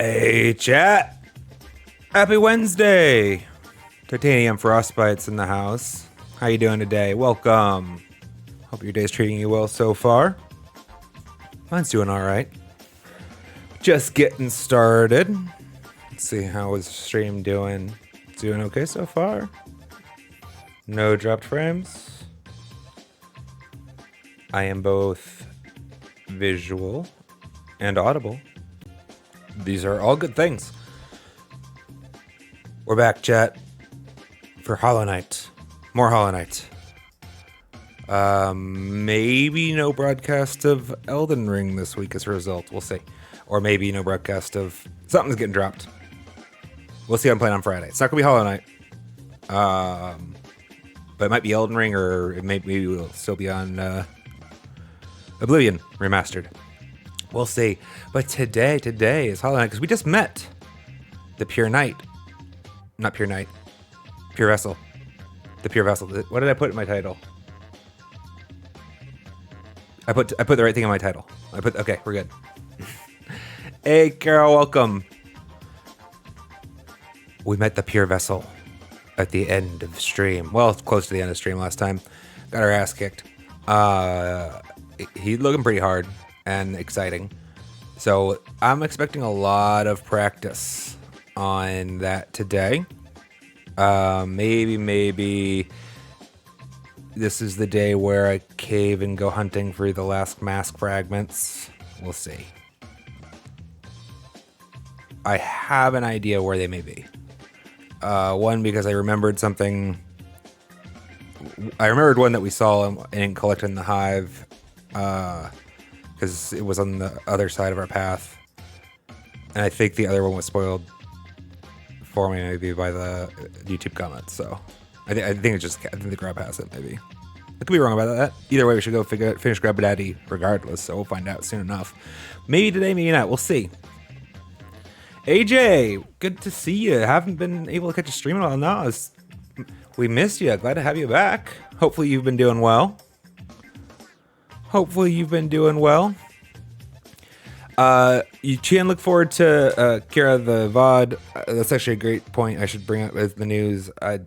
Hey, chat. Happy Wednesday. Titanium Frostbite's in the house. How you doing today? Welcome. Hope your day's treating you well so far. Mine's doing all right. Just getting started. Let's see, how is the stream doing? Doing okay so far? No dropped frames. I am both visual and audible. These are all good things. We're back, chat, for Hollow Knight. More Hollow Knight. Maybe no broadcast of Elden Ring this week as a result. We'll see. Or maybe no broadcast of... Something's getting dropped. We'll see. I'm playing on Friday. It's not going to be Hollow Knight. But it might be Elden Ring, or it maybe we'll still be on Oblivion Remastered. We'll see. But today is Hollow Knight, because we just met the Pure Knight. Not Pure Knight. Pure Vessel. The Pure Vessel. What did I put in my title? I put the right thing in my title. Okay, we're good. Hey, Carol, welcome. We met the Pure Vessel at the end of stream. Well, it's close to the end of stream last time. Got our ass kicked. He's looking pretty hard and exciting. So I'm expecting a lot of practice on that today. Maybe this is the day where I cave and go hunting for the last mask fragments. We'll see. I have an idea where they may be. One, because I remembered something. I remembered one that we saw and collected in the hive, because it was on the other side of our path. And I think the other one was spoiled for me maybe by the YouTube comments. So I think the grab has it maybe. I could be wrong about that. Either way, we should go finish Grab Daddy regardless. So we'll find out soon enough. Maybe today, maybe not. We'll see. AJ, good to see you. Haven't been able to catch a stream in a while now. We missed you. Glad to have you back. Hopefully you've been doing well. You can look forward to Kira the VOD. That's actually a great point I should bring up as the news. The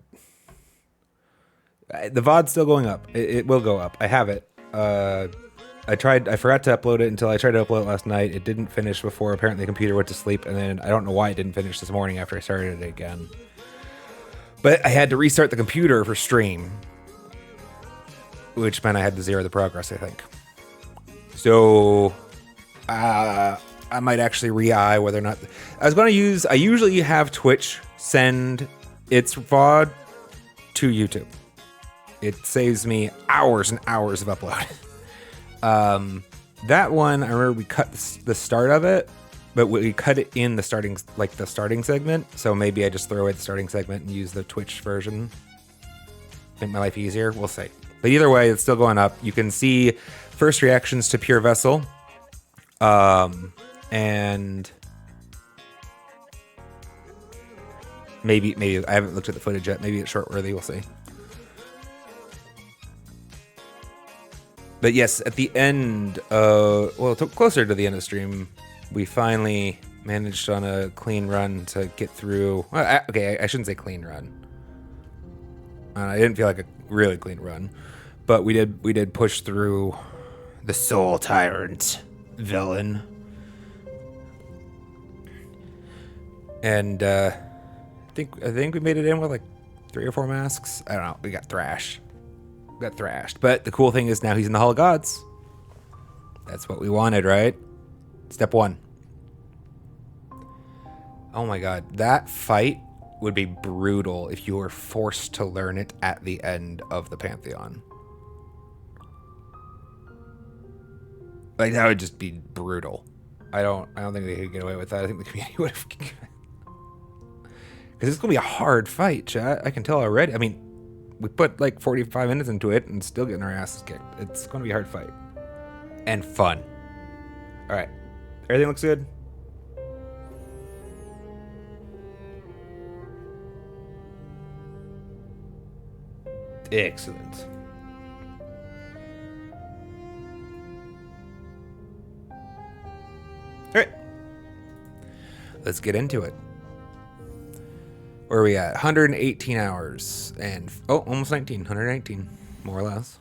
VOD's still going up. It will go up. I have it. I forgot to upload it until I tried to upload it last night. It didn't finish before apparently the computer went to sleep, and then I don't know why it didn't finish this morning after I started it again. But I had to restart the computer for stream, which meant I had to zero the progress, I think. So I might actually re-eye whether or not I was going to use. I usually have Twitch send its VOD to YouTube. It saves me hours and hours of upload. That one, I remember we cut the start of it, but we cut it in the starting segment. So maybe I just throw away the starting segment and use the Twitch version. Make my life easier. We'll see. But either way, it's still going up. You can see first reactions to Pure Vessel. And maybe I haven't looked at the footage yet. Maybe it's short worthy. We'll see. But yes, at the end, closer to the end of the stream, we finally managed on a clean run to get through. Well, I shouldn't say clean run. I didn't feel like a really clean run, but we did push through the Soul Tyrant villain, and I think we made it in with like 3 or 4 masks. I don't know. We got thrashed. But the cool thing is now he's in the Hall of Gods. That's what we wanted, right? Step 1. Oh my god, that fight would be brutal if you were forced to learn it at the end of the Pantheon. Like, that would just be brutal. I don't think they could get away with that. I think the community would have. Because it's gonna be a hard fight, chat. I can tell already. I mean, we put like 45 minutes into it and still getting our asses kicked. It's going to be a hard fight. And fun. All right. Everything looks good? Excellent. All right. Let's get into it. Where are we at? 118 hours and almost 19. 119, more or less.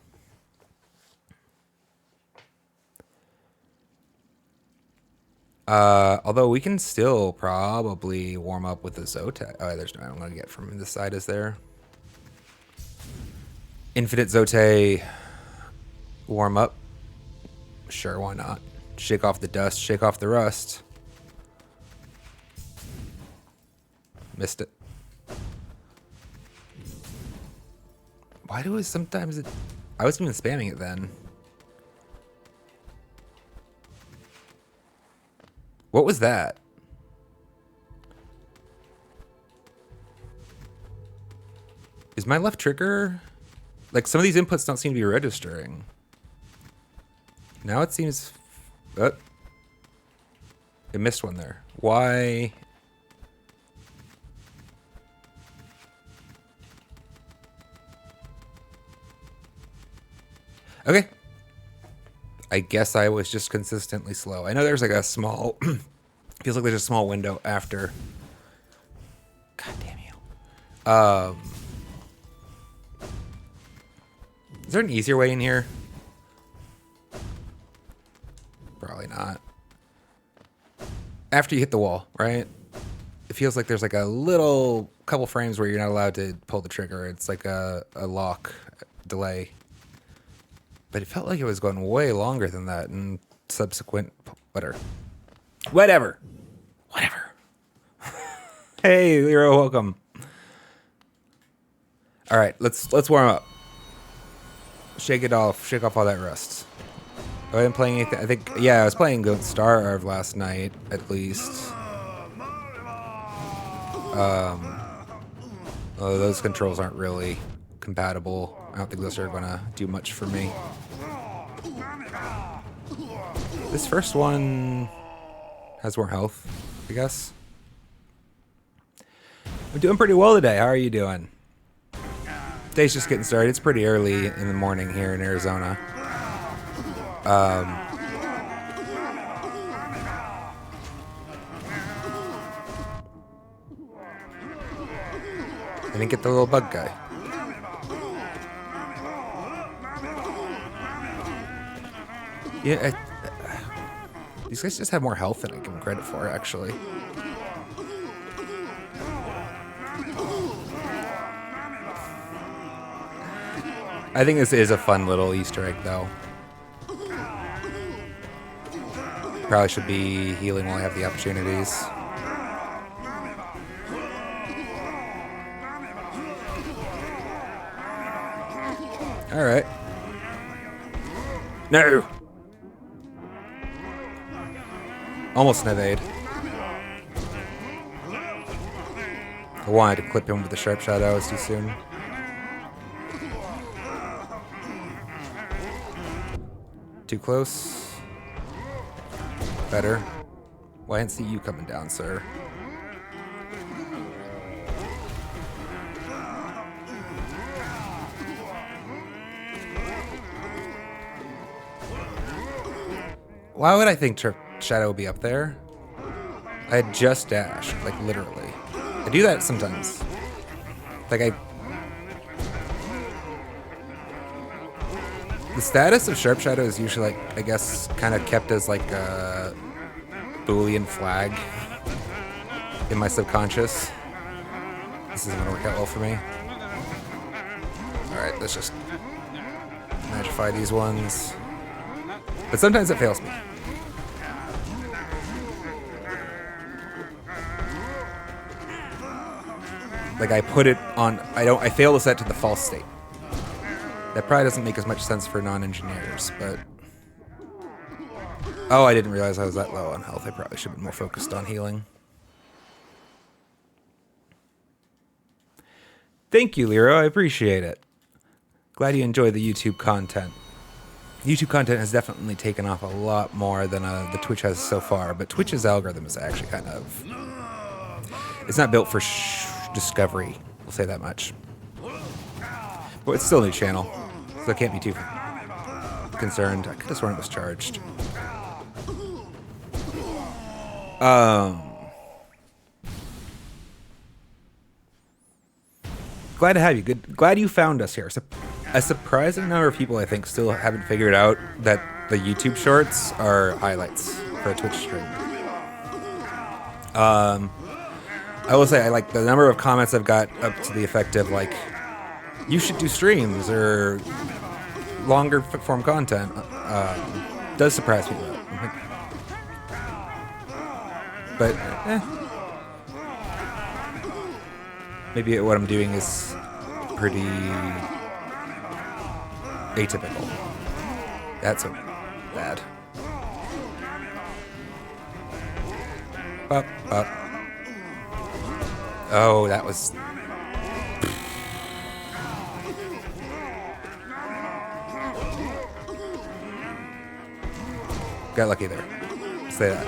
Although we can still probably warm up with the Zotae. Oh, there's no. I'm gonna get from this side. Is there Infinite Zotae warm up? Sure, why not? Shake off the dust. Shake off the rust. Missed it. Why do I sometimes it... I wasn't even spamming it then. What was that? Is my left trigger... Like, some of these inputs don't seem to be registering. Now it seems... it missed one there. Why... Okay. I guess I was just consistently slow. I know there's like a small... feels like there's a small window after... God damn you. Is there an easier way in here? Probably not. After you hit the wall, right? It feels like there's like a little couple frames where you're not allowed to pull the trigger. It's like a lock delay. But it felt like it was going way longer than that in subsequent... Whatever. Hey, Lero, welcome. All right, let's warm up. Shake it off. Shake off all that rust. I wasn't playing anything. I think, yeah, I was playing Starve last night, at least. Those controls aren't really compatible. I don't think those are gonna do much for me. This first one has more health, I guess. I'm doing pretty well today. How are you doing? Day's just getting started. It's pretty early in the morning here in Arizona. I didn't get the little bug guy. Yeah, these guys just have more health than I give them credit for, actually. I think this is a fun little Easter egg, though. Probably should be healing while I have the opportunities. Alright. No! Almost an evade. I wanted to clip him with the sharp shot. I was too soon. Too close. Better. Well, I didn't see you coming down, sir. Why would I think Shadow would be up there? I had just dashed, like literally. I do that sometimes. Like the status of Sharp Shadow is usually like, I guess, kind of kept as like a Boolean flag in my subconscious. This isn't gonna work out well for me. Alright, let's just magify these ones. But sometimes it fails me. Like I put it on, I fail to set to the false state. That probably doesn't make as much sense for non-engineers, but... Oh, I didn't realize I was that low on health. I probably should have been more focused on healing. Thank you, Lero. I appreciate it. Glad you enjoy the YouTube content. YouTube content has definitely taken off a lot more than the Twitch has so far, but Twitch's algorithm is actually kind of... It's not built for discovery, we'll say that much. But it's still a new channel, so I can't be too concerned. I could have sworn it was charged. Glad to have you. Glad you found us here. A surprising number of people, I think, still haven't figured out that the YouTube shorts are highlights for a Twitch stream. I will say, I like the number of comments I've got up to the effect of like, you should do streams or longer form content. Does surprise people. But maybe what I'm doing is pretty atypical. That's so bad. Up, up. Oh, that was... Got lucky there. Say that.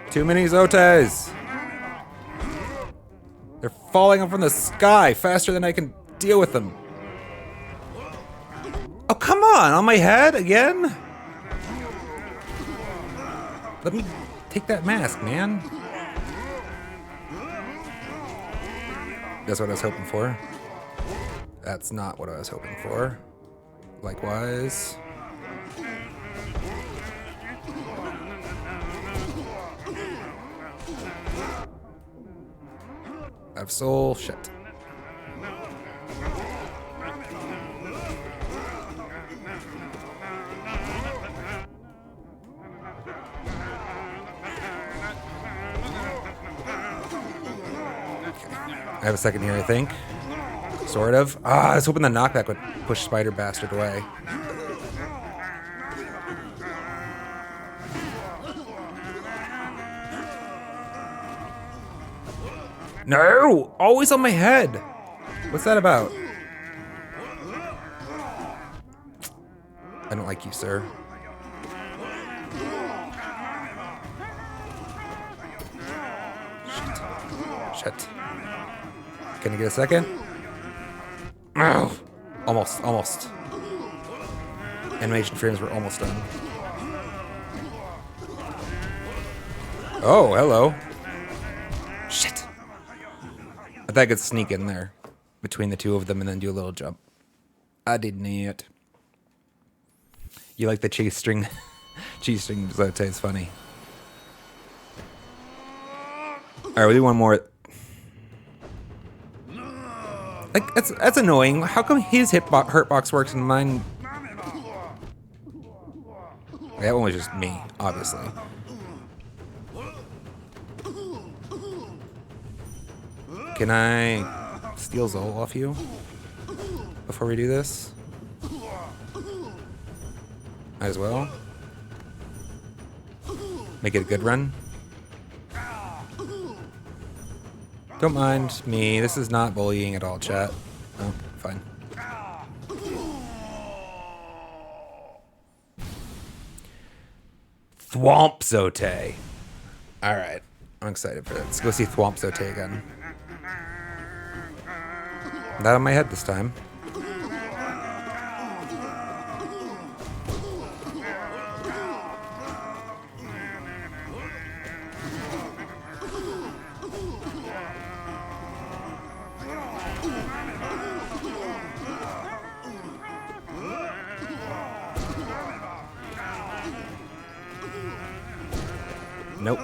Too many Zotes! They're falling from the sky faster than I can deal with them. Oh, come on my head again? Let me take that mask, man. That's what I was hoping for. That's not what I was hoping for. Likewise. I have soul. Shit. I have a second here, I think. Sort of. I was hoping the knockback would push Spider Bastard away. No! Always on my head! What's that about? I don't like you, sir. Shit. Can I get a second? Oh, almost. Animation frames were almost done. Oh, hello. Shit. I thought I could sneak in there between the two of them and then do a little jump. I did not. You like the cheese string? Cheese string Zote is funny. Alright, we'll do one more. Like, that's annoying. How come his hurtbox works and mine... That one was just me, obviously. Can I steal Zol off you before we do this? Might as well. Make it a good run. Don't mind me. This is not bullying at all, chat. Oh, fine. Thwomp Zote. Alright. I'm excited for that. Let's go see Thwomp Zote again. Not on my head this time. Nope.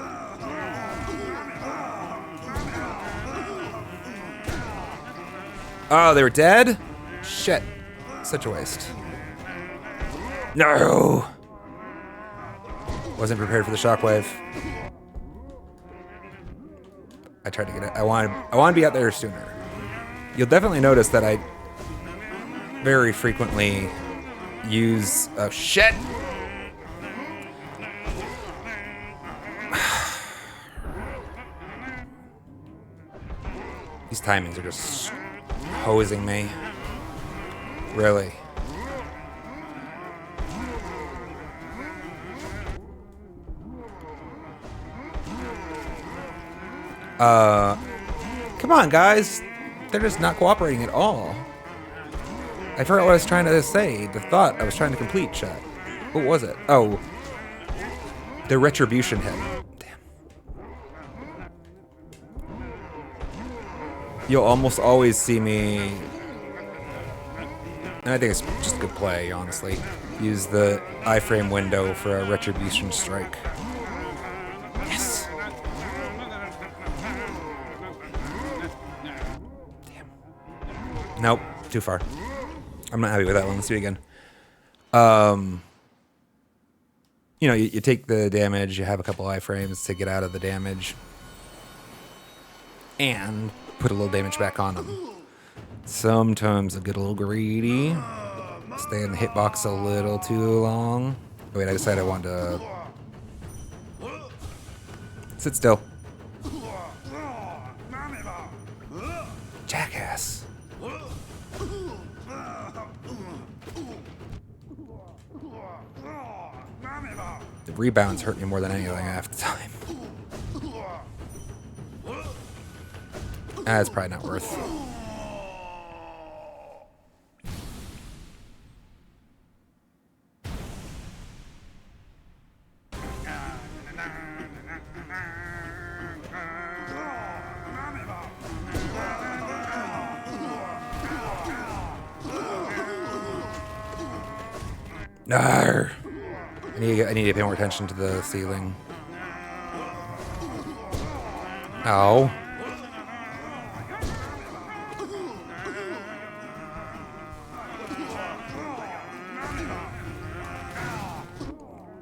Oh, they were dead? Shit. Such a waste. No! Wasn't prepared for the shockwave. I tried to get it. I want to be out there sooner. You'll definitely notice that I very frequently use... Oh, shit! These timings are just hosing me. Really. Come on, guys. They're just not cooperating at all. I forgot what I was trying to say. The thought I was trying to complete, chat. What was it? Oh. The retribution hit. You'll almost always see me, and I think it's just good play, honestly, use the iframe window for a retribution strike. Yes! Damn. Nope, too far. I'm not happy with that one. Let's do it again. You know, you take the damage, you have a couple iframes to get out of the damage, and put a little damage back on them. Sometimes I get a little greedy. Stay in the hitbox a little too long. Oh, wait, I decided I wanted to... Sit still. Jackass. The rebounds hurt me more than anything half the time. That's probably not worth. Arr. I need to pay more attention to the ceiling. Ow.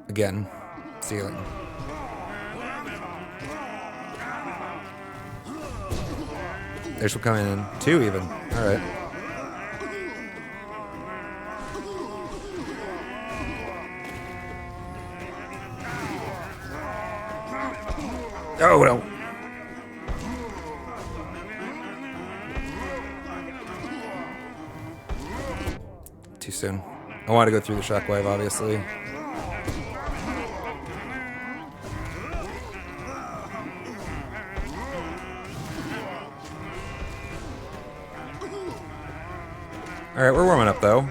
Again, ceiling. There's one coming in. Two even. All right. Oh no. Too soon. I want to go through the shockwave, obviously. All right, we're warming up though.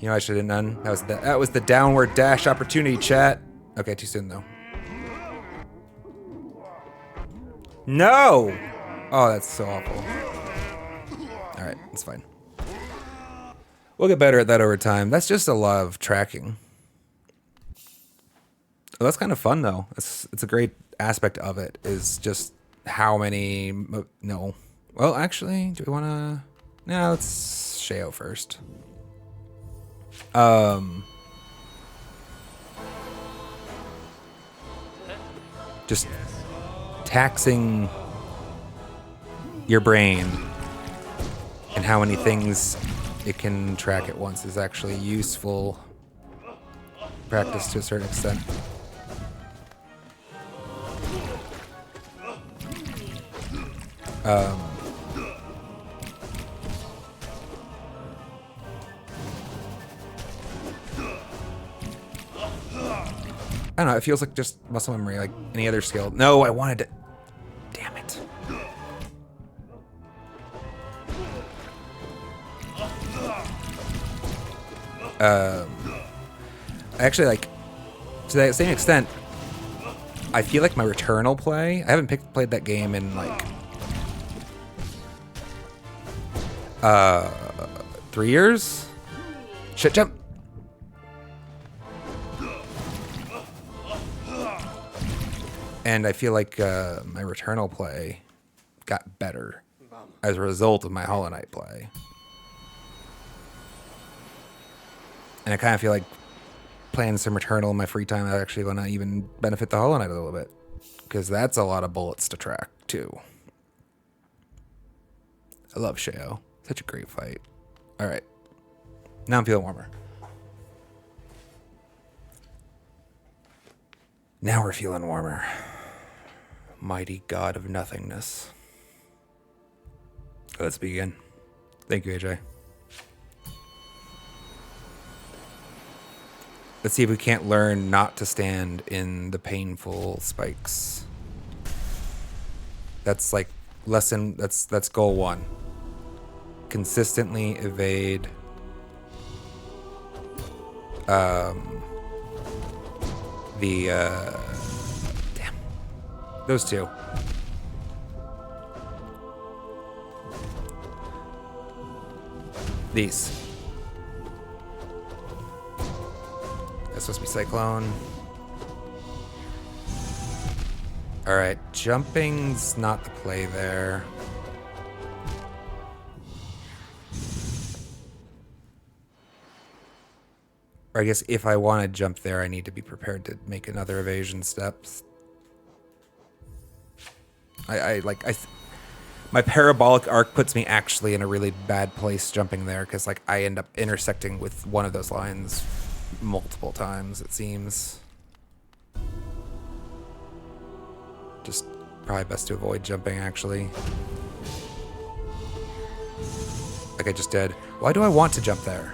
You know, I should have done. That was the downward dash opportunity, chat. Okay, too soon though. No! Oh, that's so awful. All right, it's fine. We'll get better at that over time. That's just a lot of tracking. Oh, that's kind of fun though. It's a great aspect of it. Is just how many. No. Well, actually, do we want to? No, let's Sheo first. Just taxing your brain and how many things it can track at once is actually useful practice to a certain extent. I don't know, it feels like just muscle memory, like any other skill. No, I wanted to... Damn it. Actually, like, to that same extent, I feel like my Returnal play... I haven't played that game in, like... 3 years? Shit, jump! And I feel like my Returnal play got better as a result of my Hollow Knight play. And I kind of feel like playing some Returnal in my free time is actually going to even benefit the Hollow Knight a little bit. Because that's a lot of bullets to track, too. I love Sheo. Such a great fight. All right. Now I'm feeling warmer. Now we're feeling warmer. Mighty God of nothingness. Let's begin. Thank you, AJ. Let's see if we can't learn not to stand in the painful spikes. That's like lesson, that's goal 1. Consistently evade those two. These. That's supposed to be Cyclone. Alright, jumping's not the play there. Or I guess if I want to jump there, I need to be prepared to make another evasion steps. My parabolic arc puts me actually in a really bad place jumping there because like I end up intersecting with one of those lines multiple times, it seems. Just probably best to avoid jumping actually. Like I just did. Why do I want to jump there?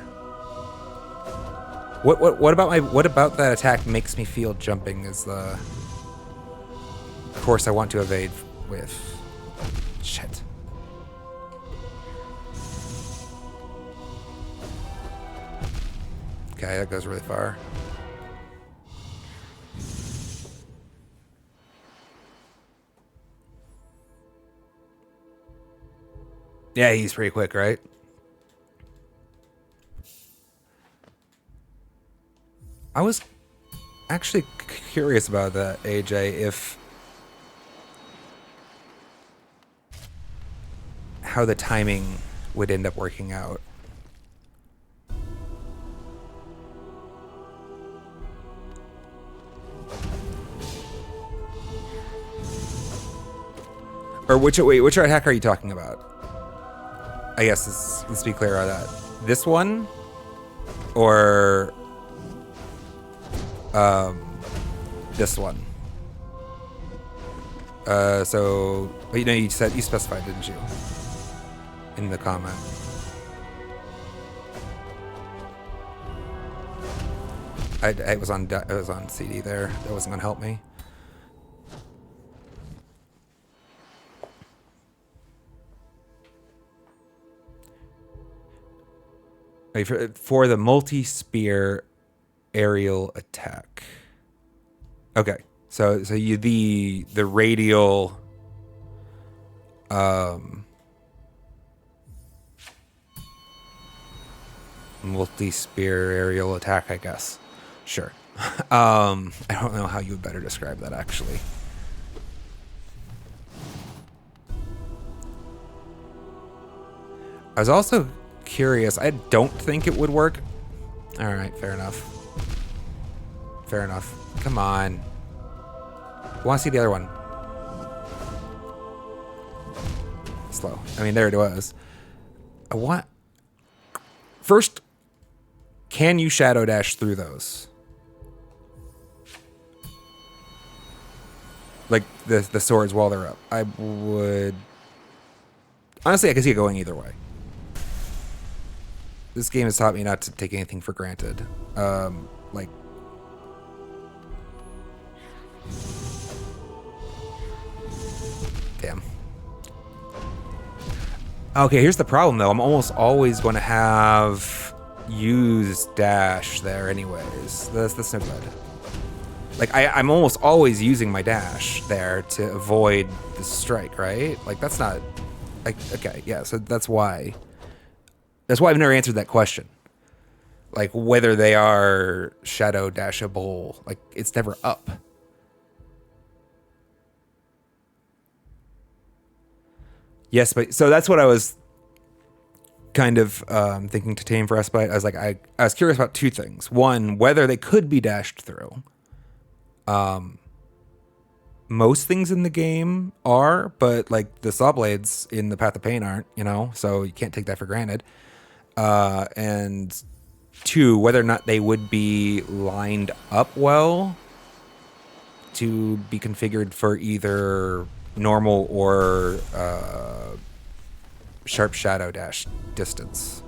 What about that attack makes me feel jumping is the course I want to evade with. Shit. Okay, that goes really far. Yeah, he's pretty quick, right? I was actually curious about that, AJ, if how the timing would end up working out. Or which attack are you talking about? I guess let's be clear on that. This one or this one. So you know you specified, didn't you? In the comment. I was on CD there. That wasn't gonna help me. Wait, for the multi-spear aerial attack. Okay. So you the radial multi-spear aerial attack, I guess. Sure. I don't know how you would better describe that, actually. I was also curious. I don't think it would work. All right, fair enough. Fair enough. Come on. I want to see the other one. Slow. I mean, there it was. I want... First, can you shadow dash through those? Like the swords while they're up. I would... Honestly, I can see it going either way. This game has taught me not to take anything for granted. Like... Damn. Okay, here's the problem, though. I'm almost always going to have used dash there anyways. That's no good. Like, I'm almost always using my dash there to avoid the strike, right? Like, that's not... Like, okay, yeah, so that's why... That's why I've never answered that question. Like, whether they are shadow dashable. Like, it's never up. Yes, but... So that's what I was kind of thinking to tame Frostbite. I was like, I was curious about two things. One, whether they could be dashed through. Most things in the game are, but like the saw blades in the Path of Pain aren't, you know, so you can't take that for granted. And two, whether or not they would be lined up well to be configured for either normal or sharp shadow dash distance.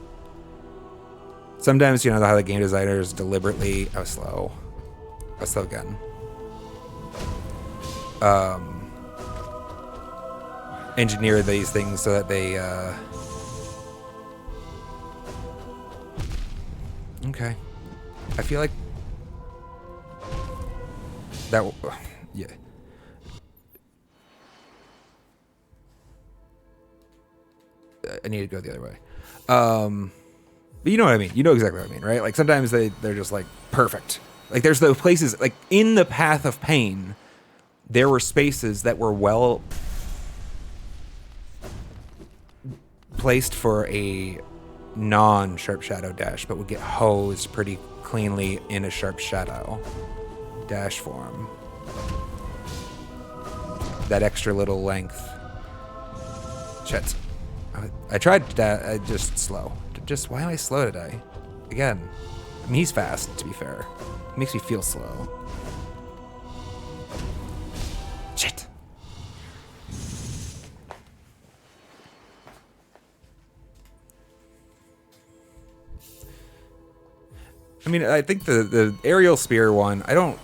Sometimes, you know, how the game designers deliberately... I was slow again. Engineer these things so that they okay. I feel like that yeah. I need to go the other way. But you know what I mean. You know exactly what I mean, right? Like sometimes they're just like perfect. Like there's those places like in the Path of Pain, there were spaces that were well placed for a non-sharp shadow dash, but would get hosed pretty cleanly in a sharp shadow dash form. That extra little length. Shit. I tried that. I just slow. Why am I slow today? Again, I mean, he's fast, to be fair. It makes me feel slow. Shit. I mean, I think the aerial spear one, I don't...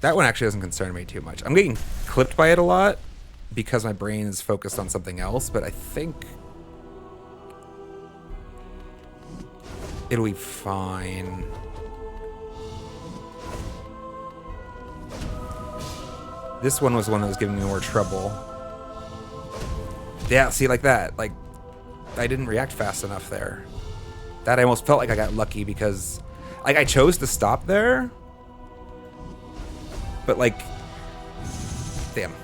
That one actually doesn't concern me too much. I'm getting clipped by it a lot because my brain is focused on something else, but I think it'll be fine. This one was the one that was giving me more trouble. Yeah, see, like that. Like, I didn't react fast enough there. That I almost felt like I got lucky because, like, I chose to stop there. But, like, damn.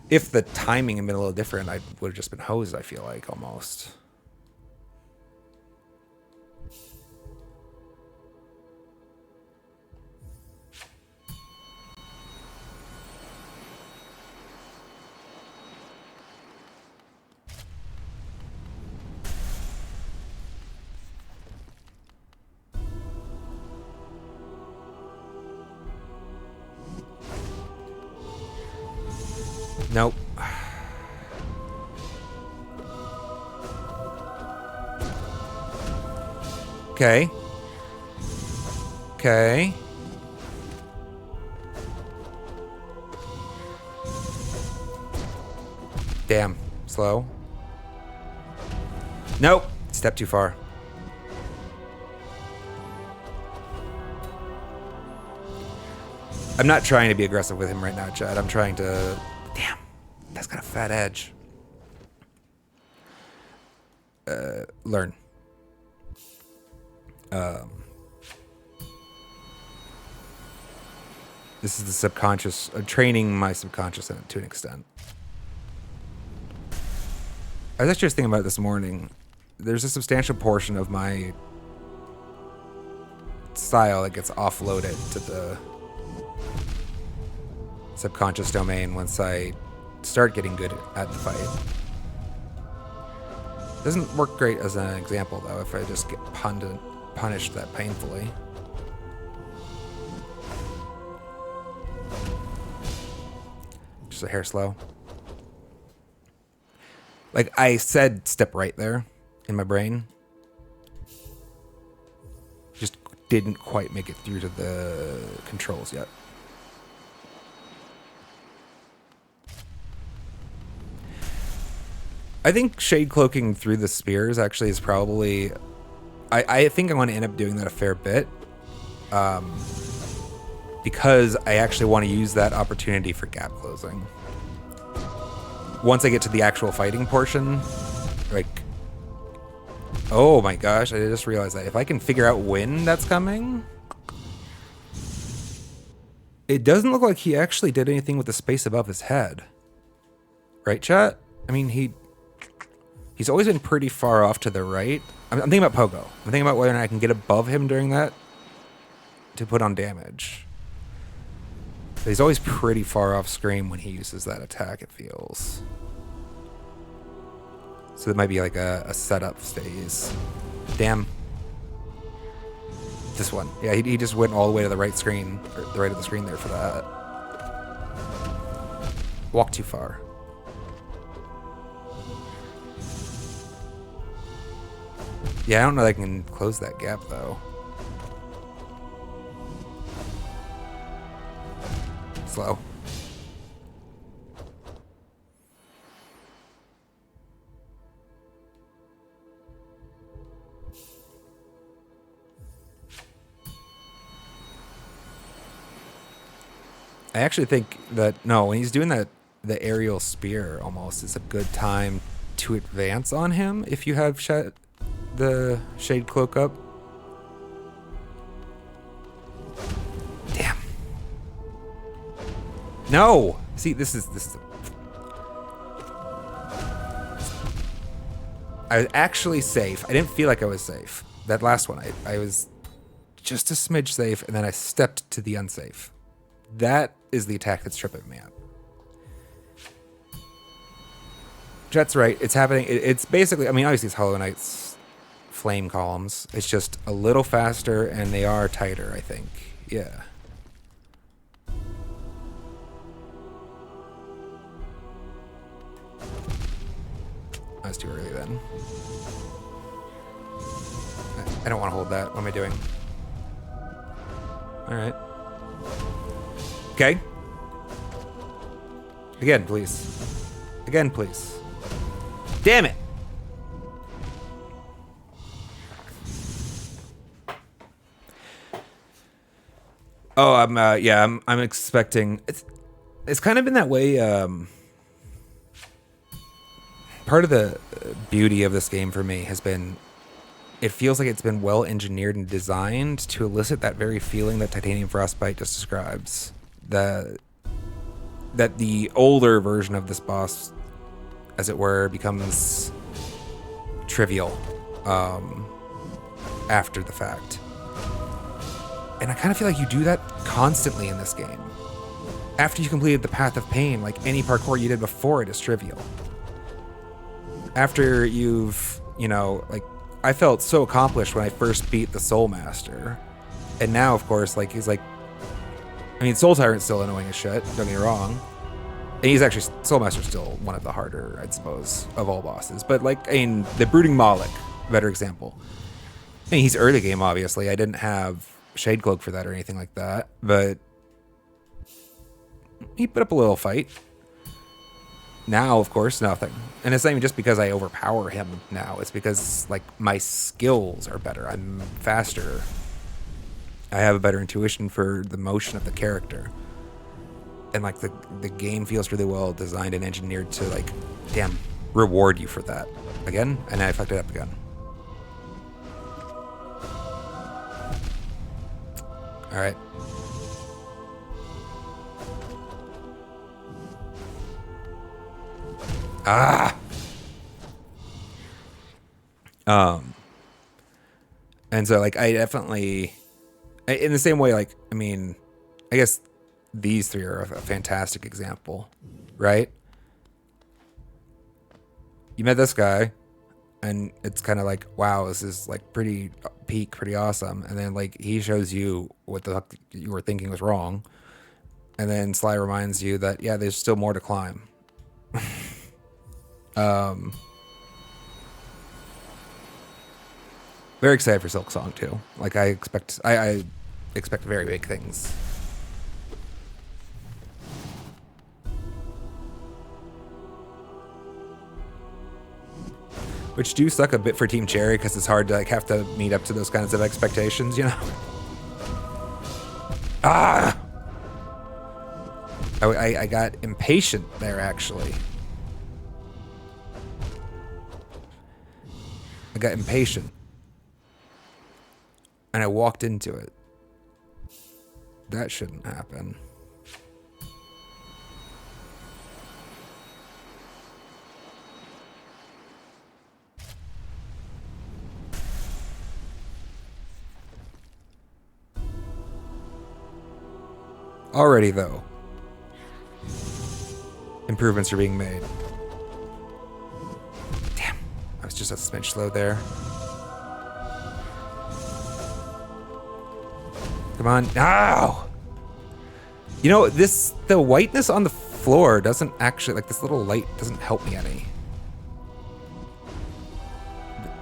If the timing had been a little different, I would have just been hosed, I feel like, almost. Nope. Okay. Okay. Damn. Slow. Nope. Step too far. I'm not trying to be aggressive with him right now, Chad. I'm trying to... Damn. That's got a fat edge. Learn. This is the subconscious... training my subconscious to an extent. I was actually just thinking about it this morning. There's a substantial portion of my style that gets offloaded to the subconscious domain once I start getting good at the fight. Doesn't work great as an example, though, if I just get punished that painfully. Just a hair slow. Like, I said step right there in my brain. Just didn't quite make it through to the controls yet. I think shade cloaking through the spears actually is probably... I think I'm going to end up doing that a fair bit. Because I actually want to use that opportunity for gap closing. Once I get to the actual fighting portion, like... Oh my gosh, I just realized that. If I can figure out when that's coming... It doesn't look like he actually did anything with the space above his head. Right, chat? I mean, he's always been pretty far off to the right. I'm thinking about Pogo. I'm thinking about whether or not I can get above him during that to put on damage. But he's always pretty far off screen when he uses that attack, it feels. So it might be like a setup phase. Damn. This one. Yeah, he just went all the way to the right screen, or the right of the screen there for that. Walk too far. Yeah, I don't know that I can close that gap, though. Slow. I actually think that, no, when he's doing that, the aerial spear almost is a good time to advance on him if you have the shade cloak up. Damn. No! See, this is I was actually safe. I didn't feel like I was safe. That last one, I was just a smidge safe, and then I stepped to the unsafe. That is the attack that's tripping me up. Jet's right. It's happening. It's basically, I mean, obviously it's Hollow Knight's flame columns. It's just a little faster, and they are tighter, I think. Yeah. That's too early then. I don't want to hold that. What am I doing? All right. Okay. Again, please. Again, please. Damn it! Oh, I'm expecting... It's kind of been that way, part of the beauty of this game for me has been... It feels like it's been well engineered and designed to elicit that very feeling that Titanium Frostbite just describes. That the older version of this boss, as it were, becomes trivial after the fact. And I kind of feel like you do that constantly in this game. After you completed the Path of Pain, like any parkour you did before it is trivial. After you've, like, I felt so accomplished when I first beat the Soul Master. And now, of course, like, he's like, I mean, Soul Tyrant's still annoying as shit, don't get me wrong. And he's actually, Soul Master's still one of the harder, I'd suppose, of all bosses. But, like, I mean, the Brooding Moloch, better example. I mean, he's early game, obviously. I didn't have Shade Cloak for that or anything like that. But he put up a little fight. Now, of course, nothing. And it's not even just because I overpower him now. It's because, like, my skills are better. I'm faster. I have a better intuition for the motion of the character. And, like, the game feels really well designed and engineered to, like, damn, reward you for that. Again? And I fucked it up again. Alright. Ah! And so, like, I definitely... In the same way, like, I mean, I guess these three are a fantastic example, right? You met this guy, and it's kind of like, wow, this is, like, pretty peak, pretty awesome. And then, like, he shows you what the fuck you were thinking was wrong. And then Sly reminds you that, yeah, there's still more to climb. Very excited for Silk Song too. Like I expect very big things. Which do suck a bit for Team Cherry because it's hard to like have to meet up to those kinds of expectations, you know? Ah! I got impatient there actually. I got impatient. And I walked into it. That shouldn't happen. Already, though, improvements are being made. Damn, I was just a smidge slow there. Come on. Ow! You know, the whiteness on the floor doesn't actually, like, this little light doesn't help me any.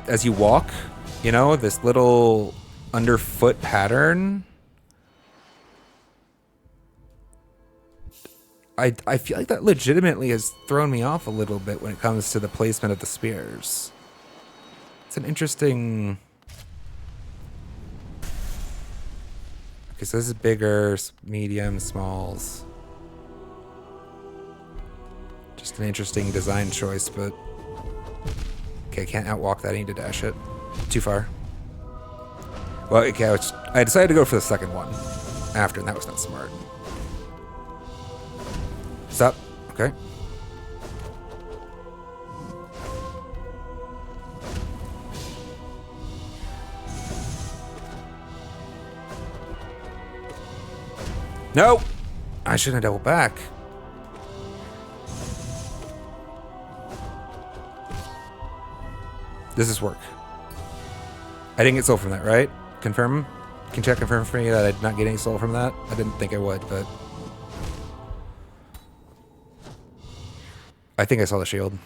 As you walk, you know, this little underfoot pattern. I feel like that legitimately has thrown me off a little bit when it comes to the placement of the spears. It's an interesting... Okay, so this is bigger, medium, smalls. Just an interesting design choice, but... Okay, I can't outwalk that. I need to dash it. Too far. Well, okay, I decided to go for the second one after, and that was not smart. Stop. Okay. No! I shouldn't have doubled back. Does this work? I didn't get soul from that, right? Confirm? Can check confirm for me that I did not get any soul from that? I didn't think I would, but... I think I saw the shield.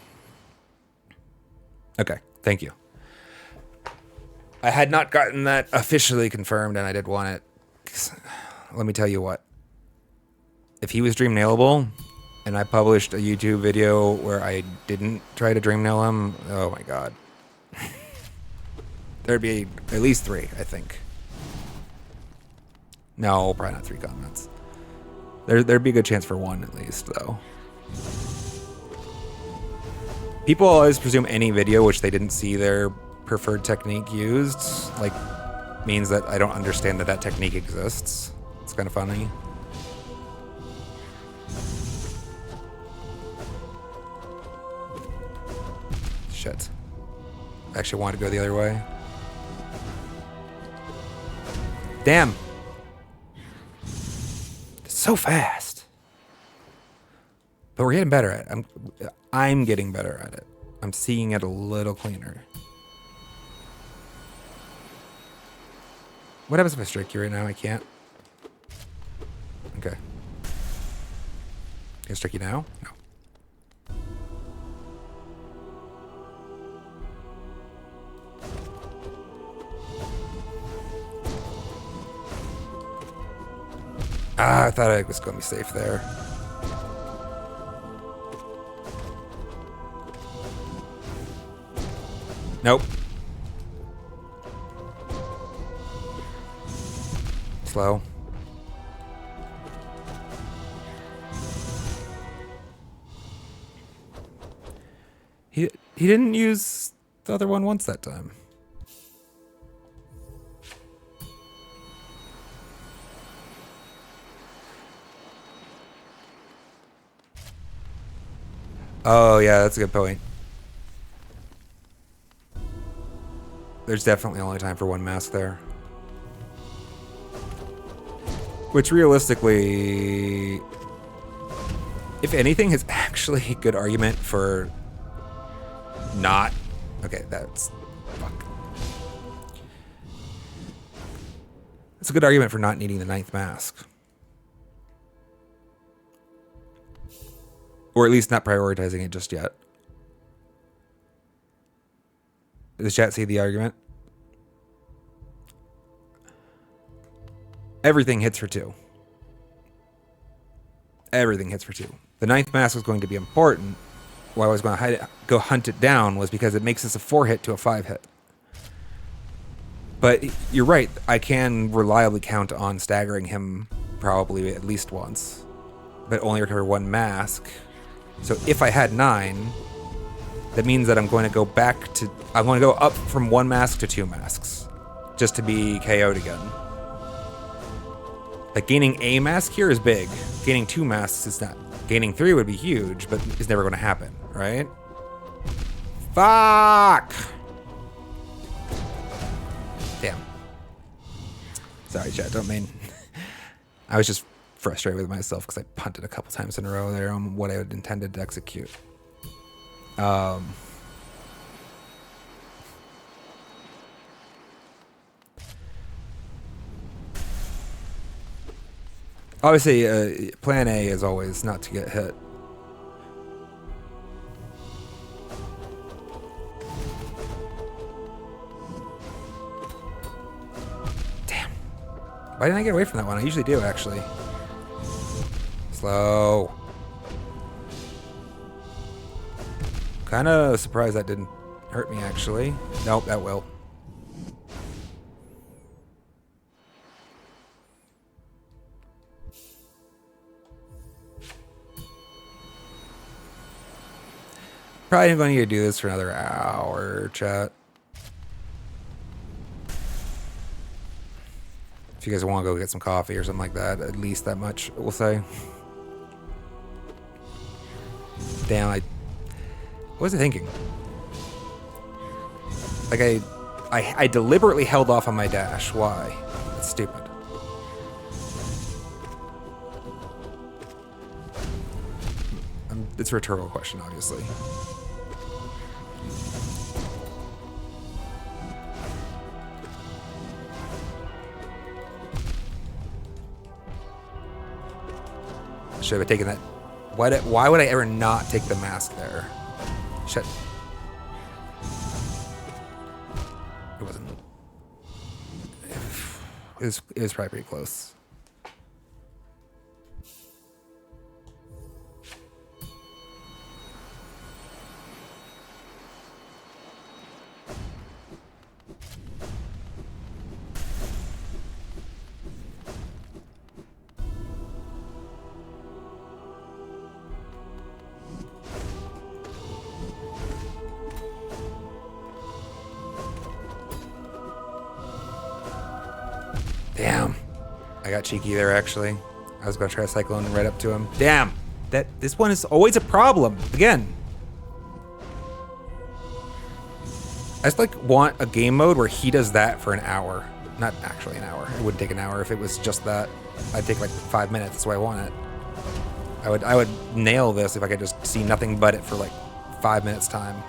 Okay, thank you. I had not gotten that officially confirmed, and I did want it. Let me tell you what. If he was dream nailable, and I published a YouTube video where I didn't try to dream nail him, oh my god. There'd be at least 3, I think. No, probably not 3 comments. There'd be a good chance for 1 at least, though. People always presume any video which they didn't see their preferred technique used, like, means that I don't understand that that technique exists. It's kind of funny. Shit. I actually wanted to go the other way. Damn. It's so fast. But we're getting better at it. I'm getting better at it. I'm seeing it a little cleaner. What happens if I strike you right now? I can't. Okay. Can I strike you now? No. Ah, I thought I was going to be safe there. Nope. Slow. He didn't use the other one once that time. Oh yeah, that's a good point. There's definitely only time for one mask there. Which realistically, if anything, is actually a good argument for not. Okay, that's. Fuck. It's a good argument for not needing the 9th mask. Or at least not prioritizing it just yet. Does chat see the argument? Everything hits for 2. Everything hits for 2. The 9th mask was going to be important. Why I was going to go hunt it down was because it makes this a 4 hit to a 5 hit. But you're right. I can reliably count on staggering him probably at least once. But only recover 1 mask. So if I had 9, that means that I'm going to go back to... I'm going to go up from 1 mask to 2 masks. Just to be KO'd again. Like, gaining a mask here is big. Gaining 2 masks is not. Gaining 3 would be huge, but it's never going to happen, right? Fuck! Damn. Sorry, chat, don't mean... I was just frustrated with myself because I punted a couple times in a row there on what I had intended to execute. Obviously, plan A is always not to get hit. Damn. Why didn't I get away from that one? I usually do, actually. Slow. Kind of surprised that didn't hurt me, actually. Nope, that will. Probably going to need to do this for another hour, chat. If you guys want to go get some coffee or something like that, at least that much, we'll say. Damn, what was I thinking? Like, I deliberately held off on my dash. Why? That's stupid. It's a rhetorical question, obviously. Should have taken that. Why would I ever not take the mask there? Shit. It wasn't. It was probably pretty close. Damn. I got cheeky there, actually. I was going to try Cyclone right up to him. Damn. This one is always a problem. Again. I just like want a game mode where he does that for an hour. Not actually an hour. It wouldn't take an hour if it was just that. I'd take like 5 minutes. That's why I want it. I would nail this if I could just see nothing but it for like 5 minutes time.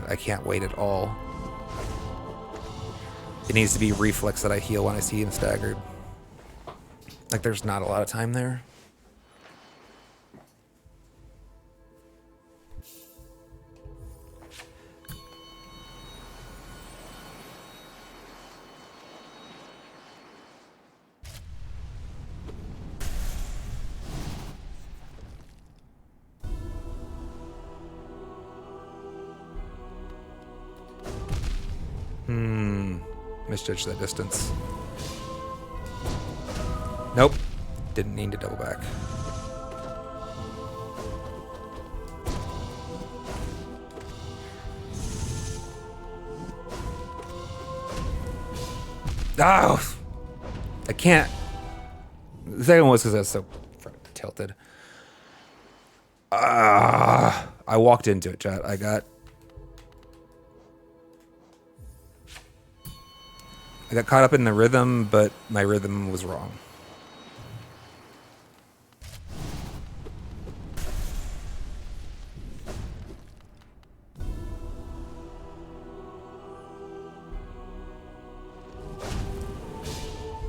I can't wait at all. It needs to be reflex that I heal when I see him staggered. Like there's not a lot of time there. misjudged that distance. Nope. Didn't need to double back. Oh! I can't. The second one was because I was so tilted. I walked into it, chat. I got caught up in the rhythm, but my rhythm was wrong.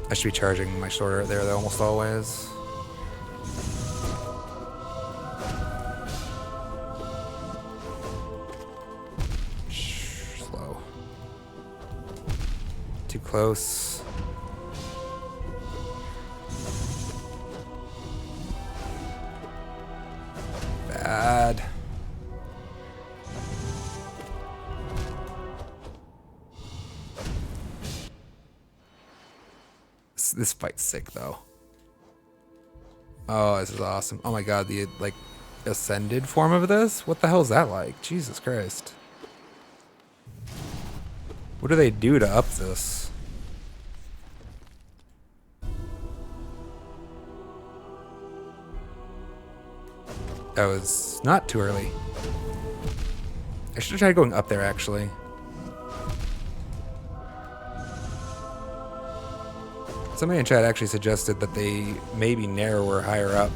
I should be charging my sword right there, though, almost always. Slow. Too close. Bad. This fight's sick, though. Oh, this is awesome. Oh my god, the, like, ascended form of this? What the hell is that like? Jesus Christ. What do they do to up this? That was not too early. I should have tried going up there, actually. Somebody in chat actually suggested that they maybe narrower higher up.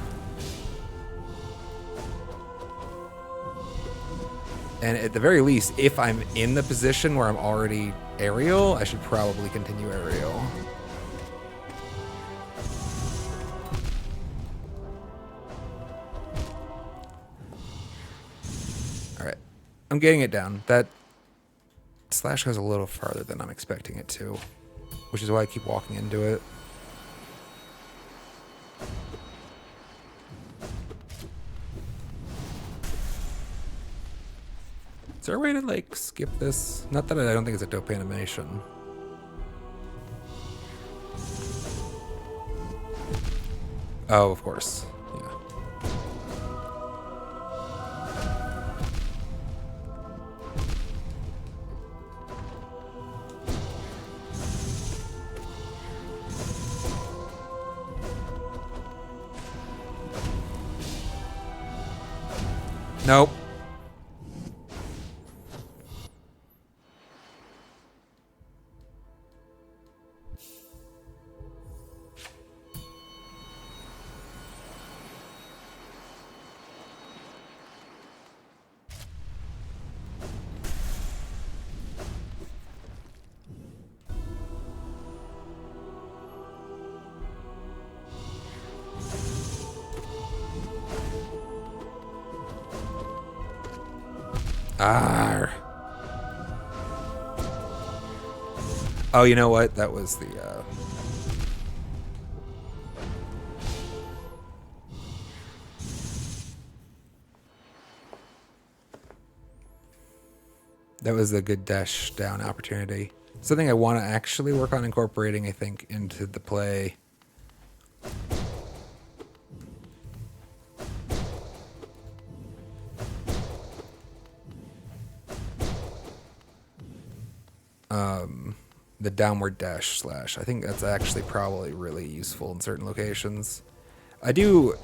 And at the very least, if I'm in the position where I'm already aerial, I should probably continue aerial. Alright. I'm getting it down. That slash goes a little farther than I'm expecting it to, which is why I keep walking into it. Is there a way to, like, skip this? Not that I don't think it's a dope animation. Oh, of course. Yeah. Nope. Arr. Oh, you know what? That was the that was the good dash down opportunity. Something I want to actually work on incorporating, I think, into the play. The downward dash slash. I think that's actually probably really useful in certain locations. I do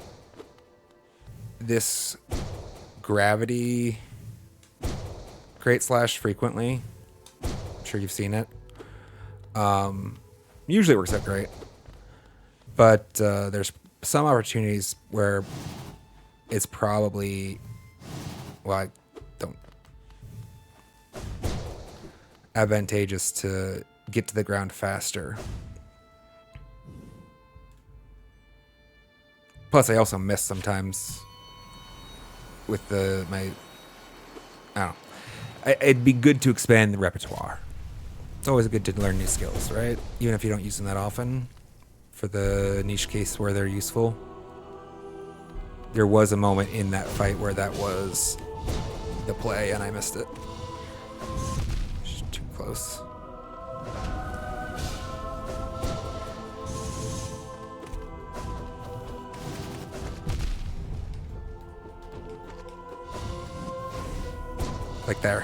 this gravity crate slash frequently. I'm sure you've seen it. Usually works out great. But there's some opportunities where it's probably, well, I don't, advantageous to get to the ground faster. Plus, I also miss sometimes with my, I don't know. It'd be good to expand the repertoire. It's always good to learn new skills, right? Even if you don't use them that often, for the niche case where they're useful. There was a moment in that fight where that was the play, and I missed it. Just too close. Like there.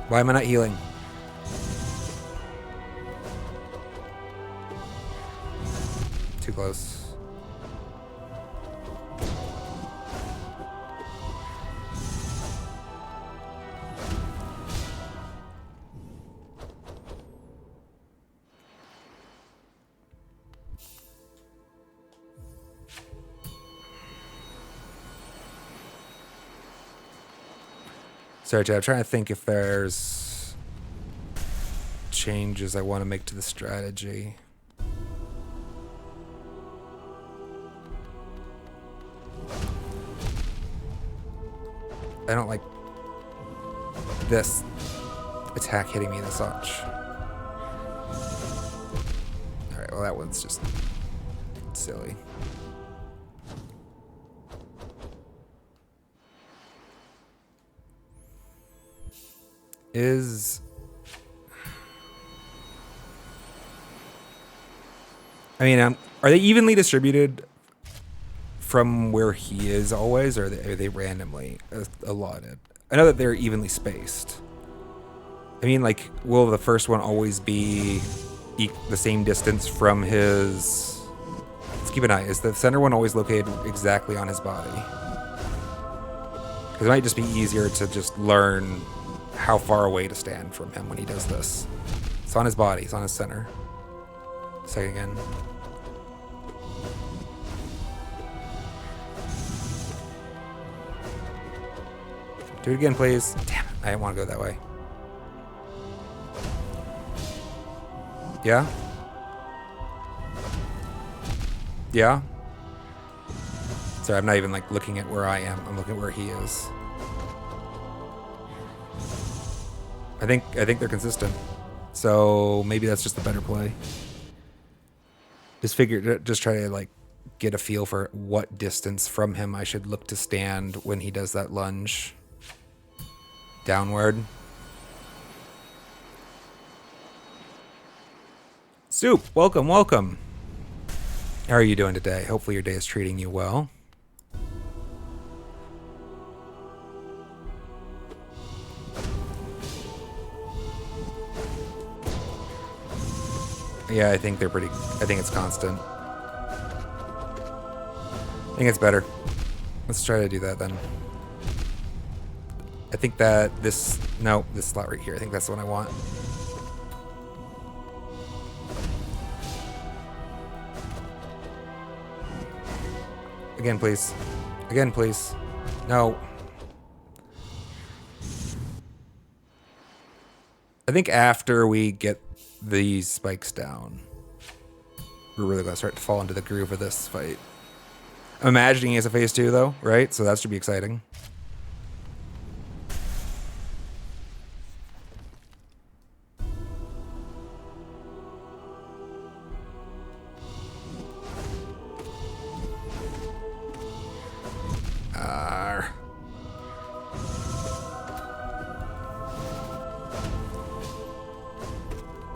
Why am I not healing? Too close. Sorry, Chad, I'm trying to think if there's changes I want to make to the strategy. I don't like this attack hitting me this much. Alright, well that one's just silly. Are they evenly distributed from where he is always, or are they randomly allotted? I know that they're evenly spaced. I mean, like, will the first one always be the same distance from his... Let's keep an eye. Is the center one always located exactly on his body? Because it might just be easier to just learn how far away to stand from him when he does this. It's on his body. It's on his center. Second again. Do it again, please. Damn it. I didn't want to go that way. Yeah? Yeah? Sorry, I'm not even like looking at where I am. I'm looking at where he is. I think they're consistent. So maybe that's just a better play. Just try to like get a feel for what distance from him I should look to stand when he does that lunge downward. Soup, welcome, welcome. How are you doing today? Hopefully your day is treating you well. Yeah, I think it's constant. I think it's better. Let's try to do that then. I think that this slot right here, I think that's the one I want. Again, please. Again, please. No. I think after we get these spikes down, we're really going to start to fall into the groove of this fight. I'm imagining he has a phase 2 though, right? So that should be exciting.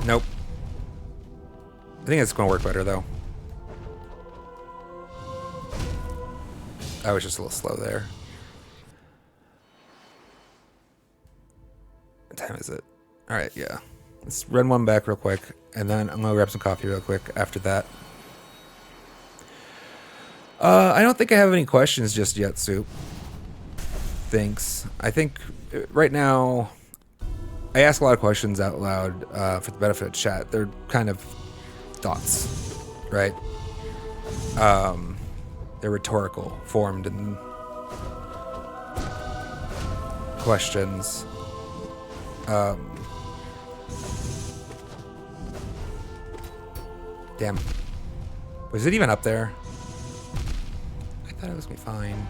Nope. I think it's going to work better, though. I was just a little slow there. What time is it? All right, yeah. Let's run one back real quick, and then I'm going to grab some coffee real quick after that. I don't think I have any questions just yet, Soup. Thanks. I think right now... I ask a lot of questions out loud for the benefit of chat. They're kind of thoughts, right? They're rhetorical, formed in questions. Damn. Was it even up there? I thought it was gonna be fine.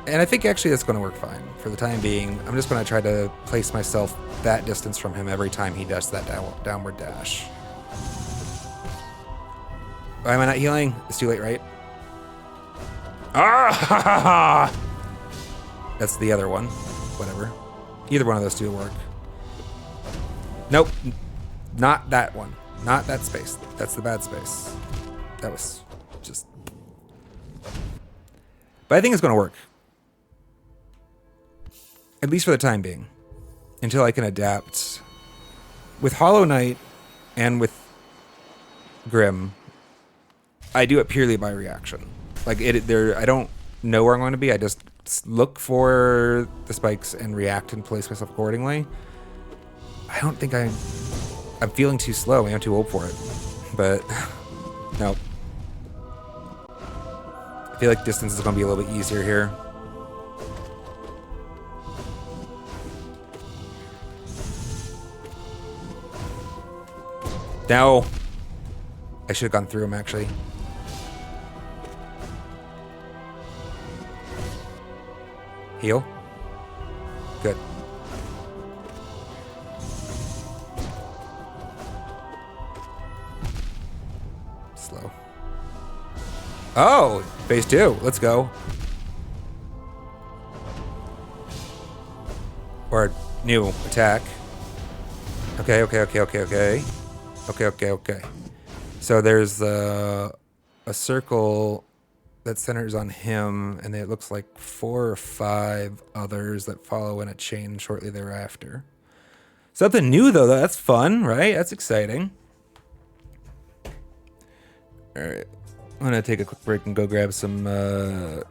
And I think actually that's going to work fine. For the time being, I'm just going to try to place myself that distance from him every time he does that downward dash. Why am I not healing? It's too late, right? Ah! That's the other one. Whatever. Either one of those two will work. Nope. Not that one. Not that space. That's the bad space. That was just... But I think it's going to work. At least for the time being. Until I can adapt. With Hollow Knight and with Grim, I do it purely by reaction. Like, I don't know where I'm going to be. I just look for the spikes and react and place myself accordingly. I don't think I'm feeling too slow. I'm too old for it. But, no. I feel like distance is going to be a little bit easier here. No. I should have gone through him, actually. Heal. Good. Slow. Oh, phase 2. Let's go. Or new attack. Okay. Okay. So there's a circle that centers on him, and it looks like 4 or 5 others that follow in a chain shortly thereafter. Something new, though. That's fun, right? That's exciting. All right. I'm going to take a quick break and go grab some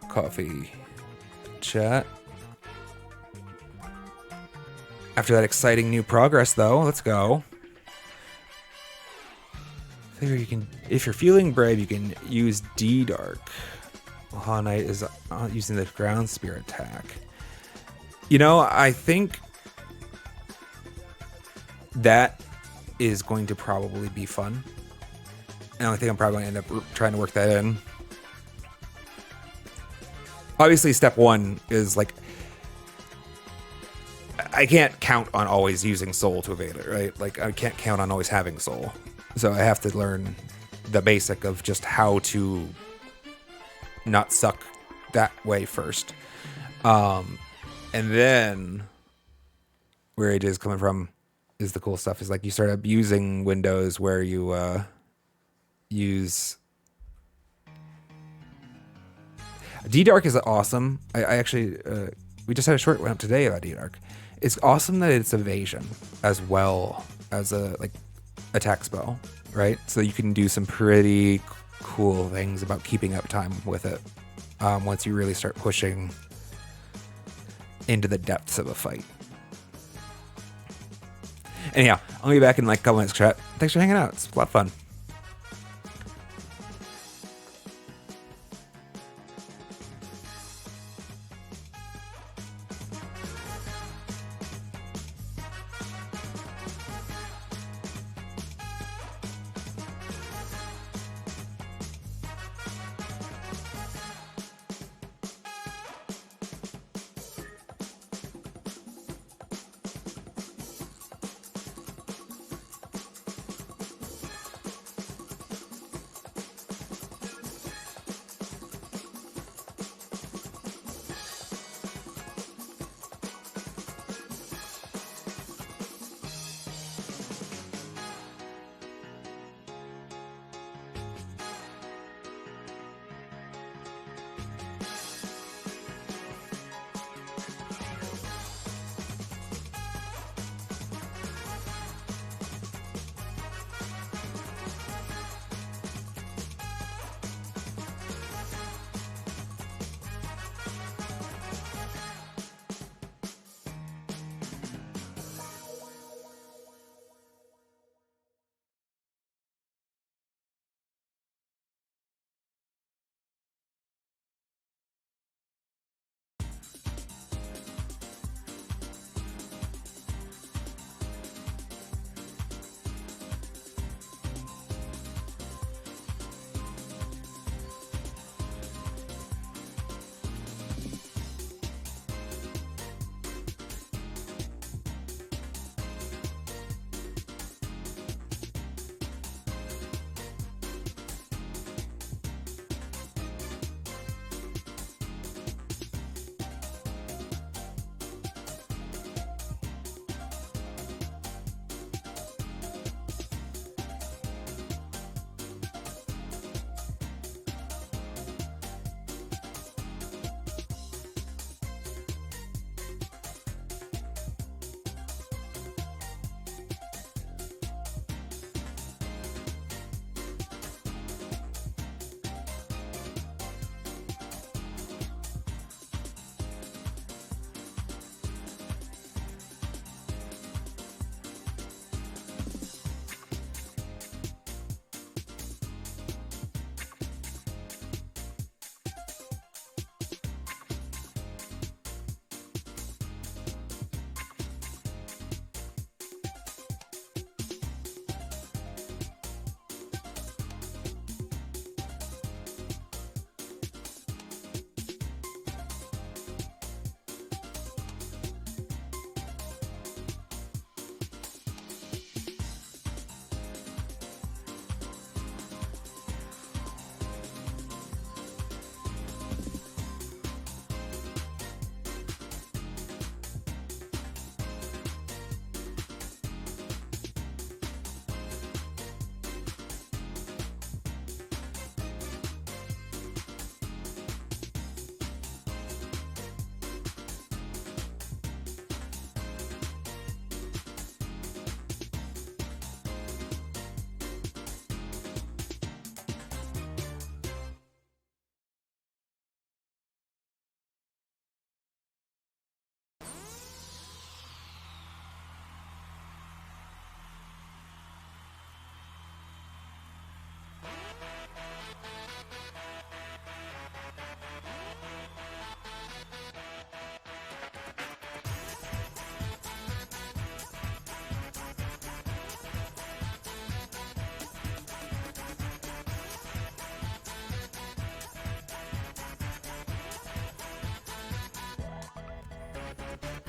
coffee. Chat. After that exciting new progress, though, let's go. Figure you can, if you're feeling brave, you can use D-Dark. Hollow Knight is using the ground spear attack. You know, I think that is going to probably be fun. And I think I'm probably going to end up trying to work that in. Obviously, step 1 is like, I can't count on always using soul to evade it, right? Like, I can't count on always having soul. So I have to learn the basic of just how to not suck that way first. And then where AJ is coming from is the cool stuff. Is like you start abusing windows where you use... D-Dark is awesome. I actually... we just had a short one up today about D-Dark. It's awesome that it's evasion as well as a like attack spell, right? So you can do some pretty cool things about keeping up time with it once you really start pushing into the depths of a fight. Anyhow, I'll be back in like a couple minutes, chat. Thanks for hanging out. It's a lot of fun.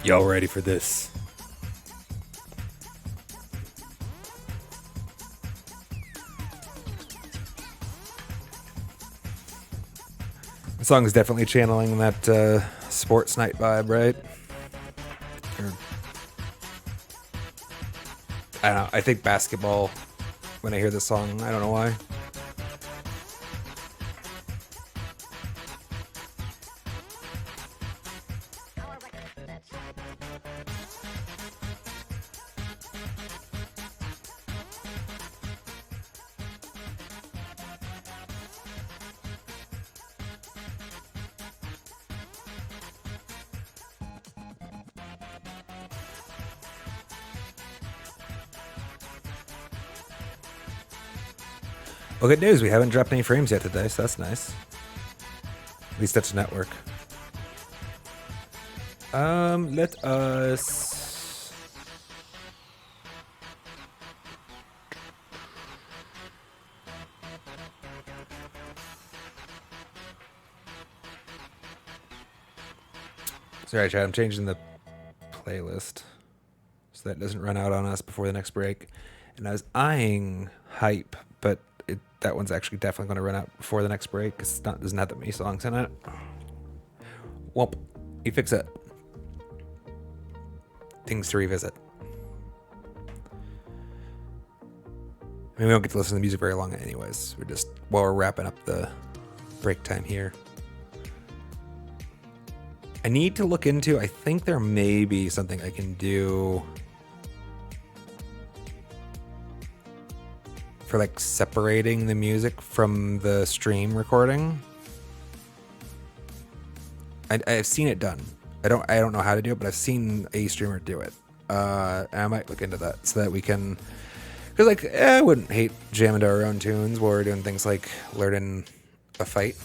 Y'all ready for this? The song is definitely channeling that sports night vibe, right? Or, I don't know. I think basketball when I hear this song. I don't know why. Well, good news. We haven't dropped any frames yet today, so that's nice. At least that's network. Let us... Sorry, Chad, I'm changing the playlist so that doesn't run out on us before the next break. And I was eyeing Hype, but that one's actually definitely going to run out before the next break because it doesn't have that many songs in it. Whoop. You fix it. Things to revisit. I mean, we don't get to listen to the music very long anyways. We're wrapping up the break time here. I need to look into, I think there may be something I can do for like separating the music from the stream recording. I've seen it done. I don't know how to do it, but I've seen a streamer do it. And I might look into that so that we can, because like I wouldn't hate jamming to our own tunes while we're doing things like learning a fight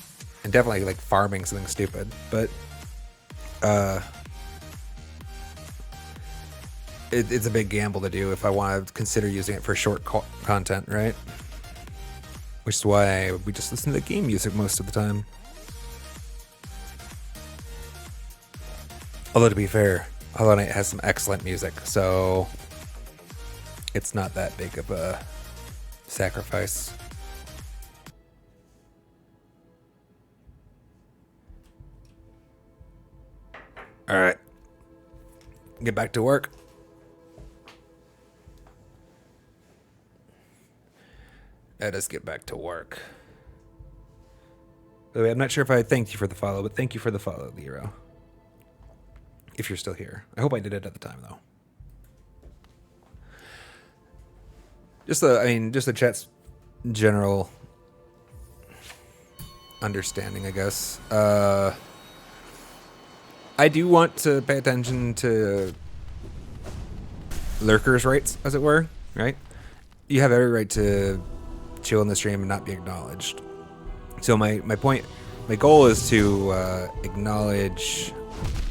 and definitely like farming something stupid, but it's a big gamble to do if I want to consider using it for short content, right? Which is why we just listen to the game music most of the time. Although to be fair, Hollow Knight has some excellent music, so it's not that big of a sacrifice. All right, get back to work. Let us get back to work. By the way, I'm not sure if I thanked you for the follow, but thank you for the follow, Lero. If you're still here. I hope I did it at the time, though. Just the chat's general understanding, I guess. I do want to pay attention to lurkers' rights, as it were, right? You have every right to chill in the stream and not be acknowledged. So my goal is to acknowledge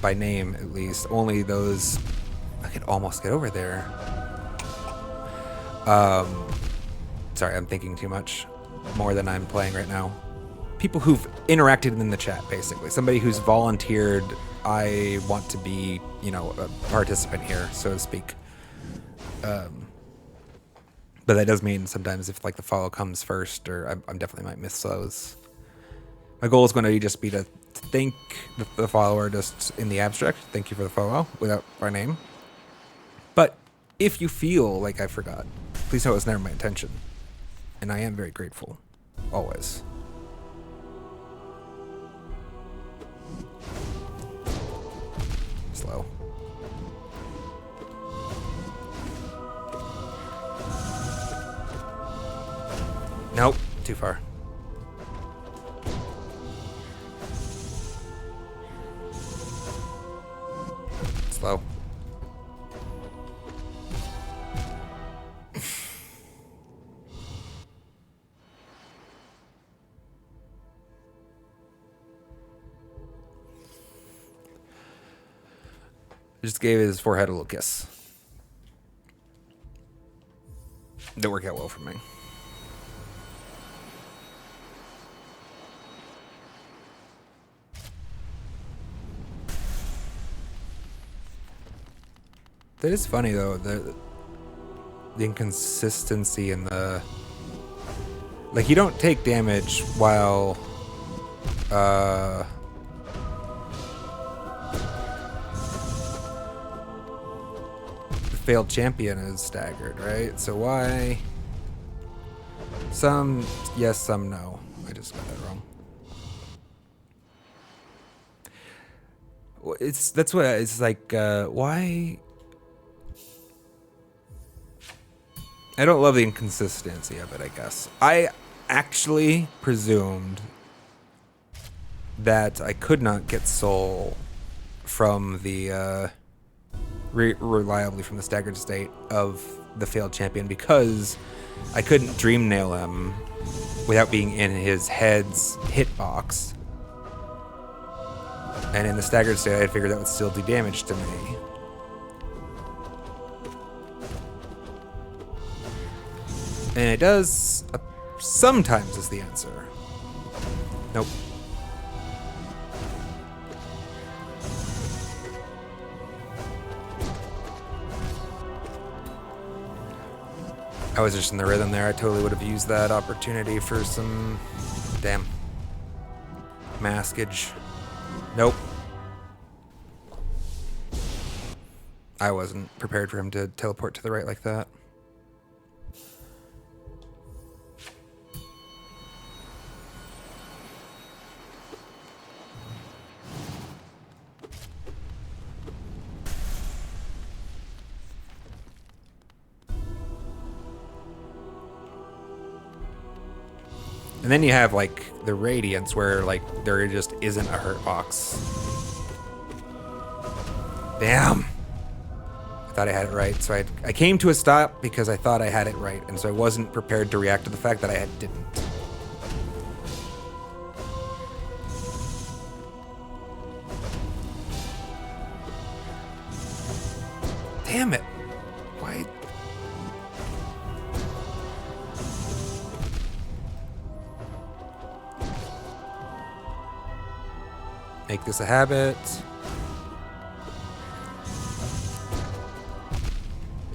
by name, at least, only those. I could almost get over there. Sorry, I'm thinking too much, more than I'm playing right now. People who've interacted in the chat, basically. Somebody who's volunteered, I want to be, a participant here, so to speak. But that does mean sometimes if like the follow comes first, or I'm definitely might miss those. My goal is going to just be to thank the follower just in the abstract. Thank you for the follow without our name. But if you feel like I forgot, please know it was never my intention. And I am very grateful. Always. Slow. Nope, too far. Slow. Just gave his forehead a little kiss. Didn't work out well for me. That is funny though. The inconsistency in the, like, you don't take damage while the failed champion is staggered, right? So why? Some yes, some no. I just got that wrong. That's what it's like. Why? I don't love the inconsistency of it, I guess. I actually presumed that I could not get soul from the reliably from the staggered state of the failed champion because I couldn't dream nail him without being in his head's hitbox. And in the staggered state, I figured that would still do damage to me. And it does sometimes is the answer. Nope. I was just in the rhythm there. I totally would have used that opportunity for some... Damn. Maskage. Nope. I wasn't prepared for him to teleport to the right like that. And then you have, like, the Radiance, where, like, there just isn't a hurt box. Damn! I thought I had it right, so I came to a stop because I thought I had it right, and so I wasn't prepared to react to the fact that I didn't. Damn it! Why? Make this a habit.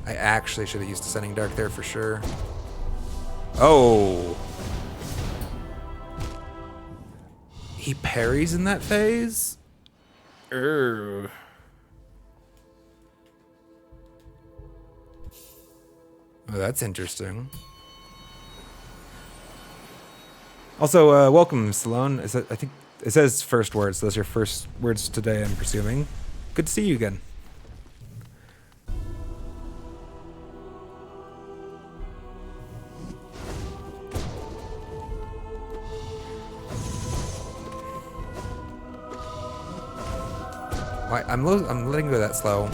I actually should have used Descending Dark there for sure. Oh. He parries in that phase? Oh, that's interesting. Also, welcome, Stallone. I think it says first words. Those are your first words today, I'm presuming. Good to see you again. Why? I'm letting go that slow.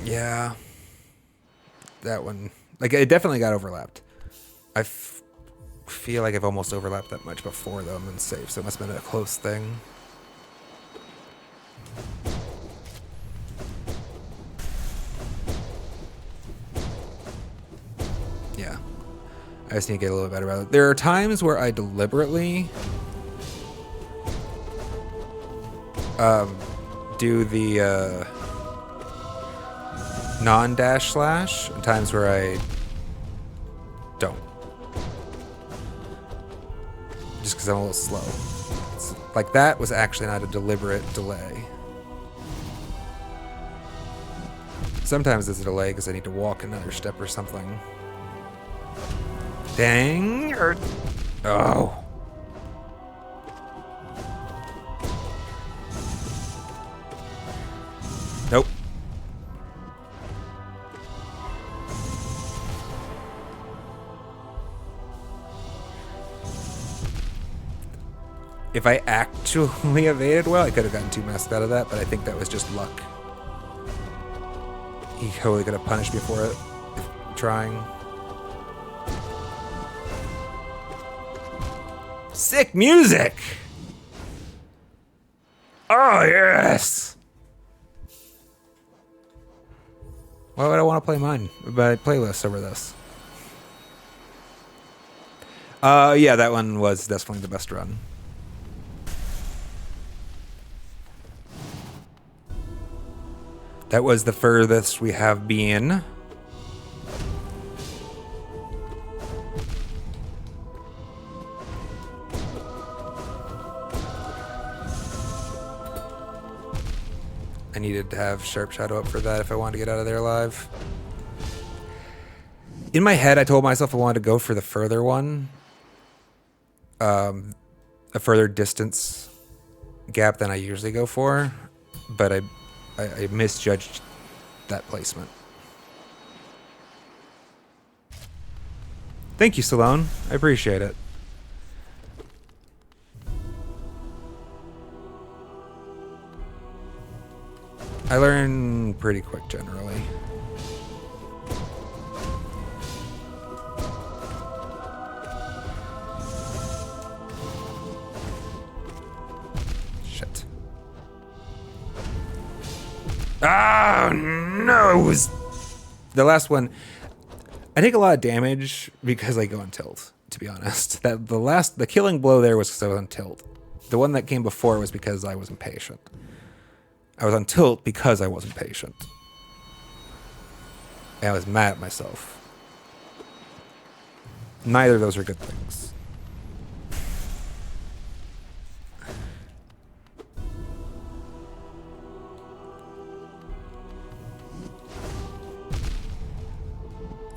Yeah, that one, like, it definitely got overlapped. I feel like I've almost overlapped that much before though. I'm safe, so it must have been a close thing. Yeah, I just need to get a little bit better about it. There are times where I deliberately do the non-dash slash, and times where I don't. Just because I'm a little slow. It's, like, that was actually not a deliberate delay. Sometimes it's a delay because I need to walk another step or something. Dang. Oh. Nope. If I actually evaded well, I could have gotten 2 masks out of that, but I think that was just luck. He totally could have punished me for it, trying. Sick music! Oh, yes! Why would I want to play my playlist over this? Yeah, that one was definitely the best run. That was the furthest we have been. I needed to have Sharp Shadow up for that if I wanted to get out of there alive. In my head, I told myself I wanted to go for the further one. A further distance gap than I usually go for. But I misjudged that placement. Thank you, Salone. I appreciate it. I learn pretty quick generally. Shit. Oh no, it was the last one. I take a lot of damage because I go on tilt, to be honest. The killing blow there was because I was on tilt. The one that came before was because I was impatient. I was on tilt because I wasn't patient. And I was mad at myself. Neither of those are good things.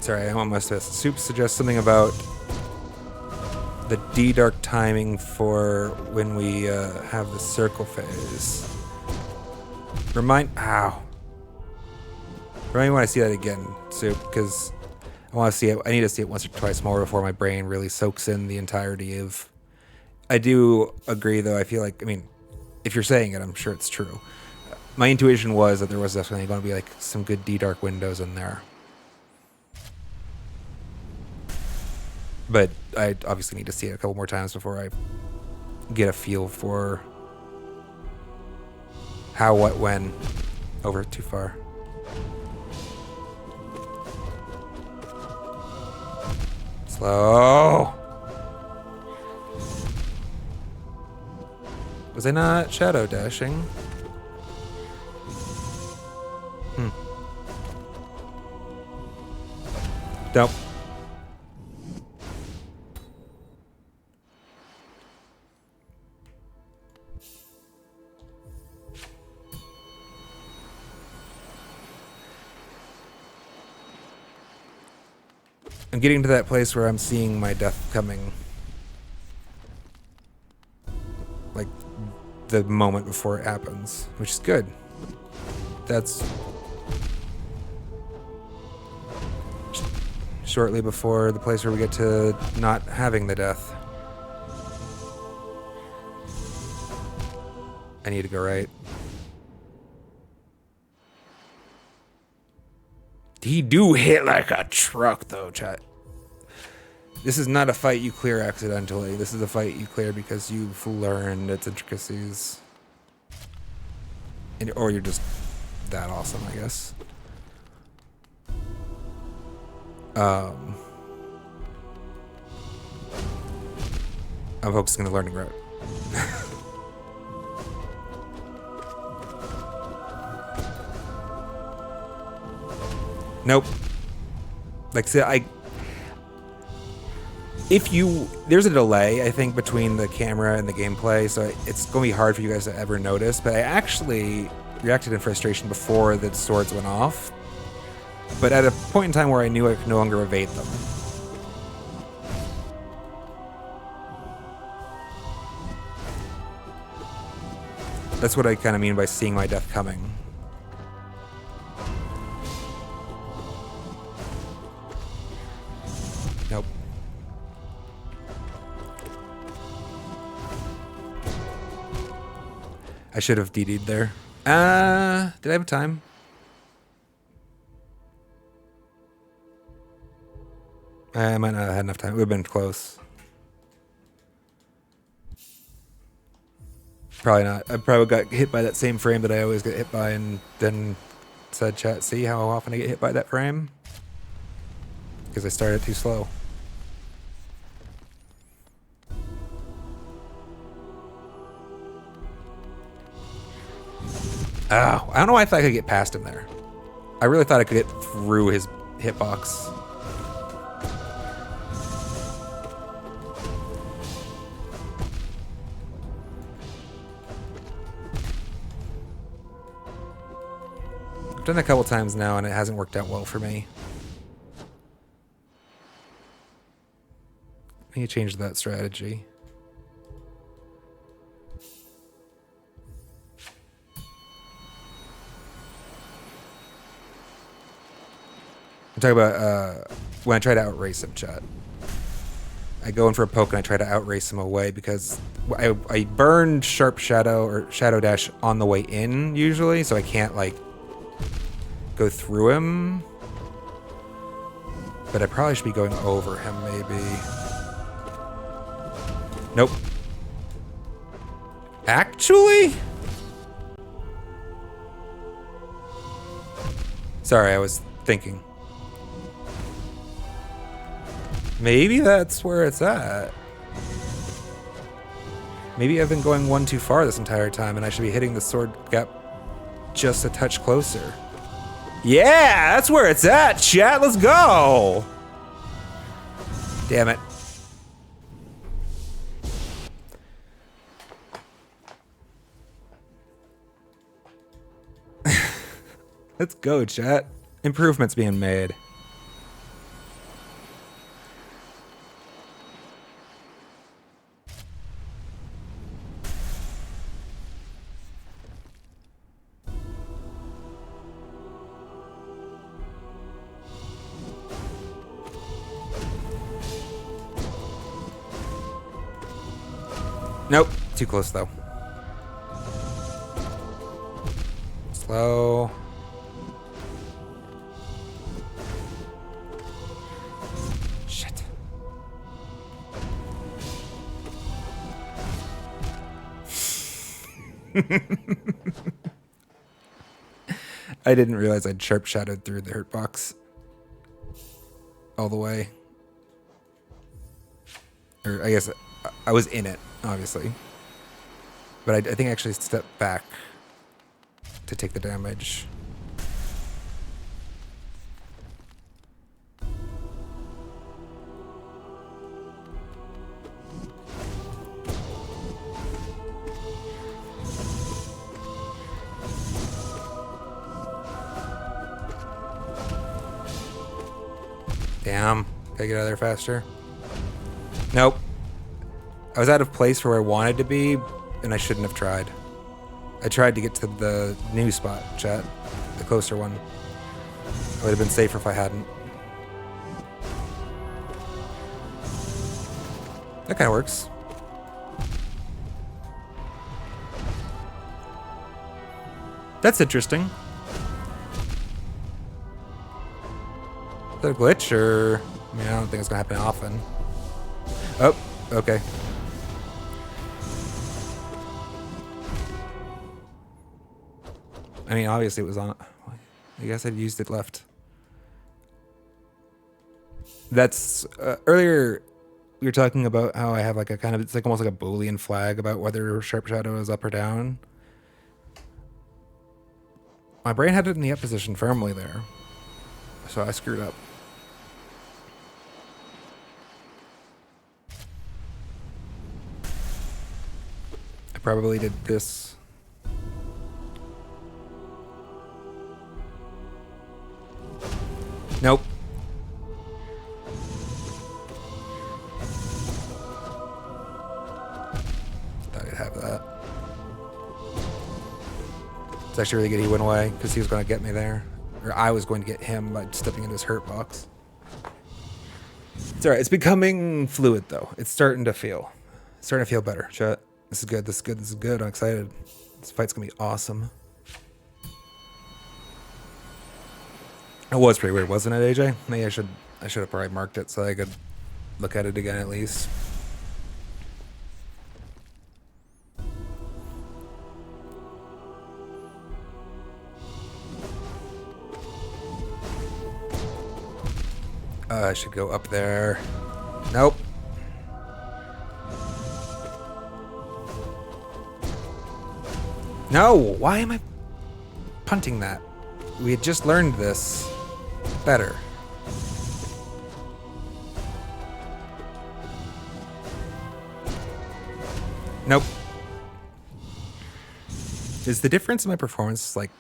Sorry, I almost missed. Soup suggests something about the D-Dark timing for when we have the circle phase. Remind me when I see that again, Soup, because I want to see it. I need to see it once or twice more before my brain really soaks in the entirety of. I do agree, though. I feel like, if you're saying it, I'm sure it's true. My intuition was that there was definitely going to be like some good D-Dark windows in there. But I obviously need to see it a couple more times before I get a feel for how, what, when. Over too far. Slow. Was I not shadow dashing? Nope. I'm getting to that place where I'm seeing my death coming. Like, the moment before it happens, which is good. That's shortly before the place where we get to not having the death. I need to go right. He do hit like a truck, though, chat. This is not a fight you clear accidentally. This is a fight you clear because you've learned its intricacies. Or you're just that awesome, I guess. I'm focusing on the learning route. Nope. Like I said, there's a delay, I think, between the camera and the gameplay, so it's going to be hard for you guys to ever notice, but I actually reacted in frustration before the swords went off, but at a point in time where I knew I could no longer evade them. That's what I kind of mean by seeing my death coming. Nope. I should have DD'd there. Did I have time? I might not have had enough time. It would have been close. Probably not. I probably got hit by that same frame that I always get hit by and then said, chat. See how often I get hit by that frame? Because I started too slow. Oh, I don't know why I thought I could get past him there. I really thought I could get through his hitbox. I've done that a couple times now and it hasn't worked out well for me. I need to change that strategy. I'm talking about when I try to outrace him, chat. I go in for a poke and I try to outrace him away because I burn Sharp Shadow or Shadow Dash on the way in usually, so I can't like go through him. But I probably should be going over him maybe. Nope. Actually? Sorry, I was thinking. Maybe that's where it's at. Maybe I've been going one too far this entire time and I should be hitting the sword gap just a touch closer. Yeah, that's where it's at, chat. Let's go. Damn it. Let's go, chat. Improvements being made. Nope, too close though. Slow. Shit. I didn't realize I'd sharp shadowed through the hurt box all the way. Or I guess I was in it, obviously. But I think I actually stepped back to take the damage. Damn. Gotta get out of there faster. Nope. I was out of place where I wanted to be, and I shouldn't have tried. I tried to get to the new spot, chat. The closer one. I would have been safer if I hadn't. That kind of works. That's interesting. Is that a glitch, or... I mean, I don't think it's gonna happen often. Oh, okay. I mean, obviously it was on... I guess I'd used it left. That's... earlier, we were talking about how I have like a kind of... It's like almost like a Boolean flag about whether Sharp Shadow is up or down. My brain had it in the up position firmly there. So I screwed up. I probably did this. Nope. Thought I'd have that. It's actually really good he went away because he was going to get me there. Or I was going to get him by stepping in his hurt box. It's alright. It's becoming fluid though. It's starting to feel better. Chat. This is good. This is good. This is good. I'm excited. This fight's going to be awesome. It was pretty weird, wasn't it, AJ? Maybe I should have probably marked it so I could look at it again at least. I should go up there. Nope. No, why am I punting that? We had just learned this better. Nope. Is the difference in my performance, like,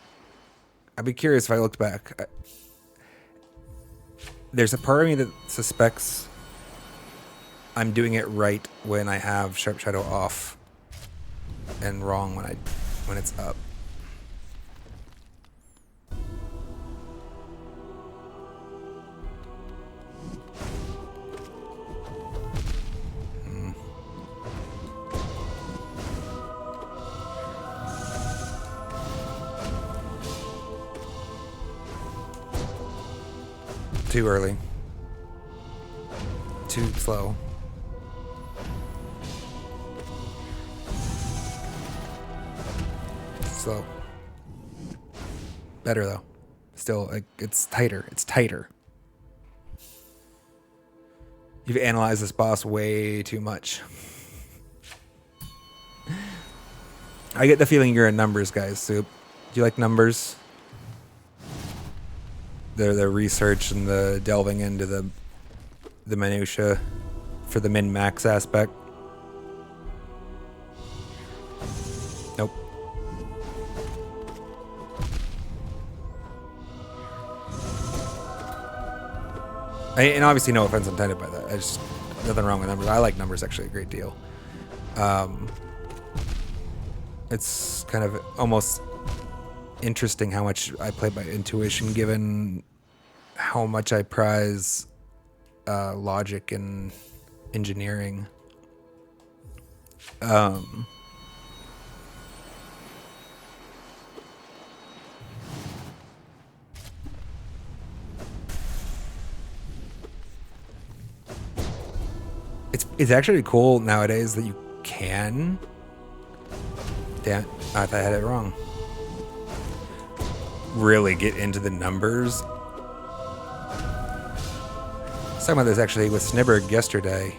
I'd be curious if I looked back. There's a part of me that suspects I'm doing it right when I have Sharp Shadow off and wrong when it's up. Too early. Too slow. Slow. Better though. Still, like, it's tighter. It's tighter. You've analyzed this boss way too much. I get the feeling you're a numbers guy, Soup. Do you like numbers? The research and the delving into the minutia for the min-max aspect. Nope. And obviously no offense intended by that. I just, nothing wrong with numbers. I like numbers actually a great deal. It's kind of almost interesting how much I play by intuition given how much I prize logic and engineering. It's actually cool nowadays that you can. Damn, I thought I had it wrong. Really get into the numbers. I was talking about this actually with Snibberg yesterday.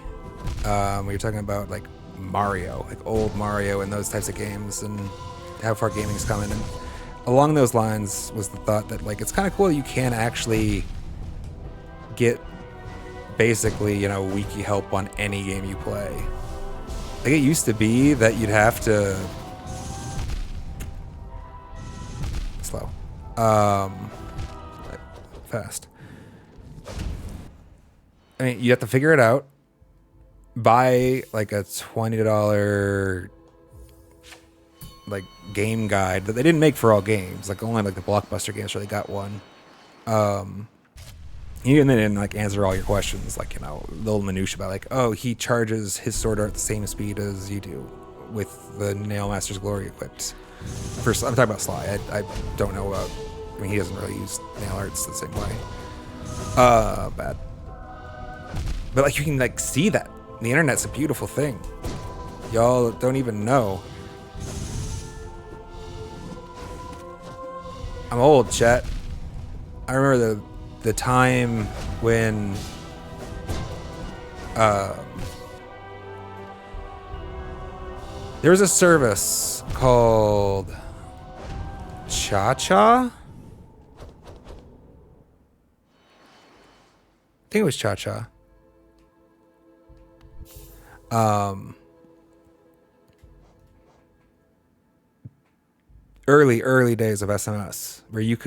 We were talking about like Mario, like old Mario and those types of games and how far gaming's coming. And along those lines was the thought that like it's kind of cool that you can actually get basically, you know, wiki help on any game you play. Like it used to be that you'd have to slow. Fast. I mean, you have to figure it out. Buy like a $20 like game guide that they didn't make for all games. Like only like the blockbuster games really got one. Even they didn't like answer all your questions. Like, you know, little minutia about like, oh, he charges his sword art the same speed as you do with the Nailmaster's Glory equipped. First, I'm talking about Sly. I don't know about. I mean, he doesn't really use nail arts the same way. Bad. But like, you can like see that. The internet's a beautiful thing. Y'all don't even know. I'm old, chat. I remember the time when there was a service called Cha-Cha? I think it was Cha-Cha. Early days of SMS where you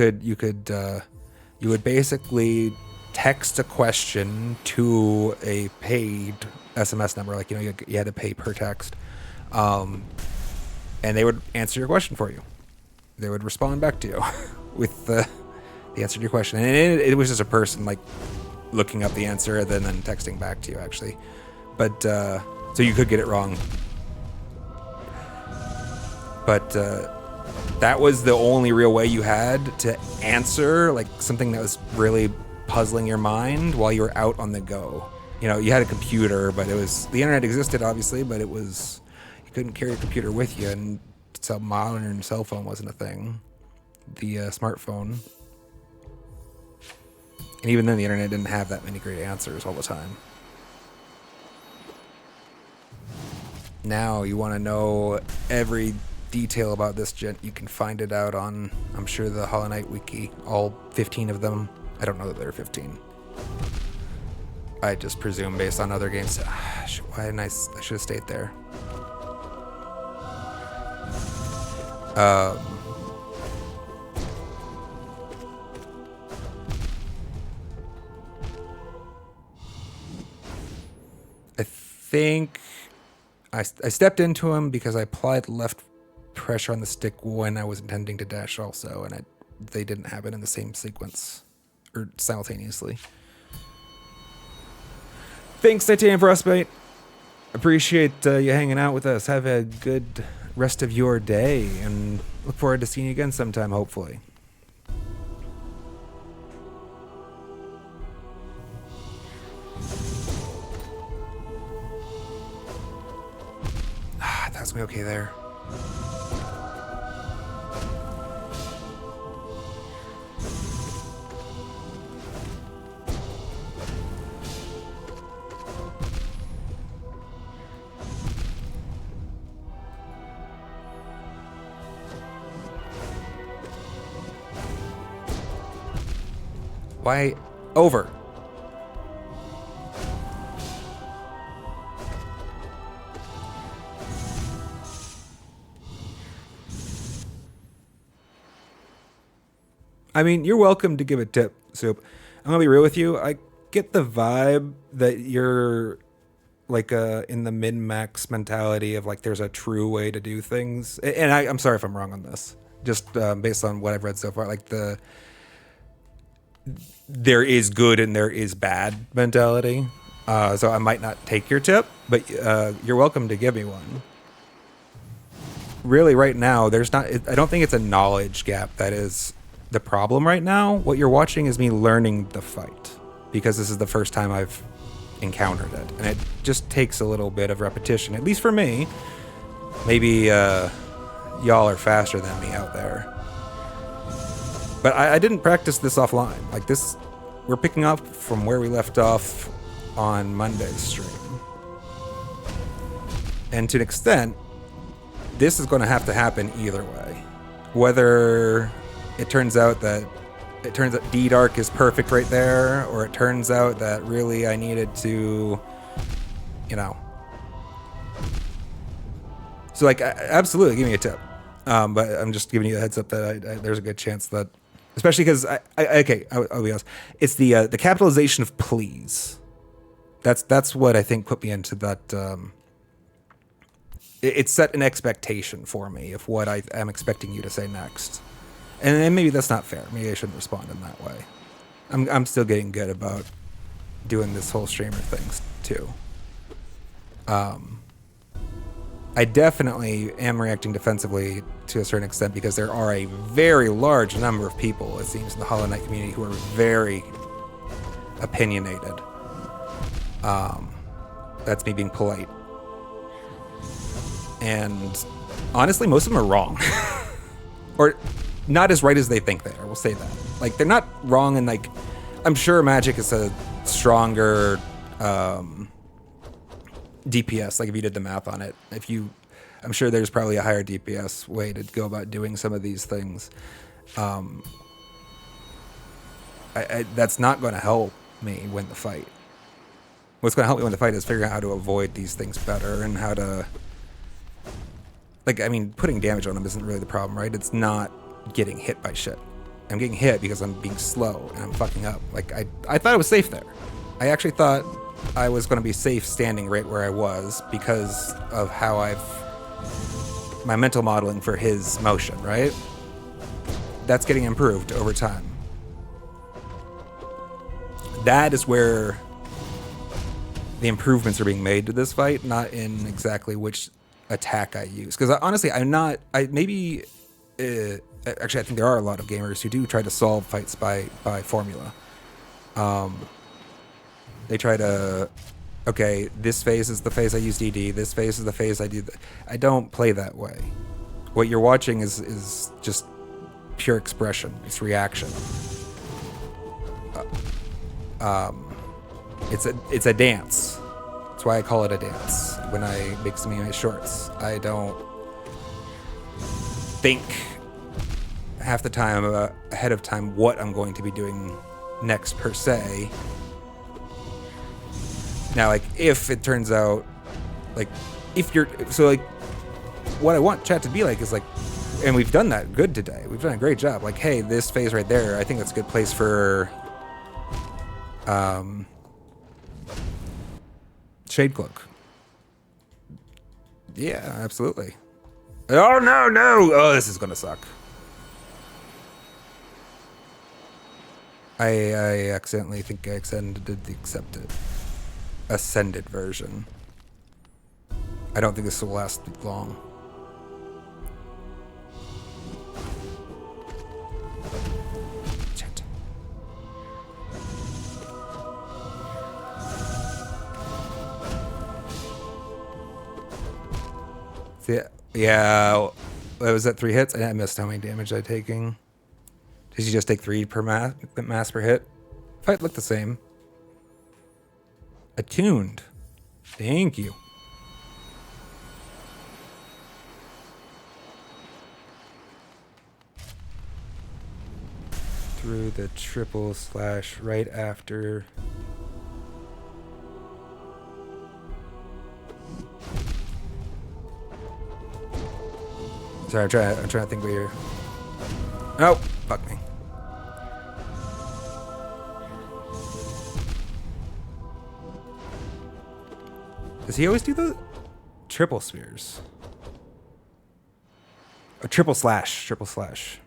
would basically text a question to a paid SMS number, like, you know, you had to pay per text, and they would answer your question for you. They would respond back to you with the answer to your question, and it was just a person like looking up the answer and then texting back to you actually, but so you could get it wrong, but that was the only real way you had to answer like something that was really puzzling your mind while you were out on the go. You know, you had a computer, but the internet existed obviously, but you couldn't carry a computer with you, and so modern cell phone wasn't a thing. The smartphone. And even then, the internet didn't have that many great answers all the time. Now, you want to know every detail about this gent, you can find it out on, I'm sure, the Hollow Knight wiki. All 15 of them. I don't know that there are 15. I just presume based on other games. Why didn't I should have stayed there. I think I stepped into him because I applied left pressure on the stick when I was intending to dash also, and they didn't have it in the same sequence or simultaneously. Thanks, Titanium Frostbite. Appreciate you hanging out with us. Have a good rest of your day, and look forward to seeing you again sometime, hopefully. That's gonna be okay there. Why over? I mean, you're welcome to give a tip, Soup. I'm gonna be real with you. I get the vibe that you're like in the min-max mentality of like there's a true way to do things. And I'm sorry if I'm wrong on this. Just based on what I've read so far, like there is good and there is bad mentality. So I might not take your tip, but you're welcome to give me one. Really, right now, I don't think it's a knowledge gap that is the problem right now. What you're watching is me learning the fight, because this is the first time I've encountered it, and it just takes a little bit of repetition, at least for me. Maybe y'all are faster than me out there, but I didn't practice this offline. Like this, we're picking up from where we left off on Monday's stream, and to an extent, this is going to have to happen either way. Whether it turns out D-Dark is perfect right there, or it turns out that really I needed to, So, like, absolutely, give me a tip. But I'm just giving you a heads up that there's a good chance that, especially because, I'll be honest, it's the capitalization of please. That's what I think put me into that. It set an expectation for me of what I am expecting you to say next. And maybe that's not fair. Maybe I shouldn't respond in that way. I'm still getting good about doing this whole streamer things too. I definitely am reacting defensively to a certain extent because there are a very large number of people, it seems, in the Hollow Knight community who are very opinionated. That's me being polite. And honestly, most of them are wrong. Or not as right as they think they are, we'll say that. Like, they're not wrong, and like, I'm sure Magic is a stronger DPS, like if you did the math on it. I'm sure there's probably a higher DPS way to go about doing some of these things. That's not going to help me win the fight. What's going to help me win the fight is figuring out how to avoid these things better and how to... Like, I mean, putting damage on them isn't really the problem, right? It's not getting hit by shit. I'm getting hit because I'm being slow and I'm fucking up. Like, I thought I was safe there. I actually thought I was going to be safe standing right where I was because of how my mental modeling for his motion, right? That's getting improved over time. That is where the improvements are being made to this fight, not in exactly which attack I use. Because honestly, actually, I think there are a lot of gamers who do try to solve fights by formula. They try to, okay, this phase is the phase I use DD, this phase is the phase I do. I don't play that way. What you're watching is just pure expression. It's reaction. It's a dance. That's why I call it a dance when I make some of my shorts. I don't think half the time ahead of time what I'm going to be doing next per se. Now, like, if it turns out, like, if you're, so, like, what I want chat to be like is, like, and we've done that good today. We've done a great job. Like, hey, this phase right there, I think that's a good place for, Shade Cloak. Yeah, absolutely. Oh, no! Oh, this is gonna suck. I accidentally think I extended the ascended version. I don't think this will last long. Shit. Yeah, was that 3 hits? I missed how many damage I'm taking. Did you just take 3 per mass per hit? Fight looked the same. Attuned. Thank you. Through the triple slash right after. Sorry, I'm trying to think what you're. Oh, fuck me. Does he always do the triple spears? A triple slash. Triple slash.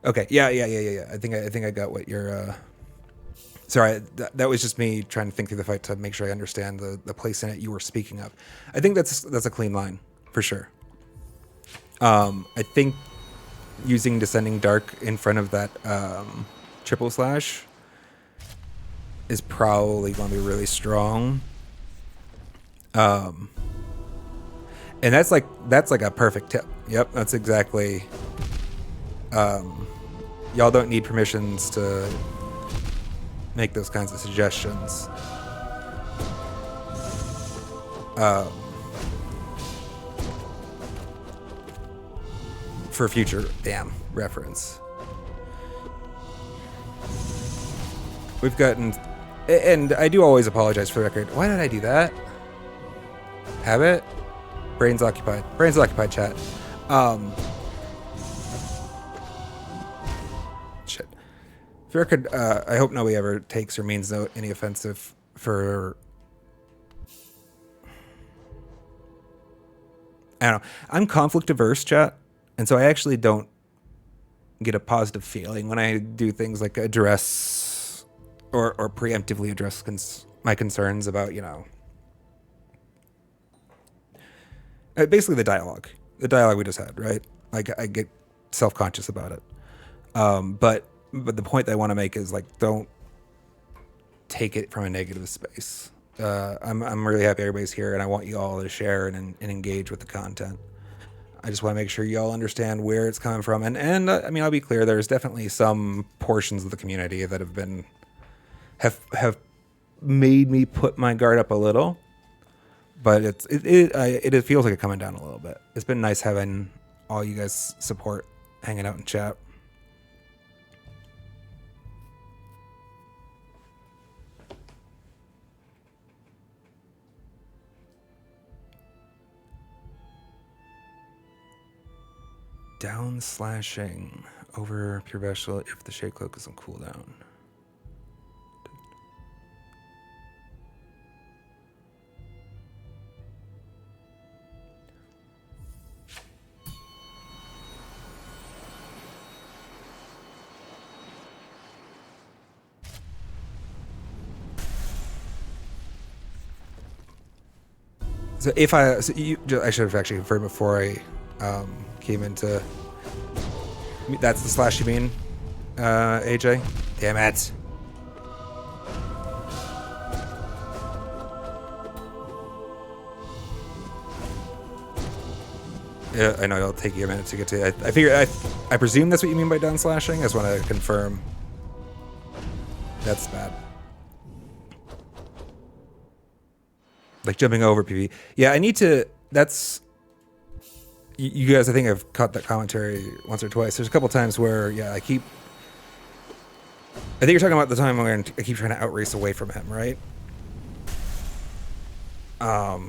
Okay. Yeah. I think I got what you're. Sorry, that was just me trying to think through the fight to make sure I understand the place in it you were speaking of. I think that's a clean line for sure. I think using Descending Dark in front of that triple slash is probably going to be really strong. And that's like a perfect tip. Yep, that's exactly. Y'all don't need permissions to make those kinds of suggestions. For future reference. We've gotten, and I do always apologize for the record. Why did I do that? Habit? Brain's occupied. Brain's occupied, chat. Shit. For the record, I hope nobody ever takes or means any offensive for... I don't know. I'm conflict averse, chat. And so I actually don't get a positive feeling when I do things like address or preemptively address my concerns about, you know, basically the dialogue we just had, right? Like I get self-conscious about it. But the point that I want to make is, like, don't take it from a negative space. I'm really happy everybody's here, and I want you all to share and engage with the content. I just want to make sure you all understand where it's coming from. And I mean, I'll be clear, there's definitely some portions of the community that have made me put my guard up a little, but it feels like it's coming down a little bit. It's been nice having all you guys support, hanging out in chat. Down slashing over Pure Vessel if the Shade Cloak is on cooldown. So I should have actually confirmed before I came into That's the slash you mean, AJ? Damn it. Yeah, I know it'll take you a minute to get to. I figure. I presume that's what you mean by down slashing. I just want to confirm. That's bad. Like jumping over PV. Yeah, I need to. That's. You guys, I think I've caught that commentary once or twice. There's a couple times where, yeah, I think you're talking about the time when I keep trying to outrace away from him, right? I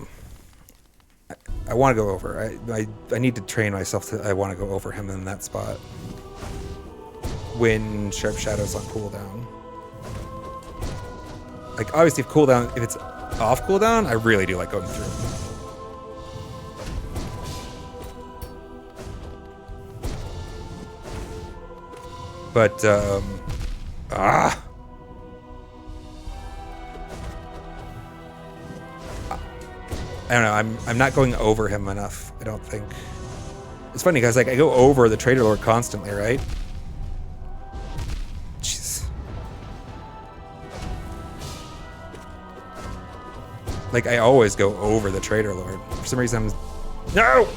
want to go over. I need to train myself to. I want to go over him in that spot when Sharp Shadow's on cooldown. Like obviously, if it's off cooldown, I really do like going through. But I don't know. I'm not going over him enough. I don't think. It's funny because like I go over the Trader Lord constantly, right? Jeez. Like I always go over the Trader Lord. For some reason, no.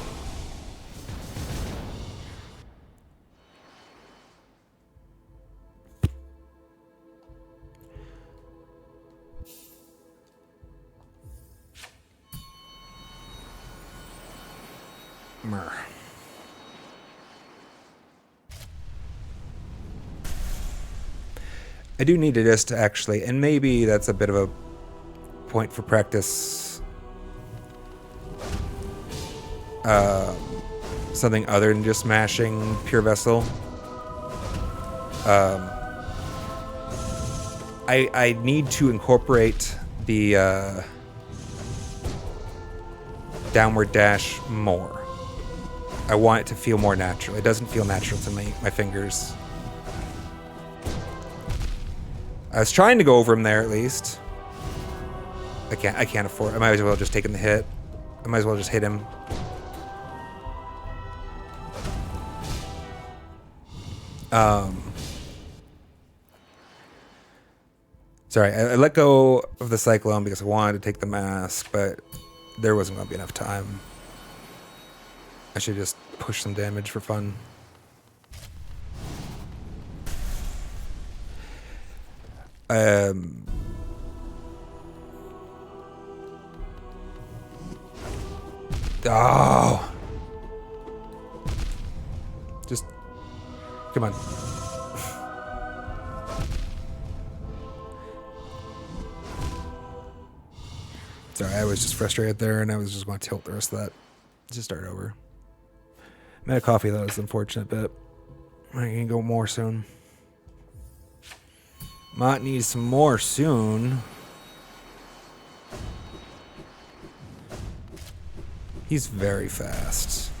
I do need to just actually, and maybe that's a bit of a point for practice. Something other than just mashing Pure Vessel. I need to incorporate the downward dash more. I want it to feel more natural. It doesn't feel natural to me, my fingers. I was trying to go over him there at least. I can't afford. I might as well just take the hit. I might as well just hit him. Sorry, I let go of the Cyclone because I wanted to take the mask, but there wasn't going to be enough time. I should just push some damage for fun. Oh. Just come on. Sorry, I was just frustrated there, and I was just going to tilt the rest of that. Just start over. I'm out of coffee, though. It's an unfortunate bit. I can go more soon. Might need some more soon. He's very fast.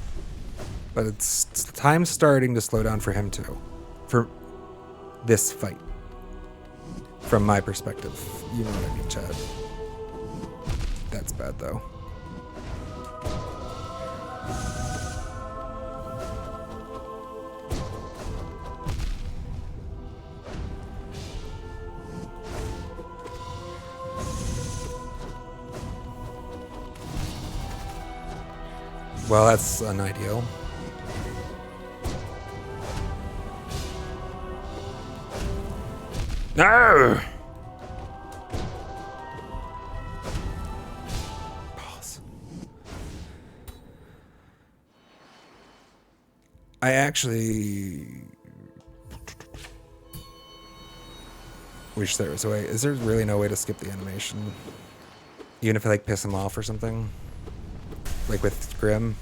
But it's time starting to slow down for him, too. For this fight. From my perspective. You know what I mean, Chad. That's bad, though. Well, that's unideal. No! Pause. I actually wish there was a way. Is there really no way to skip the animation? Even if I like piss him off or something? Like with Grim.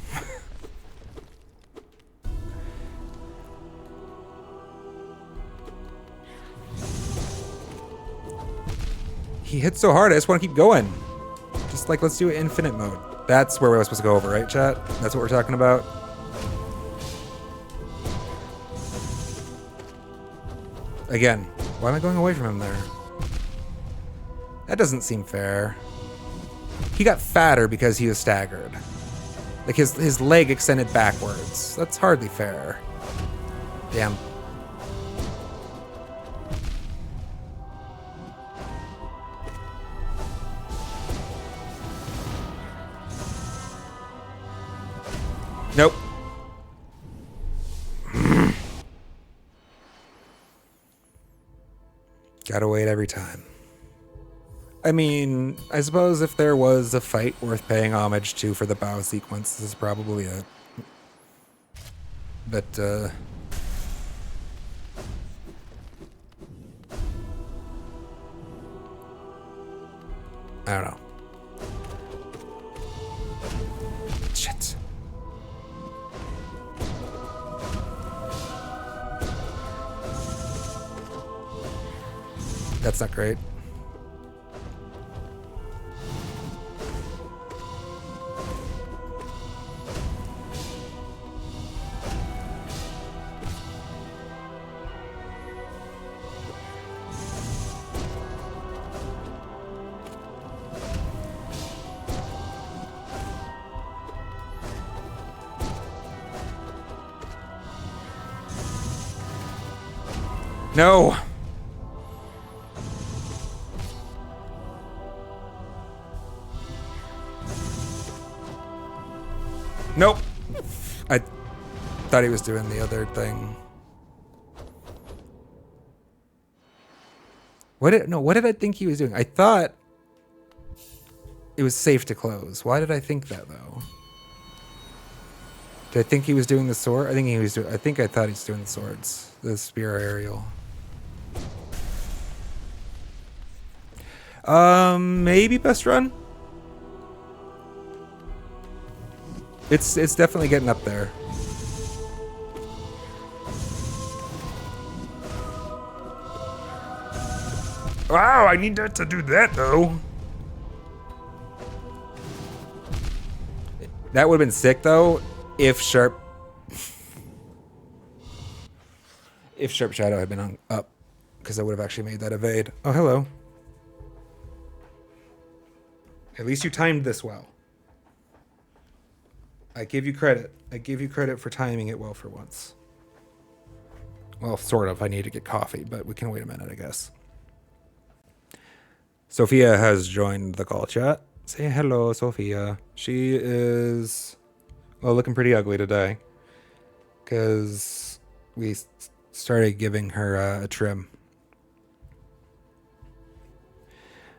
He hits so hard, I just want to keep going. Just like, let's do infinite mode. That's where we're supposed to go over, right, chat? That's what we're talking about? Again, why am I going away from him there? That doesn't seem fair. He got fatter because he was staggered. Like his leg extended backwards. That's hardly fair. Damn. Nope. Gotta wait every time. I mean, I suppose if there was a fight worth paying homage to for the bow sequence, this is probably it. But, I don't know. Shit. That's not great. No. Nope. I thought he was doing the other thing. What did I think he was doing? I thought it was safe to close. Why did I think that though? Did I think he was doing the sword? I think I thought he was doing the swords. The spear aerial. Maybe best run? It's definitely getting up there. Wow, I need that to do that though. That would have been sick though if Sharp Shadow had been hung up, because I would have actually made that evade. Oh, hello. At least you timed this well. I give you credit. I give you credit for timing it well for once. Well, sort of. I need to get coffee, but we can wait a minute, I guess. Sophia has joined the call chat. Say hello, Sophia. She is, well, looking pretty ugly today, because we started giving her a trim.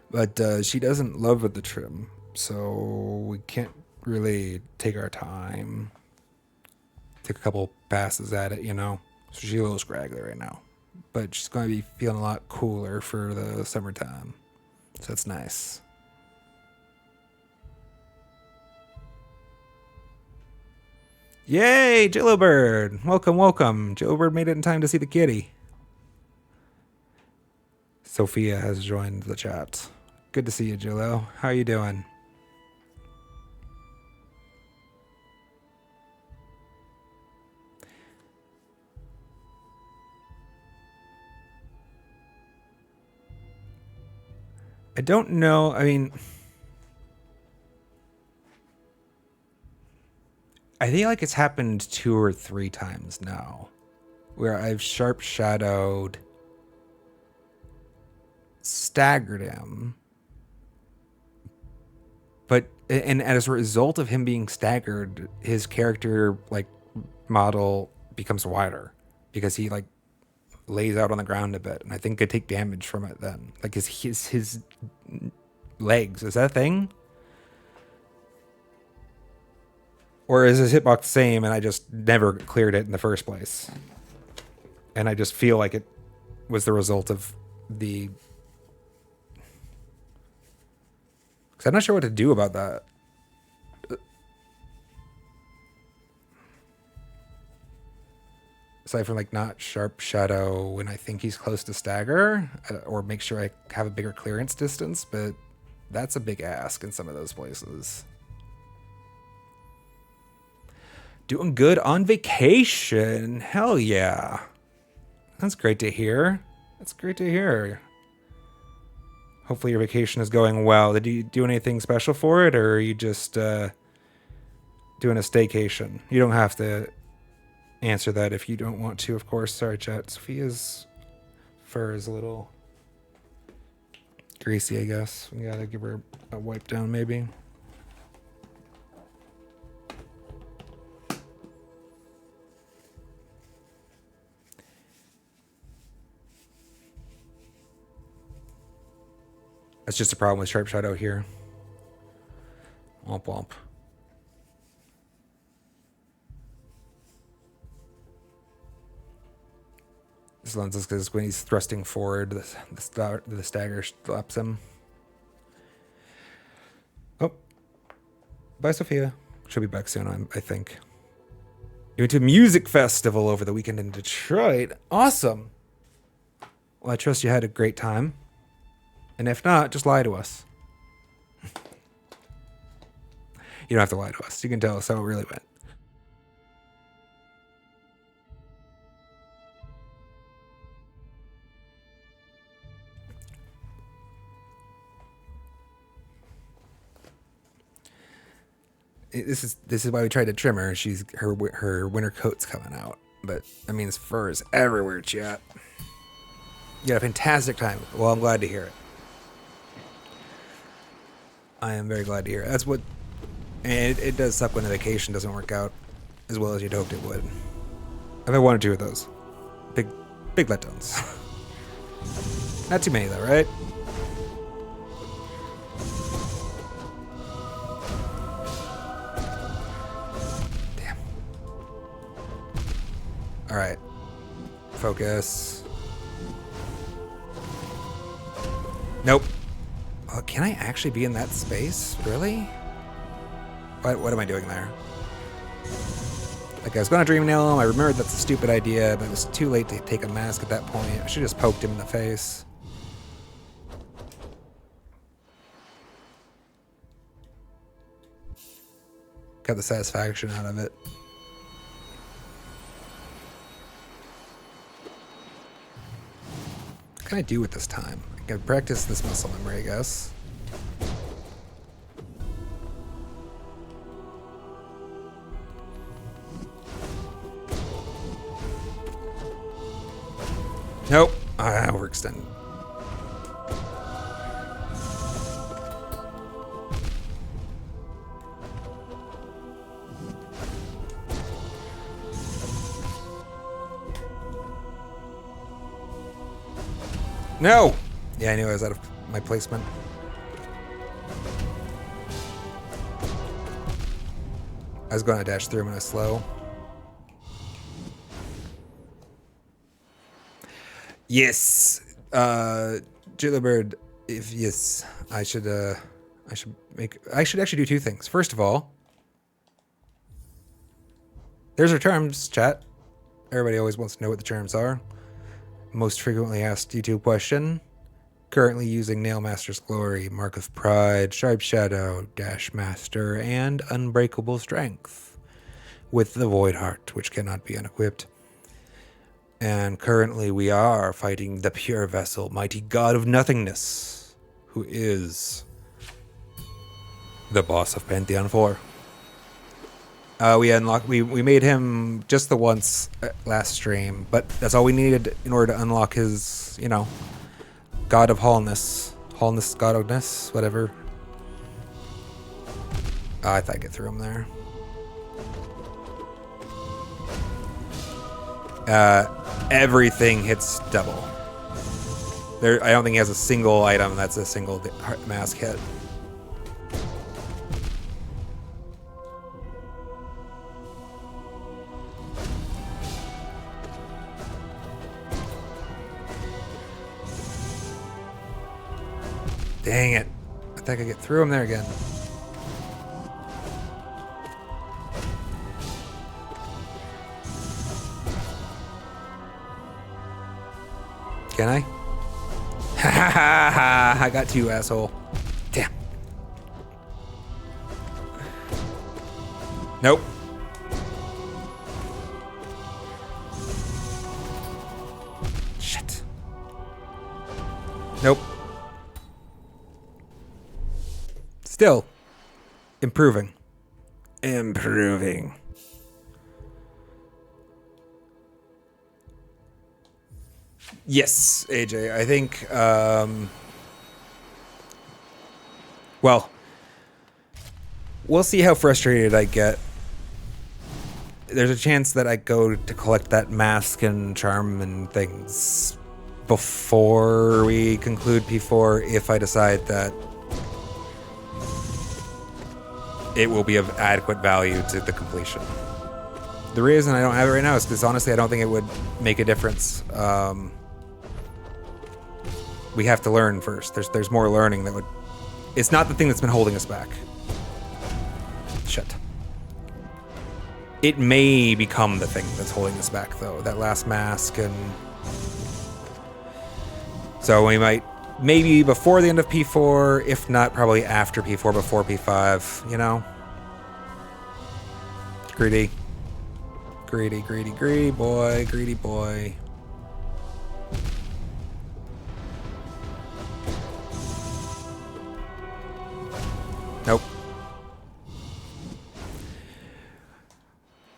But she doesn't love the trim, so we can't really take our time. Take a couple passes at it, you know. So she's a little scraggly right now. But she's going to be feeling a lot cooler for the summertime. So that's nice. Yay, Jillowbird! Welcome, welcome. Jillowbird made it in time to see the kitty. Sophia has joined the chat. Good to see you, Jillo. How are you doing? I don't know. I mean, I feel like it's happened 2 or 3 times now where I've sharp shadowed, staggered him, but as a result of him being staggered, his character like model becomes wider because he like lays out on the ground a bit, and I think I take damage from it then. Like his legs, is that a thing? Or is his hitbox the same and I just never cleared it in the first place? And I just feel like it was the result of the... Because I'm not sure what to do about that. Aside from like not sharp shadow when I think he's close to stagger, or make sure I have a bigger clearance distance, but that's a big ask in some of those places. Doing good on vacation. Hell yeah. That's great to hear. That's great to hear. Hopefully your vacation is going well. Did you do anything special for it, or are you just doing a staycation? You don't have to answer that if you don't want to, of course. Sorry, chat. Sophia's fur is a little greasy, I guess. We gotta give her a wipe down, maybe. That's just a problem with Sharp Shadow here. Womp womp. This lens is because when he's thrusting forward, the stagger slaps him. Oh. Bye, Sophia. She'll be back soon, I think. You went to a music festival over the weekend in Detroit. Awesome. Well, I trust you had a great time. And if not, just lie to us. You don't have to lie to us. You can tell us how it really went. This is why we tried to trim her. Her winter coat's coming out, but that means fur is everywhere, chat. You had a fantastic time. Well, I'm glad to hear it. I am very glad to hear it. That's what, and it does suck when the vacation doesn't work out as well as you'd hoped it would. I've had one or two of those. Big letdowns. Not too many though, right? Damn. All right. Focus. Nope. Oh, can I actually be in that space? Really? What am I doing there? Like, I was going to dream nail him. I remembered that's a stupid idea, but it was too late to take a mask at that point. I should have just poked him in the face. Got the satisfaction out of it. What can I do with this time? I can practice this muscle memory, I guess. Nope. Overextend. No! Yeah, I knew I was out of my placement. I was going to dash through him when I was slow. Yes! Jitterbird, if yes, I should actually do two things. First of all, there's our terms, chat. Everybody always wants to know what the terms are. Most frequently asked YouTube question. Currently using Nailmaster's Glory, Mark of Pride, Sharp Shadow, Dash Master, and Unbreakable Strength. With the Void Heart, which cannot be unequipped. And currently we are fighting the Pure Vessel, mighty god of nothingness, who is the boss of Pantheon 4. We made him just the once last stream, but that's all we needed in order to unlock his, god of Hallness, godness, whatever. I thought I'd get through him there. Everything hits double. I don't think he has a single item that's a single mask hit. Dang it. I think I get through him there again. Can I? Ha ha ha ha! I got you, asshole. Damn. Nope. Shit. Nope. Still. Improving. Yes, AJ. I think, well, we'll see how frustrated I get. There's a chance that I go to collect that mask and charm and things before we conclude P4 if I decide that it will be of adequate value to the completion. The reason I don't have it right now is because honestly I don't think it would make a difference. We have to learn first. There's more learning that would... It's not the thing that's been holding us back. Shit. It may become the thing that's holding us back, though. That last mask and... So we might... Maybe before the end of P4, if not probably after P4, before P5, you know? Greedy. Greedy, greedy, greedy boy. Greedy boy. Nope.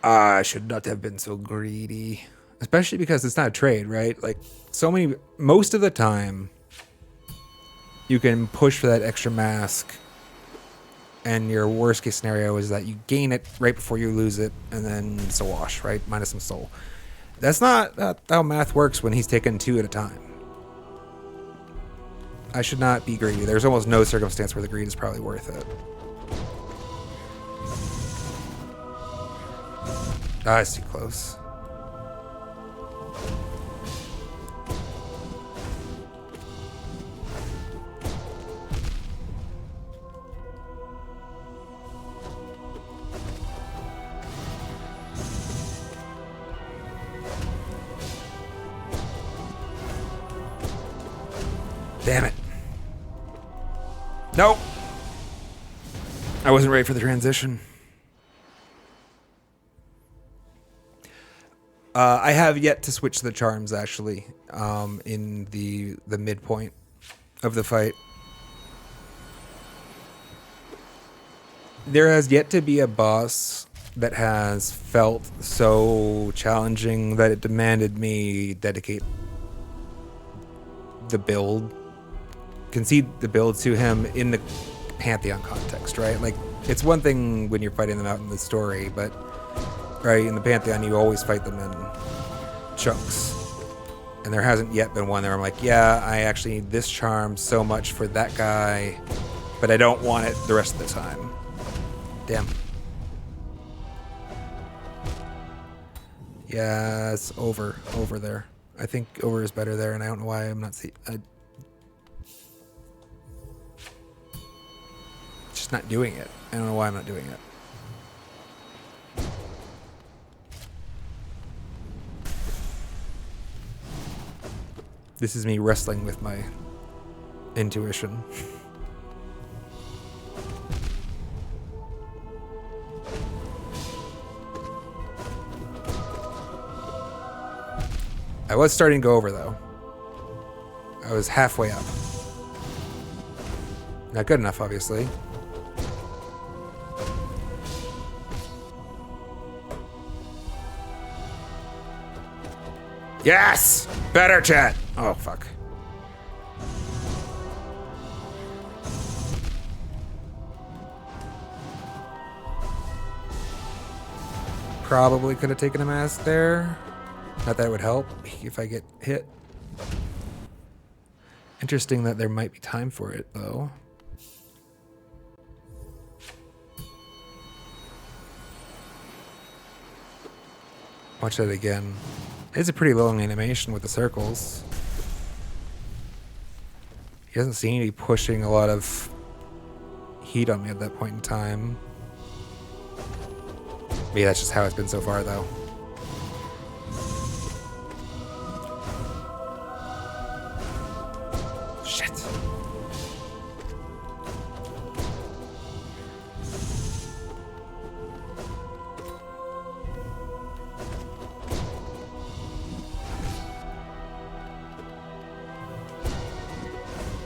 I should not have been so greedy. Especially because it's not a trade, right? Like, most of the time, you can push for that extra mask, and your worst case scenario is that you gain it right before you lose it, and then it's a wash, right? Minus some soul. That's not how math works when he's taking 2 at a time. I should not be greedy. There's almost no circumstance where the greed is probably worth it. Ah, it's too close. Damn it. Nope. I wasn't ready for the transition. I have yet to switch the charms, actually, in the midpoint of the fight. There has yet to be a boss that has felt so challenging that it demanded me dedicate the build, concede the build to him in the Pantheon context, right? Like, it's one thing when you're fighting them out in the story, but right, in the Pantheon, you always fight them in chunks. And there hasn't yet been one where I'm like, yeah, I actually need this charm so much for that guy, but I don't want it the rest of the time. Damn. Yeah, it's over there. I think over is better there, and I don't know why I'm not just not doing it. I don't know why I'm not doing it. This is me wrestling with my intuition. I was starting to go over, though. I was halfway up. Not good enough, obviously. Yes! Better, chat! Oh, fuck. Probably could have taken a mask there. Not that it would help if I get hit. Interesting that there might be time for it, though. Watch that again. It's a pretty long animation with the circles. He doesn't seem to be pushing a lot of heat on me at that point in time. Maybe that's just how it's been so far, though. Shit.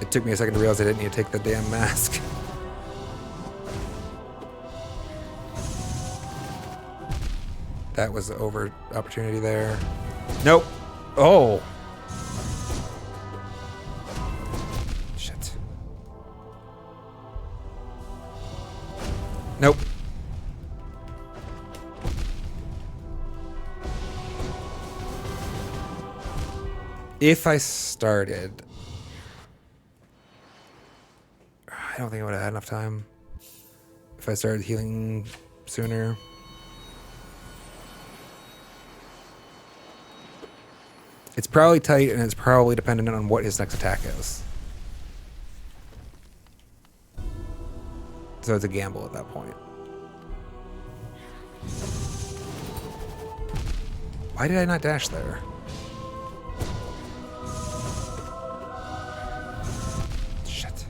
It took me a second to realize I didn't need to take the damn mask. That was the over opportunity there. Nope. Oh. Nope. If I started... I don't think I would have had enough time. If I started healing sooner. It's probably tight, and it's probably dependent on what his next attack is. So it's a gamble at that point. Why did I not dash there? Shit.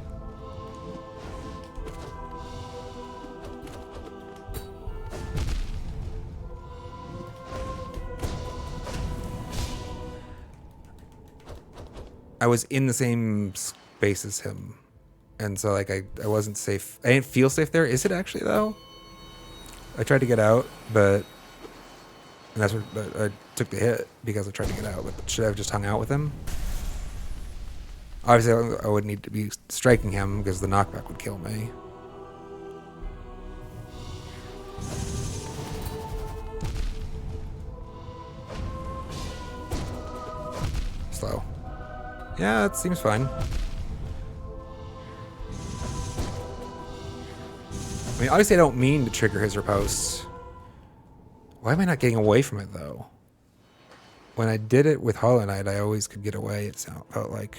I was in the same space as him. And so, like, I wasn't safe. I didn't feel safe there. Is it actually, though? I tried to get out, but... And that's what I took the hit because I tried to get out. But should I have just hung out with him? Obviously, I would need to be striking him because the knockback would kill me. Slow. Yeah, that seems fine. I mean, obviously I don't mean to trigger his riposte. Why am I not getting away from it, though? When I did it with Hollow Knight, I always could get away, it felt like.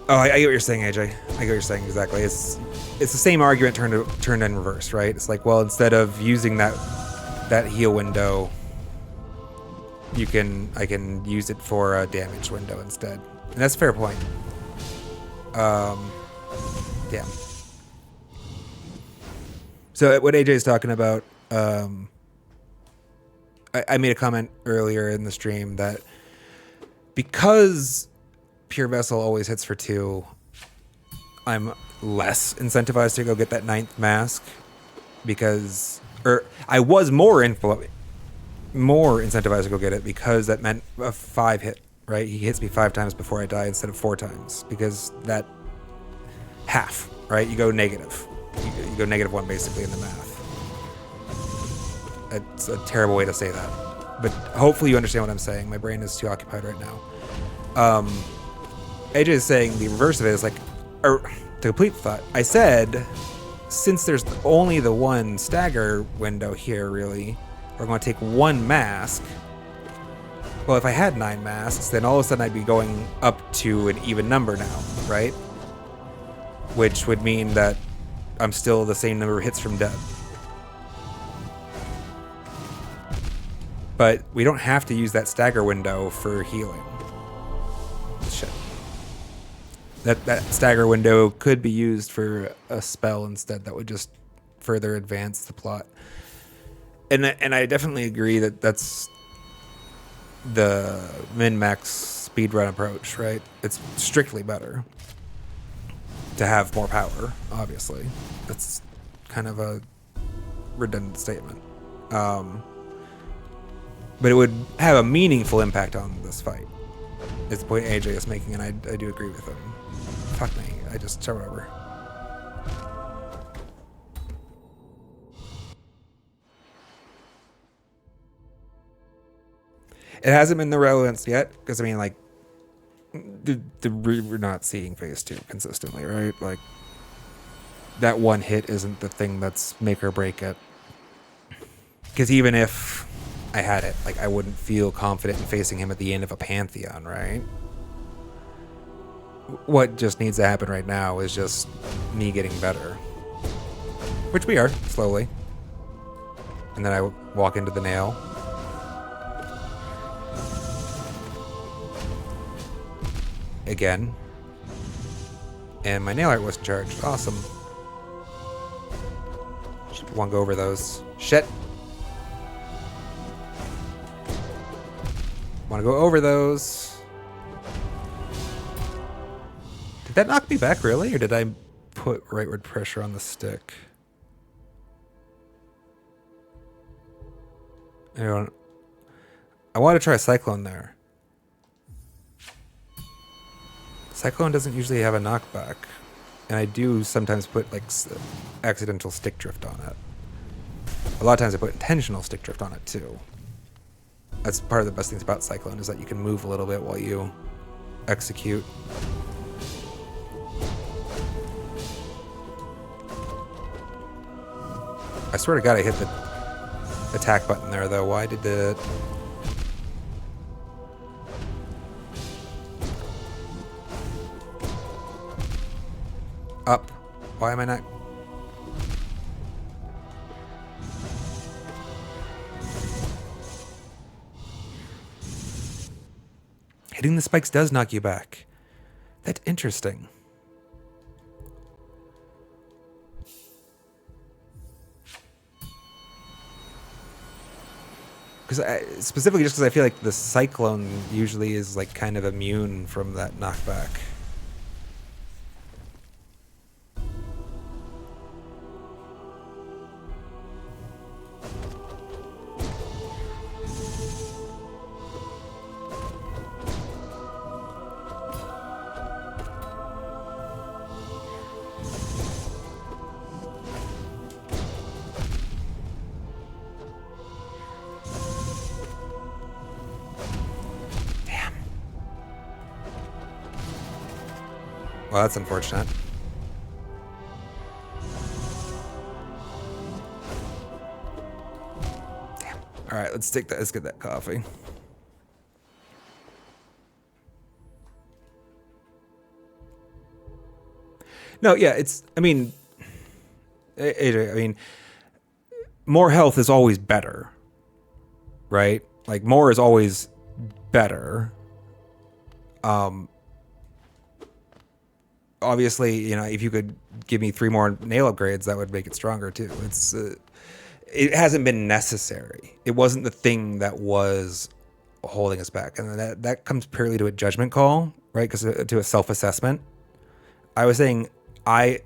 Oh, I get what you're saying, AJ. I get what you're saying exactly. It's the same argument turned in reverse, right? It's like, well, instead of using that heal window, I can use it for a damage window instead, and that's a fair point. Yeah. So what AJ is talking about, I made a comment earlier in the stream that because Pure Vessel always hits for 2, I'm less incentivized to go get that 9th mask because, or I was more incentivized to go get it because that meant a 5 hit, right? He hits me 5 times before I die instead of 4 times because that half, right? You go negative. You go -1 basically in the math. It's a terrible way to say that, but hopefully you understand what I'm saying. My brain is too occupied right now. AJ is saying the reverse of it is like, or to complete the thought, I said, since there's only the 1 stagger window here, really, we're going to take 1 mask. Well, if I had 9 masks, then all of a sudden I'd be going up to an even number now, right? Which would mean that I'm still the same number of hits from dead. But we don't have to use that stagger window for healing. Shit. That stagger window could be used for a spell instead that would just further advance the plot. And I definitely agree that that's the min-max speedrun approach, right? It's strictly better to have more power, obviously. That's kind of a redundant statement. But it would have a meaningful impact on this fight. It's the point AJ is making, and I do agree with him. Fuck me, I just start over. It hasn't been the relevance yet, because I mean, like, we're not seeing phase 2 consistently, right? Like, that 1 hit isn't the thing that's make or break it. Because even if I had it, like, I wouldn't feel confident in facing him at the end of a Pantheon, right? What just needs to happen right now is just me getting better. Which we are, slowly. And then I walk into the nail. Again. And my nail art wasn't charged. Awesome. Want to go over those. Shit. Want to go over those. that knock me back, really? Or did I put rightward pressure on the stick? I want to try a Cyclone there. Cyclone doesn't usually have a knockback. And I do sometimes put, like, accidental stick drift on it. A lot of times I put intentional stick drift on it, too. That's part of the best things about Cyclone, is that you can move a little bit while you execute. I swear to God I hit the attack button there, though. Why did it... Up. Why am I not... Hitting the spikes does knock you back. That's interesting. Specifically just because I feel like the Cyclone usually is like kind of immune from that knockback. Well, that's unfortunate. Damn. All right, let's take that. Let's get that coffee. No, yeah, it's. I mean, I mean, more health is always better, right? Like more is always better. Obviously, you know, if you could give me 3 more nail upgrades, that would make it stronger too. It's it hasn't been necessary. It wasn't the thing that was holding us back, and that comes purely to a judgment call, right? Because to a self-assessment. I was saying I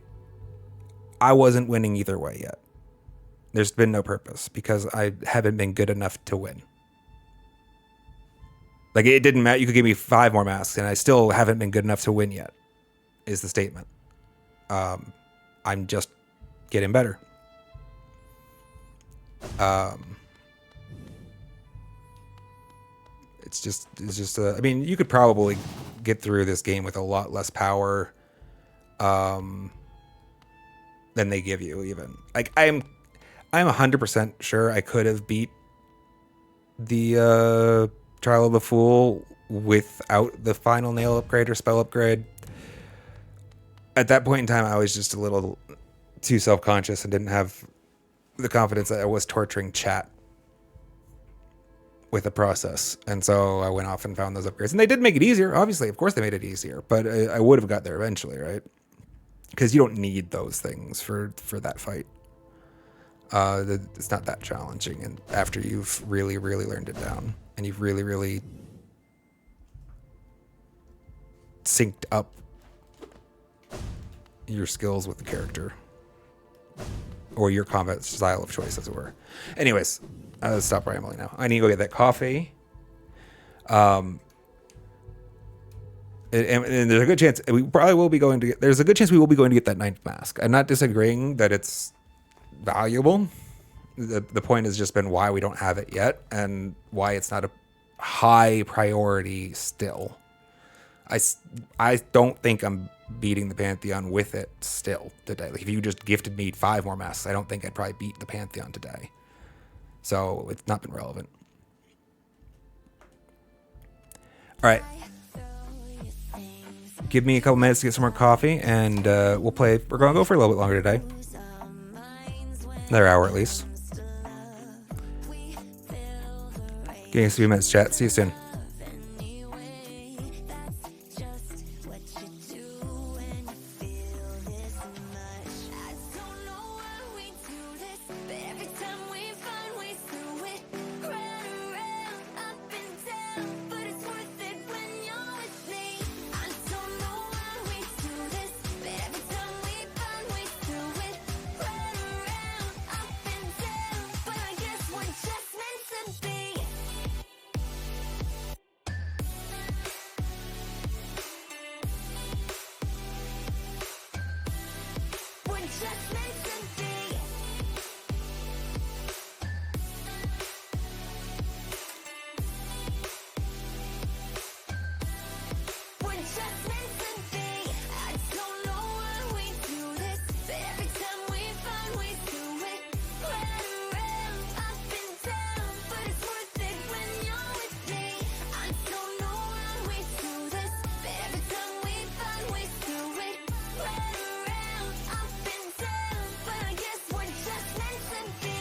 wasn't winning either way yet. There's been no purpose because I haven't been good enough to win. Like it didn't matter. You could give me 5 more masks, and I still haven't been good enough to win yet. Is the statement. I'm just getting better. It's just I mean, you could probably get through this game with a lot less power than they give you even. Like I'm 100% sure I could have beat the Trial of the Fool without the final nail upgrade or spell upgrade. At that point in time, I was just a little too self-conscious and didn't have the confidence that I was torturing chat with the process. And so I went off and found those upgrades. And they did make it easier, obviously. Of course they made it easier. But I would have got there eventually, right? Because you don't need those things for that fight. It's not that challenging. And after you've really, really learned it down, and you've really, really synced up your skills with the character, or your combat style of choice, as it were. Anyways, I'll stop rambling now. I need to go get that coffee. And there's a good chance we probably will be going to get. There's a good chance we will be going to get that 9th mask. I'm not disagreeing that it's valuable. The point has just been why we don't have it yet, and why it's not a high priority still. I don't think I'm beating the Pantheon with it still today. Like if you just gifted me 5 more masks, I don't think I'd probably beat the Pantheon today. So it's not been relevant. All right. Give me a couple minutes to get some more coffee, and we'll play. We're going to go for a little bit longer today. Another hour at least. Give me a few minutes, chat. See you soon. just meant to be. We're just meant to be. I don't know why we do this, but every time we find ways to it. Right around, up and down, but it's worth it when you're with me. I don't know why we do this, but every time we find ways to it. Right around, up and down, but I guess we're just meant to be.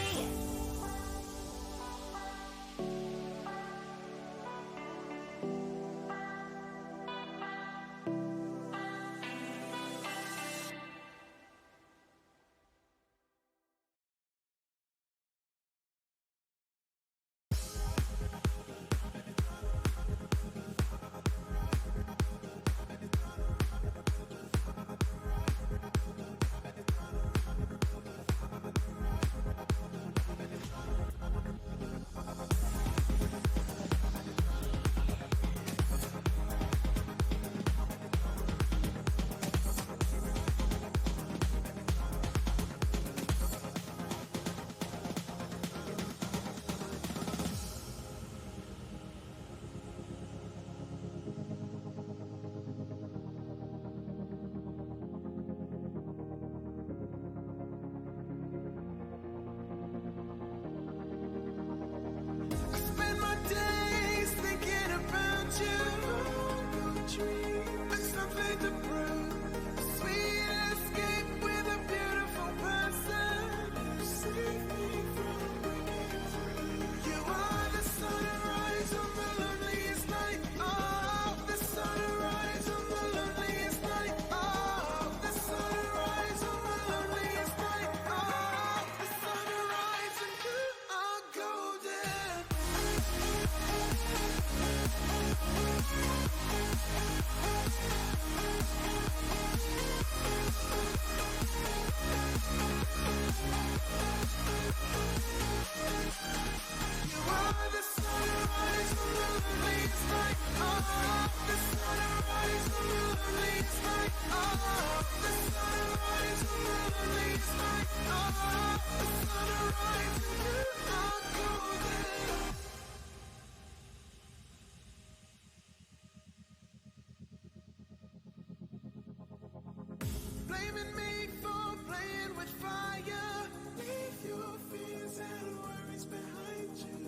I spend my days thinking about you. With something to prove. A sweet escape with a beautiful person. You save me from breaking through. You are the sunrise on the loneliest night. Oh, the sunrise on the loneliest night. Oh, the sunrise on the loneliest night. Oh, the sunrise and you are golden. You are the sunrise on the loneliest night. Oh, the sunrise on the loneliest night. Oh, the sunrise on the loneliest night. Oh, the sunrise and you are golden. Blaming me for playing with fire. Leave your fears and worries behind you.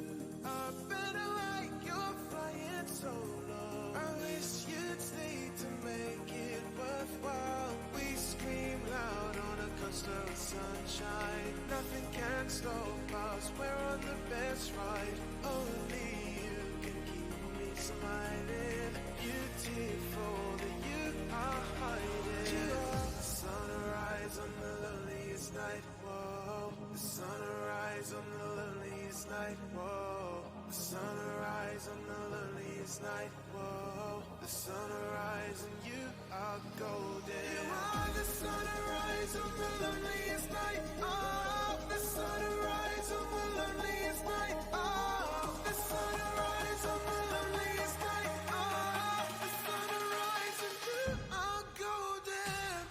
A better light, you're flying solo. I wish you'd stay to make it worthwhile. We scream loud on a coast of sunshine. Nothing can stop us, we're on the best ride. Only you can keep me smiling. Beautiful that you are hiding. You are the sunrise on the loneliest night. Whoa, the sunrise on the loneliest night. Whoa, the sunrise on the loneliest night. Whoa, the sunrise and you are golden. You are the sunrise on the loneliest night. Oh, the sunrise on the loneliest night. Oh, the sunrise on the loneliest night. Oh, the sunrise and you are golden.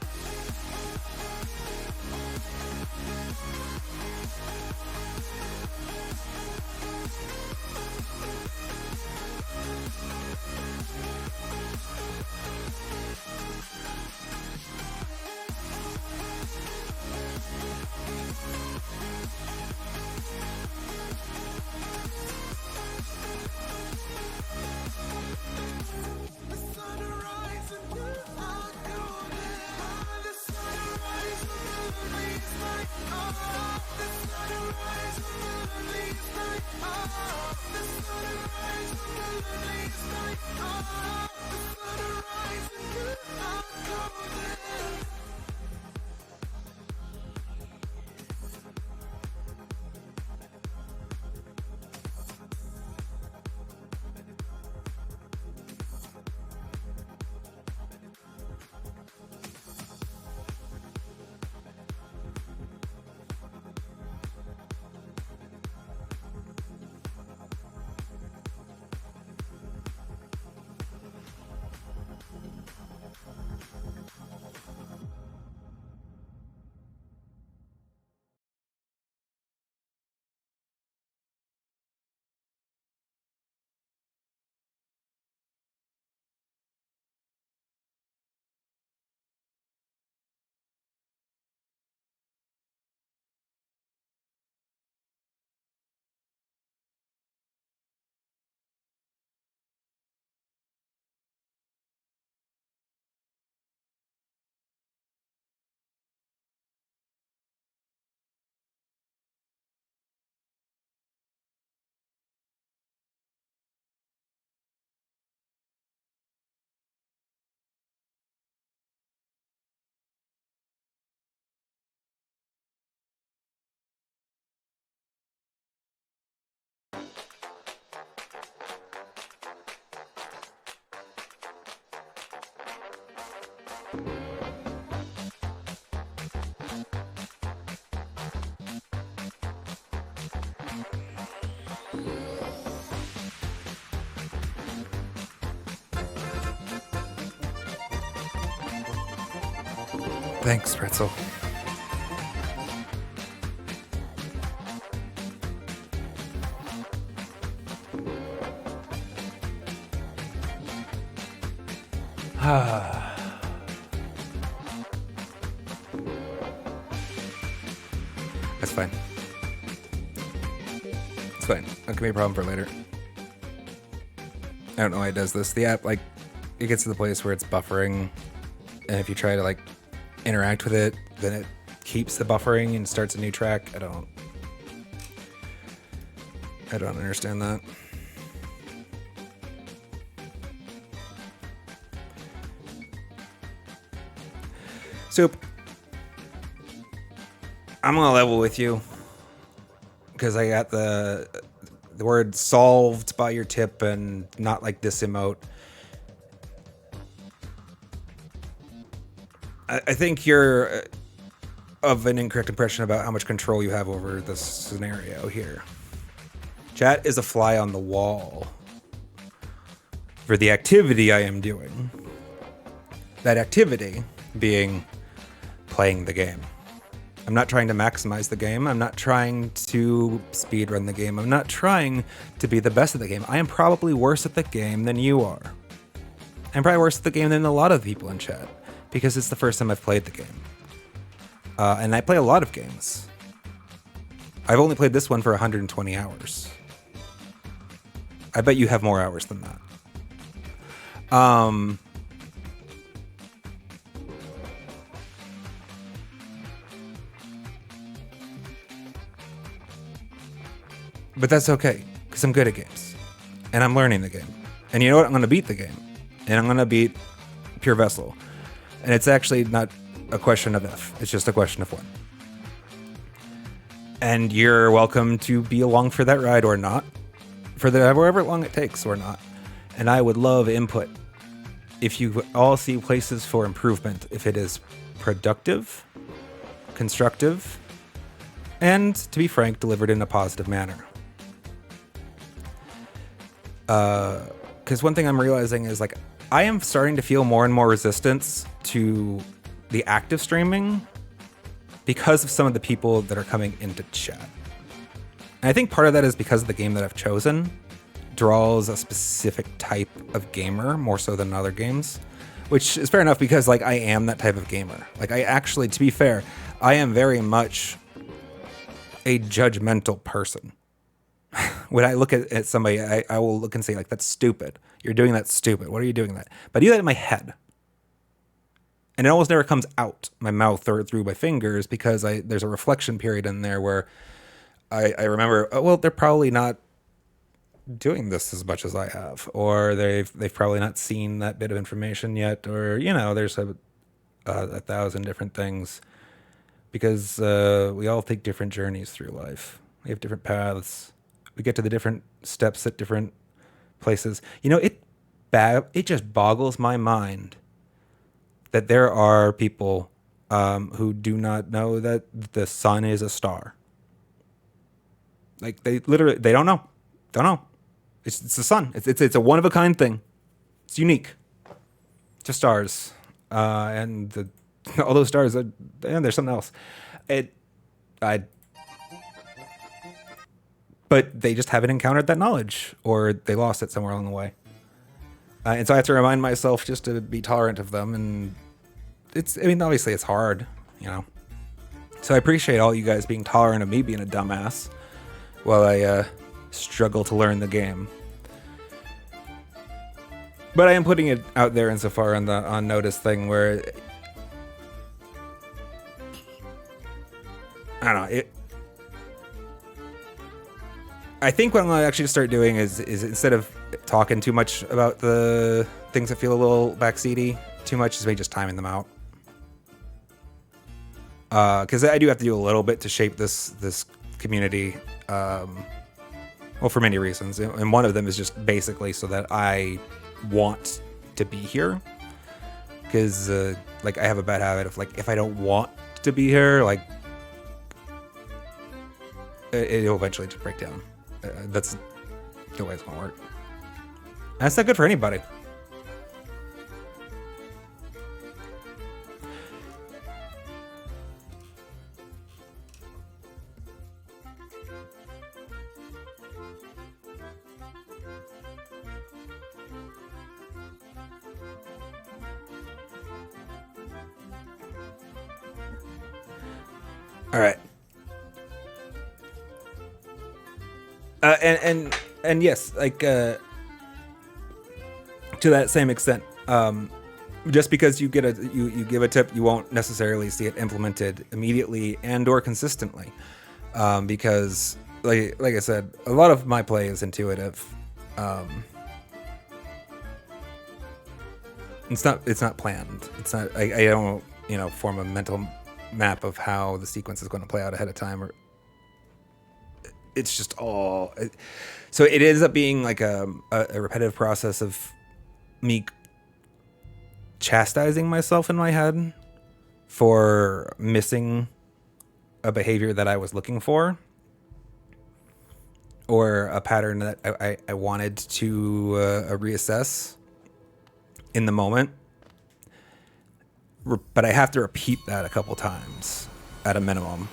Thanks, Pretzel. That's fine. It's fine. That can be a problem for later. I don't know why it does this. The app, like, it gets to the place where it's buffering, and if you try to, like, interact with it, then it keeps the buffering and starts a new track. I don't understand that. Soup, I'm gonna level with you because I got the word solved by your tip and not like this emote. I think you're of an incorrect impression about how much control you have over this scenario here. Chat is a fly on the wall for the activity I am doing. That activity being playing the game. I'm not trying to maximize the game. I'm not trying to speedrun the game. I'm not trying to be the best at the game. I am probably worse at the game than you are. I'm probably worse at the game than a lot of people in chat because it's the first time I've played the game. And I play a lot of games. I've only played this one for 120 hours. I bet you have more hours than that. But that's okay, because I'm good at games. And I'm learning the game. And you know what? I'm going to beat the game. And I'm going to beat Pure Vessel. And it's actually not a question of if. It's just a question of when. And you're welcome to be along for that ride or not. For however long it takes or not. And I would love input. If you all see places for improvement, if it is productive, constructive, and, to be frank, delivered in a positive manner. Because one thing I'm realizing is, like, I am starting to feel more and more resistance to the active streaming because of some of the people that are coming into chat. And I think part of that is because of the game that I've chosen draws a specific type of gamer more so than other games, which is fair enough because, like, I am that type of gamer. Like, I actually, to be fair, I am very much a judgmental person. When I look at somebody, I will look and say, like, that's stupid. You're doing that stupid. What are you doing that? But I do that in my head. And it almost never comes out my mouth or through my fingers because there's a reflection period in there where I remember, oh, well, they're probably not doing this as much as I have, or they've probably not seen that bit of information yet, or, you know, there's a thousand different things because we all take different journeys through life. We have different paths. We get to the different steps at different places. You know, it just boggles my mind that there are people who do not know that the sun is a star. Like, they don't know. Don't know. It's the sun. It's a one of a kind thing. It's unique to stars, and all those stars. And there's something else. But they just haven't encountered that knowledge, or they lost it somewhere along the way. And so I have to remind myself just to be tolerant of them. And obviously it's hard, you know. So I appreciate all you guys being tolerant of me being a dumbass while I struggle to learn the game. But I am putting it out there insofar on the on notice thing where I don't know. I think what I'm gonna actually start doing is instead of talking too much about the things that feel a little backseaty too much, is maybe just timing them out. Because I do have to do a little bit to shape this community. Well, for many reasons, and one of them is just basically so that I want to be here. Because like I have a bad habit of like if I don't want to be here, like it'll eventually just break down. That's the way it's gonna work. And that's not good for anybody. All right. And yes, like to that same extent, just because you get you give a tip, you won't necessarily see it implemented immediately and or consistently, because like I said, a lot of my play is intuitive. It's not planned. It's not. I don't form a mental map of how the sequence is going to play out ahead of time, or it's just all. So it ends up being like a repetitive process of me chastising myself in my head for missing a behavior that I was looking for, or a pattern that I wanted to reassess in the moment. But I have to repeat that a couple times at a minimum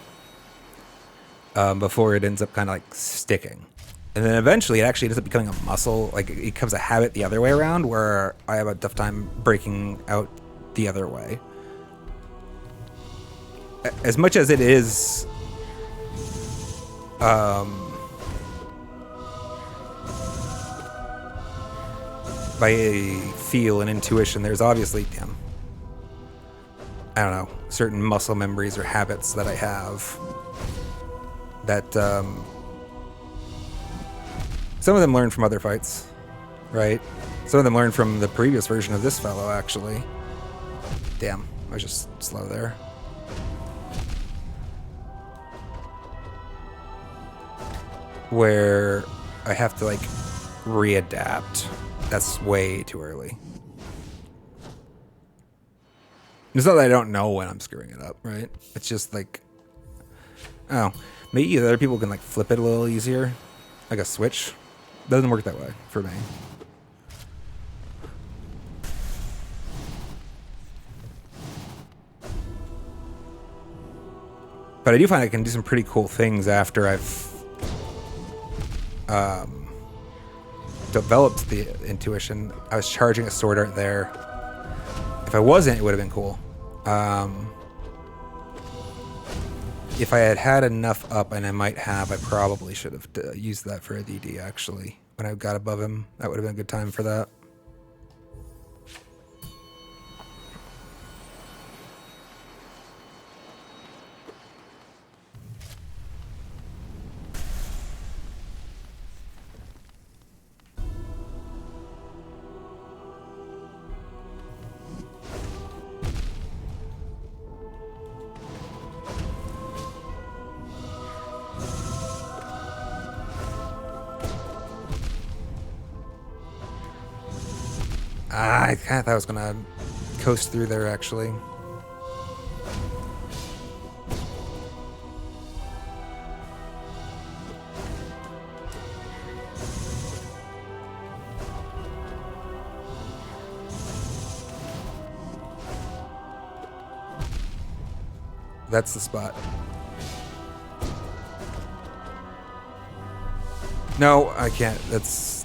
before it ends up kind of like sticking. And then eventually it actually ends up becoming a muscle. Like it becomes a habit the other way around, where I have a tough time breaking out the other way. As much as it is by feel and intuition, there's obviously I don't know, certain muscle memories or habits that I have that some of them learn from other fights, right? Some of them learn from the previous version of this fellow, actually. Damn, I was just slow there. Where I have to like readapt. That's way too early. It's not that I don't know when I'm screwing it up, right? It's just like, oh, maybe other people can like flip it a little easier, like a switch. Doesn't work that way for me. But I do find I can do some pretty cool things after I've developed the intuition. I was charging a sword art there. If I wasn't, it would have been cool. If I had enough up, and I might have, I probably should have used that for a DD, actually. When I got above him, that would have been a good time for that. I kind of thought I was going to coast through there, actually. That's the spot. No, I can't. That's...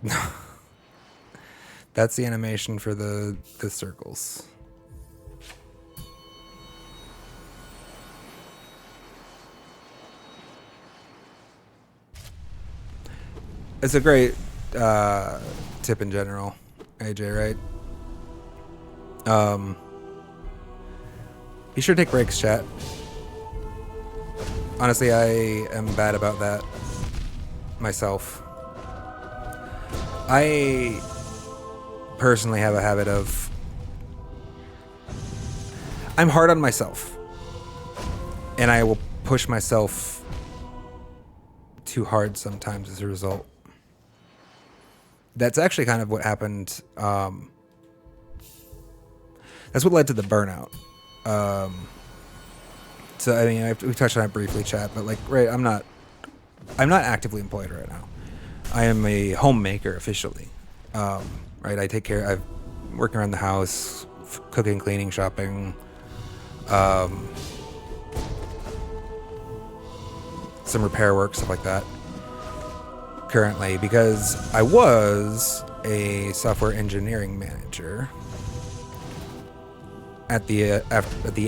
No. That's the animation for the circles. It's a great tip in general, AJ, right? Be sure to take breaks, chat. Honestly, I am bad about that myself. I personally have a habit of... I'm hard on myself. And I will push myself too hard sometimes as a result. That's actually kind of what happened. That's what led to the burnout. So I mean, we touched on it briefly, chat, but like, right, I'm not actively employed right now. I am a homemaker officially. Right, I take care. I'm working around the house, cooking, cleaning, shopping. Some repair work, stuff like that. Currently, because I was a software engineering manager at the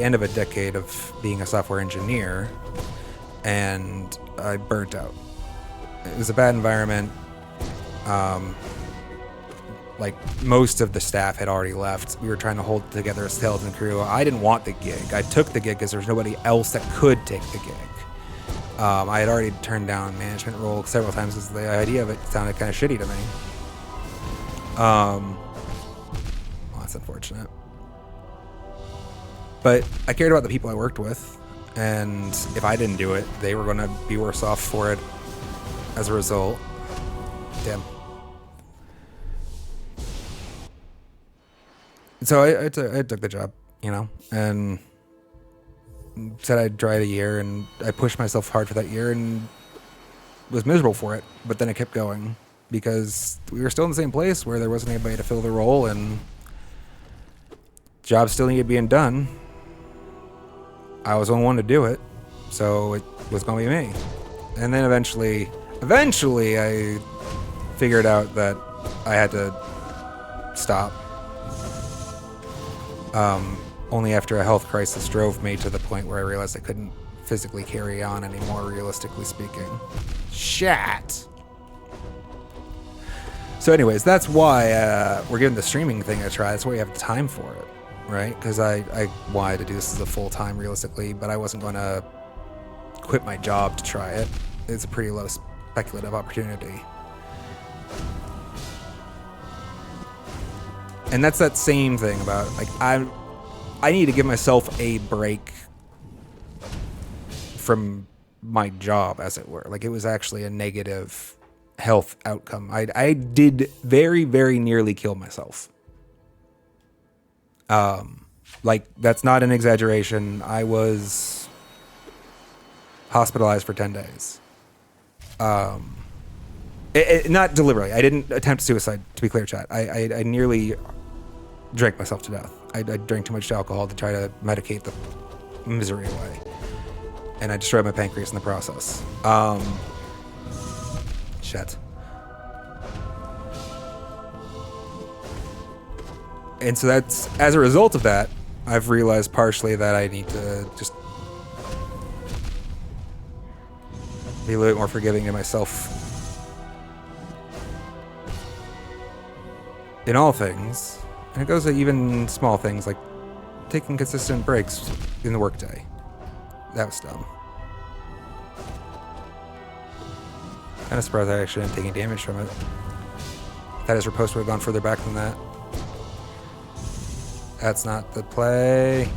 end of a decade of being a software engineer, and I burnt out. It was a bad environment. Like most of the staff had already left. We were trying to hold together a skeleton crew. I didn't want the gig. I took the gig because there was nobody else that could take the gig. I had already turned down management role several times because the idea of it sounded kind of shitty to me. Well, that's unfortunate. But I cared about the people I worked with, and if I didn't do it, they were going to be worse off for it as a result. Damn. So I took the job, you know, and said I'd try it a year, and I pushed myself hard for that year and was miserable for it. But then I kept going because we were still in the same place where there wasn't anybody to fill the role, and jobs still needed being done. I was the only one to do it, so it was going to be me. And then eventually I figured out that I had to stop. Only after a health crisis drove me to the point where I realized I couldn't physically carry on anymore, realistically speaking. Shit! So anyways, that's why we're giving the streaming thing a try. That's why we have time for it, right? Because I wanted to do this as a full-time, realistically, but I wasn't going to quit my job to try it. It's a pretty low speculative opportunity. And that's that same thing about, like, I need to give myself a break from my job, as it were. Like, it was actually a negative health outcome. I did very, very nearly kill myself. Like, that's not an exaggeration. I was hospitalized for 10 days. Not deliberately. I didn't attempt suicide, to be clear, chat. I nearly drank myself to death. I drank too much alcohol to try to medicate the misery away. And I destroyed my pancreas in the process. Shit. And so that's, as a result of that, I've realized partially that I need to just be a little bit more forgiving to myself in all things. And it goes to even small things like taking consistent breaks in the workday. That was dumb. Kind of surprised I actually didn't take any damage from it. That his riposte would have gone further back than that. That's not the play.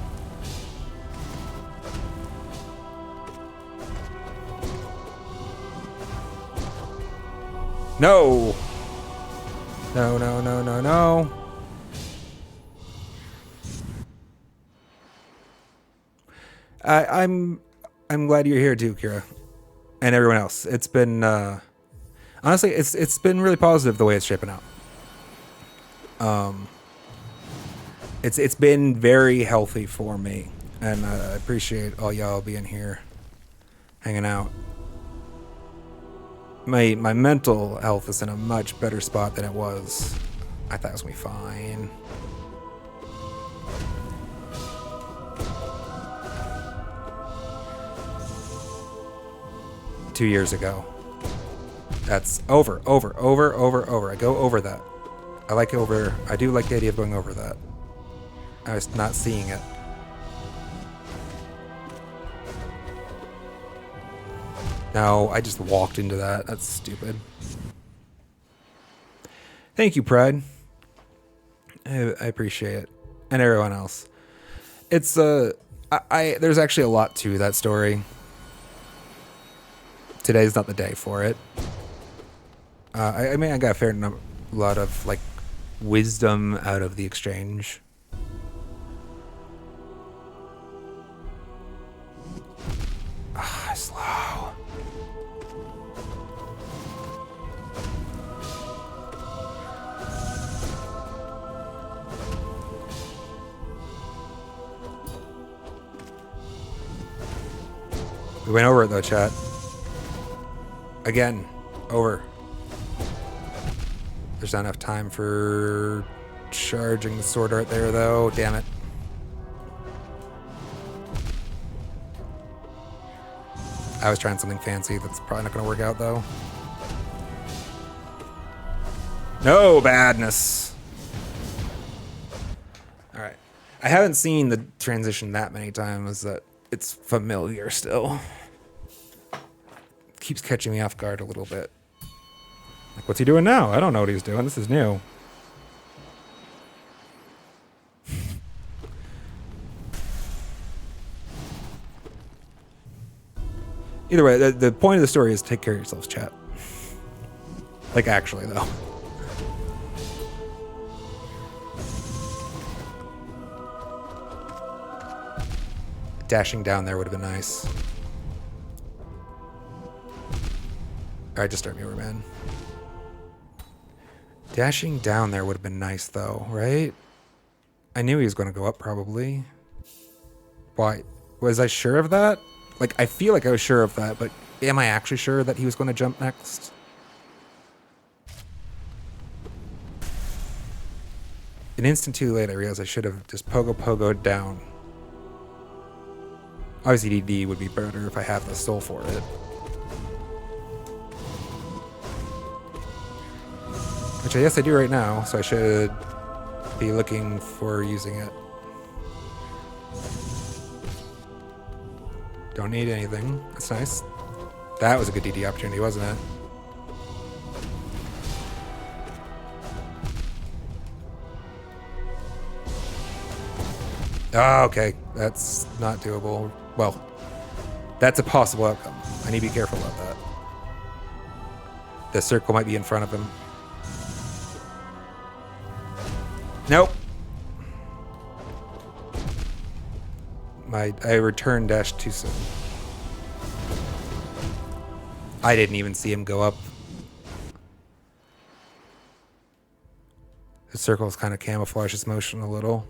No! No, no, no, no, no. I'm glad you're here too, Kira, and everyone else. It's been honestly, it's been really positive the way it's shaping out. It's been very healthy for me, and I appreciate all y'all being here, hanging out. My mental health is in a much better spot than it was. I thought it was gonna be fine. Two years ago. That's over. I go over that. I do like the idea of going over that. I was not seeing it. No, I just walked into that. That's stupid. Thank you, Pride. I appreciate it. And everyone else. It's there's actually a lot to that story. today's not the day for it. I mean, I got a lot of like wisdom out of the exchange. Slow. We went over it though, chat. Again, over. There's not enough time for charging the sword art there though. Damn it. I was trying something fancy that's probably not going to work out though. No badness. All right. I haven't seen the transition that many times that it's familiar still. Keeps catching me off guard a little bit. Like, what's he doing now? I don't know what he's doing. This is new. Either way, the point of the story is take care of yourselves, chat. Like, actually, though. Dashing down there would have been nice. Alright, just start me over, man. Dashing down there would have been nice, though, right? I knew he was going to go up, probably. Why? Was I sure of that? Like, I feel like I was sure of that, but am I actually sure that he was going to jump next? An instant too late, I realized I should have just pogo'd down. Obviously, DD would be better if I have the soul for it. Which I guess I do right now, so I should be looking for using it. Don't need anything. That's nice. That was a good DD opportunity, wasn't it? Oh, okay. That's not doable. Well, that's a possible outcome. I need to be careful about that. The circle might be in front of him. Nope. I returned dash too soon. I didn't even see him go up. The circle's kind of camouflages motion a little.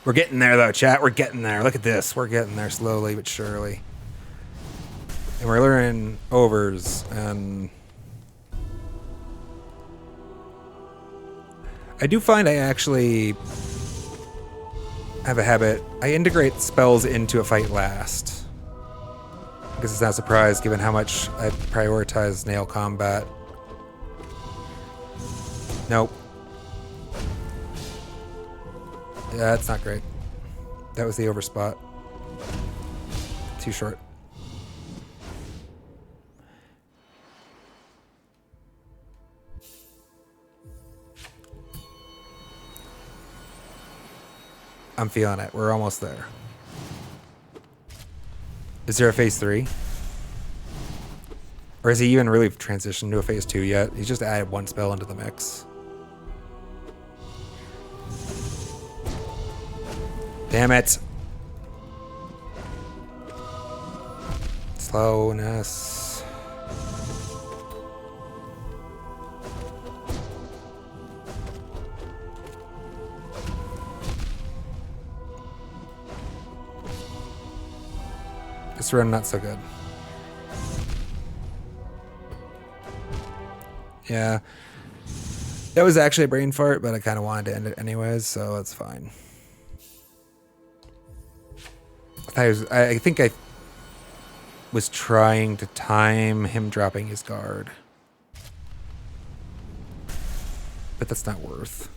We're getting there though, chat. We're getting there. Look at this. We're getting there slowly but surely. And we're learning overs and I do find I actually have a habit. I integrate spells into a fight last. Because it's not a surprise given how much I prioritize nail combat. Nope. Yeah, that's not great. That was the over spot. Too short. I'm feeling it. We're almost there. Is there a phase 3? Or has he even really transitioned to a phase 2 yet? He's just added one spell into the mix. Damn it. Slowness. This run not so good. Yeah. That was actually a brain fart, but I kind of wanted to end it anyways, so that's fine. I think I was trying to time him dropping his guard. But that's not worth.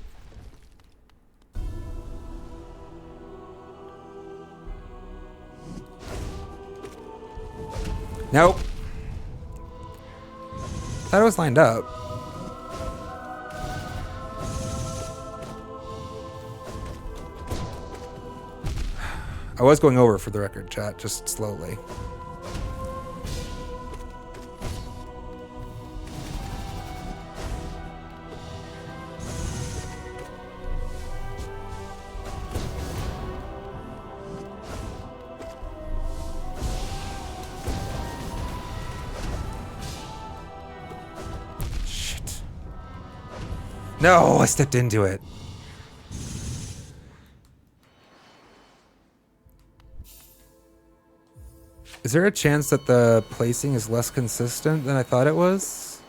Nope. Thought it was lined up. I was going over for the record, chat, just slowly. Shit. No, I stepped into it. Is there a chance that the placing is less consistent than I thought it was?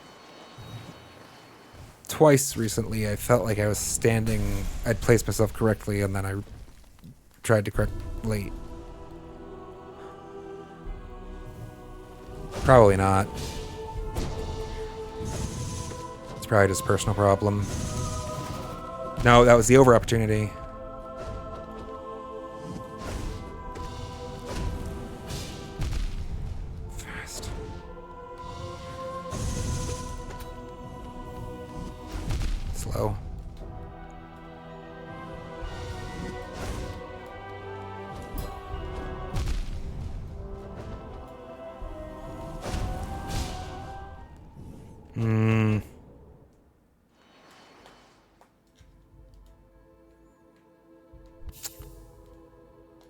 Twice recently, I felt like I was standing, I'd placed myself correctly, and then I tried to correct late. Probably not. It's probably just a personal problem. No, that was the over opportunity. Fast. Slow.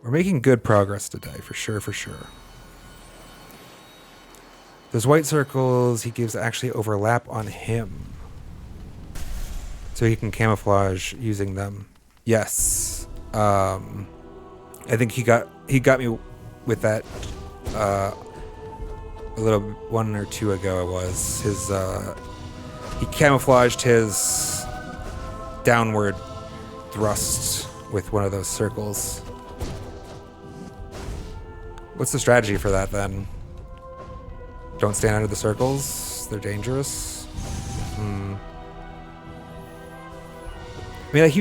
We're making good progress today, for sure, for sure. Those white circles he gives actually overlap on him. So he can camouflage using them. Yes. I think he got me with that a little 1 or 2 ago. It was his he camouflaged his downward thrust with one of those circles. What's the strategy for that then? Don't stand under the circles. They're dangerous. I mean, like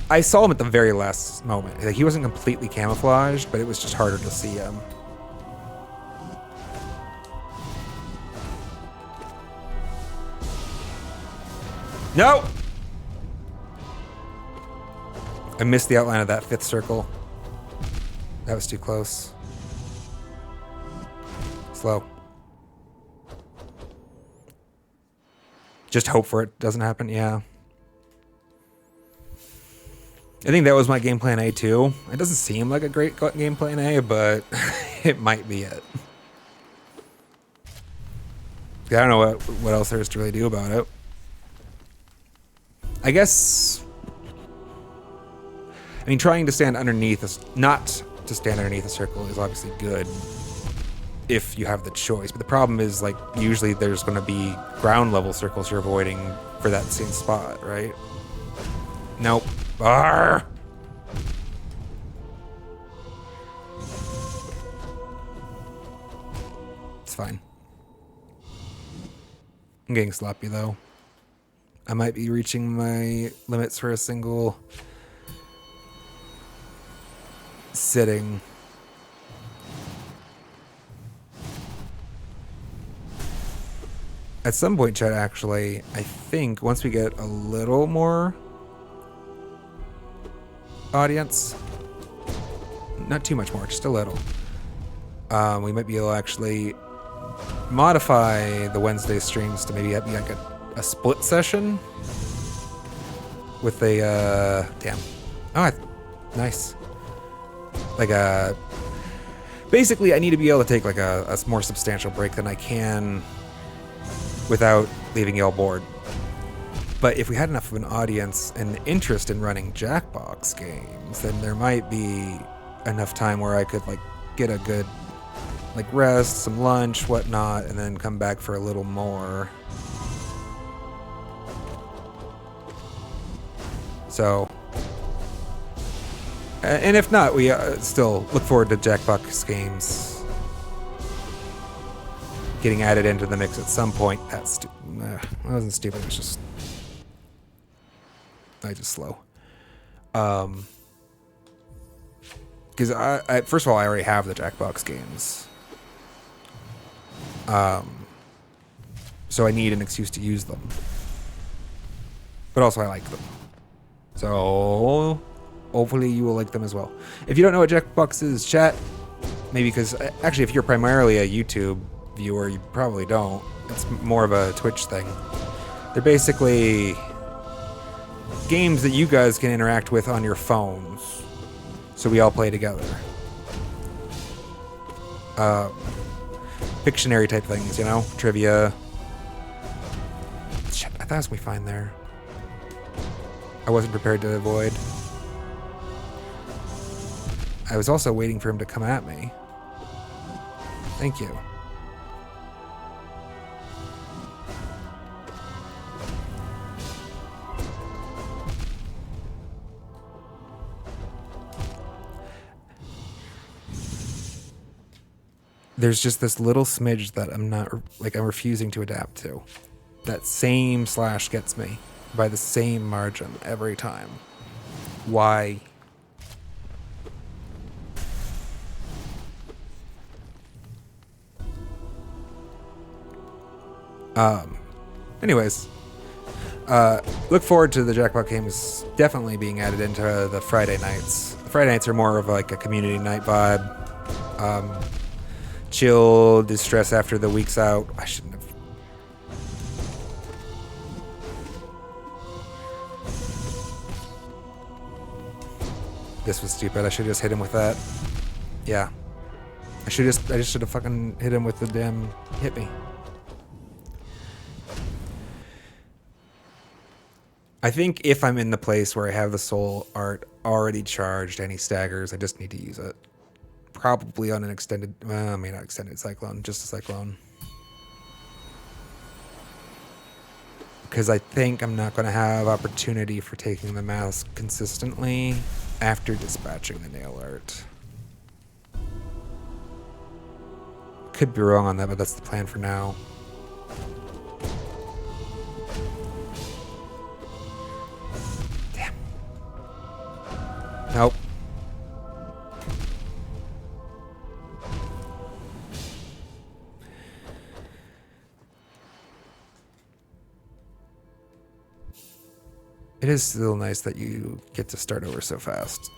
I saw him at the very last moment. Like, he wasn't completely camouflaged, but it was just harder to see him. No! I missed the outline of that 5th circle. That was too close. Slow. Just hope for it doesn't happen, yeah. I think that was my game plan A too. It doesn't seem like a great game plan A, but it might be it. I don't know what else there is to really do about it. I guess... I mean, trying to stand underneath, not to stand underneath a circle is obviously good if you have the choice. But the problem is, like, usually there's going to be ground level circles you're avoiding for that same spot, right? Nope. Arrgh! It's fine. I'm getting sloppy though. I might be reaching my limits for a single sitting. At some point, chat, actually, I think once we get a little more audience, not too much more, just a little, we might be able to actually modify the Wednesday streams to maybe be like a split session with a, damn. Oh, nice. Like basically I need to be able to take like a more substantial break than I can without leaving y'all bored. But if we had enough of an audience and interest in running Jackbox games, then there might be enough time where I could like get a good like rest, some lunch, whatnot, and then come back for a little more. So, and if not, we still look forward to Jackbox games getting added into the mix at some point. That wasn't stupid. It was just slow. Because I first of all, I already have the Jackbox games. So I need an excuse to use them. But also I like them. So hopefully you will like them as well. If you don't know what Jackbox is, chat, maybe because actually if you're primarily a YouTube viewer, you probably don't. It's more of a Twitch thing. They're basically games that you guys can interact with on your phones. So we all play together. Pictionary type things, you know? Trivia. Shit, I thought it was gonna be fine there. I wasn't prepared to avoid. I was also waiting for him to come at me. Thank you. There's just this little smidge that I'm refusing to adapt to. That same slash gets me by the same margin every time. Why? Anyways, look forward to the Jackpot games definitely being added into the Friday nights. The Friday nights are more of like a community night vibe. Chill, distress after the week's out. I shouldn't have. This was stupid. I should have just hit him with that. Yeah. I just should have fucking hit him with the damn hit me. I think if I'm in the place where I have the soul art already charged and he staggers, I just need to use it. Probably on an extended, well, I mean not extended cyclone, just a cyclone. Because I think I'm not going to have opportunity for taking the mask consistently after dispatching the nail art. Could be wrong on that, but that's the plan for now. Damn. Nope. It is still nice that you get to start over so fast.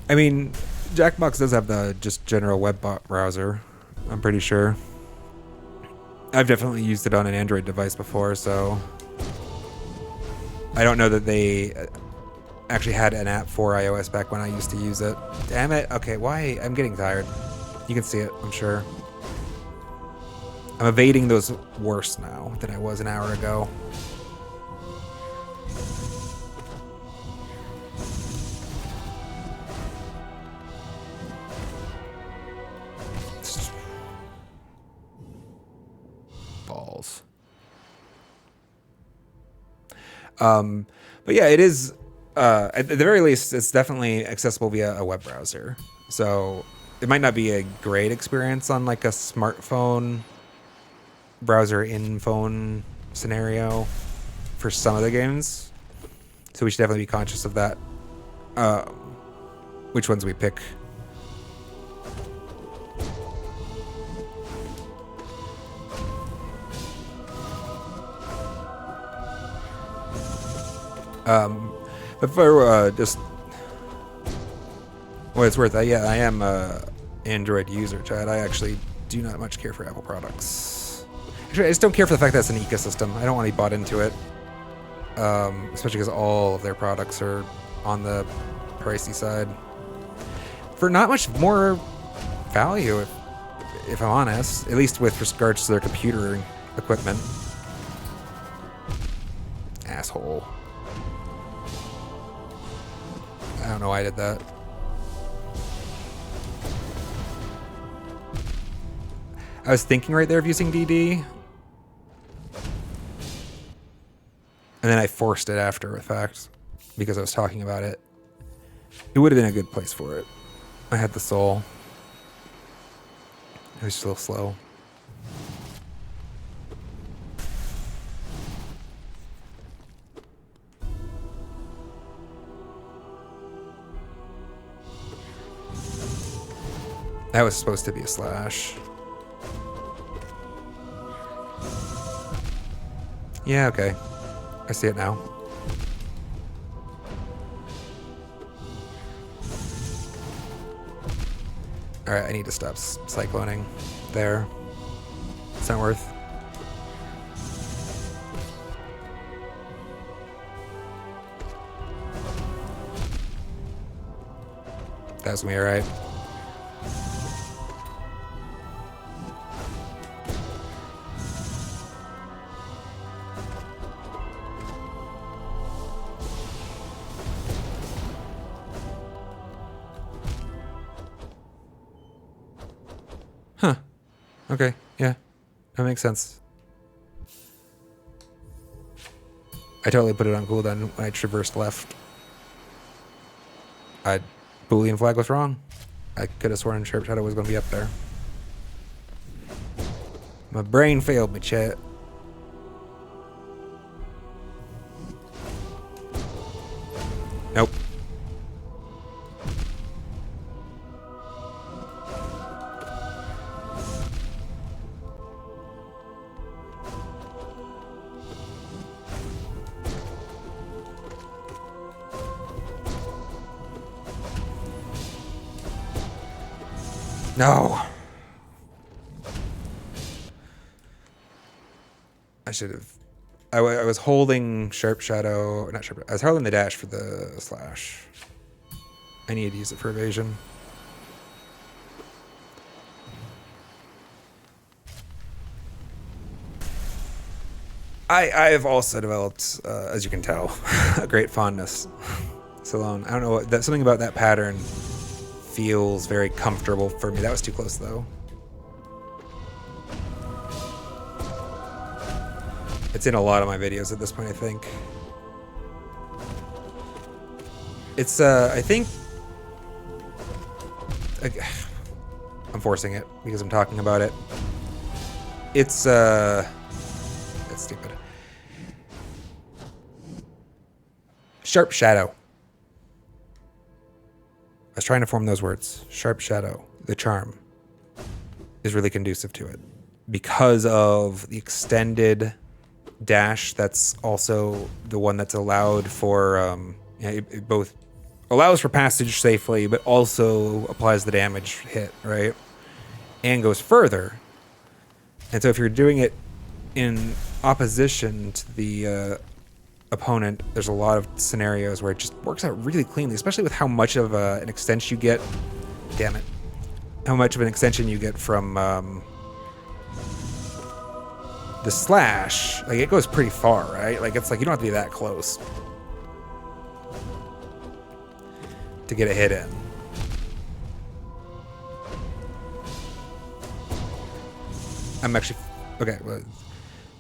I mean, Jackbox does have the just general web browser, I'm pretty sure. I've definitely used it on an Android device before, so I don't know that they actually had an app for iOS back when I used to use it. Damn it. Okay, why? I'm getting tired. You can see it, I'm sure. I'm evading those worse now than I was an hour ago. Balls. But yeah, it is, at the very least, it's definitely accessible via a web browser. So it might not be a great experience on like a smartphone browser in phone scenario for some of the games, so we should definitely be conscious of that. Which ones we pick. But for just what it's worth, yeah, I am a Android user, Chad. I actually do not much care for Apple products. Actually, I just don't care for the fact that it's an ecosystem. I don't want to be bought into it. Especially because all of their products are on the pricey side. For not much more value, if I'm honest. At least with regards to their computer equipment. Asshole. I don't know why I did that. I was thinking right there of using DD. And then I forced it after the fact because I was talking about it. It would have been a good place for it. I had the soul. It was just a little slow. That was supposed to be a slash. Yeah, okay. I see it now. Alright, I need to stop cycloning there. It's not worth. That's me, alright. Huh. Okay, yeah. That makes sense. I totally put it on cooldown when I traversed left. Boolean flag was wrong. I could have sworn Sharp Shadow was going to be up there. My brain failed me, chat. Nope. No. I should have. I was holding Sharp Shadow, not Sharp. I was holding the dash for the slash. I needed to use it for evasion. I have also developed, as you can tell, a great fondness. Salone. I don't know what something about that pattern feels very comfortable for me. That was too close though. It's in a lot of my videos at this point, I think. It's I think I'm forcing it because I'm talking about it. It's that's stupid. Sharp Shadow. I was trying to form those words. Sharp Shadow, the charm, is really conducive to it because of the extended dash. That's also the one that's allowed for, it both allows for passage safely, but also applies the damage hit, right? And goes further. And so if you're doing it in opposition to the opponent, there's a lot of scenarios where it just works out really cleanly, especially with how much of an extension you get. Damn it. How much of an extension you get from the slash. Like, it goes pretty far, right? Like, it's like you don't have to be that close to get a hit in. I'm actually... Okay, well,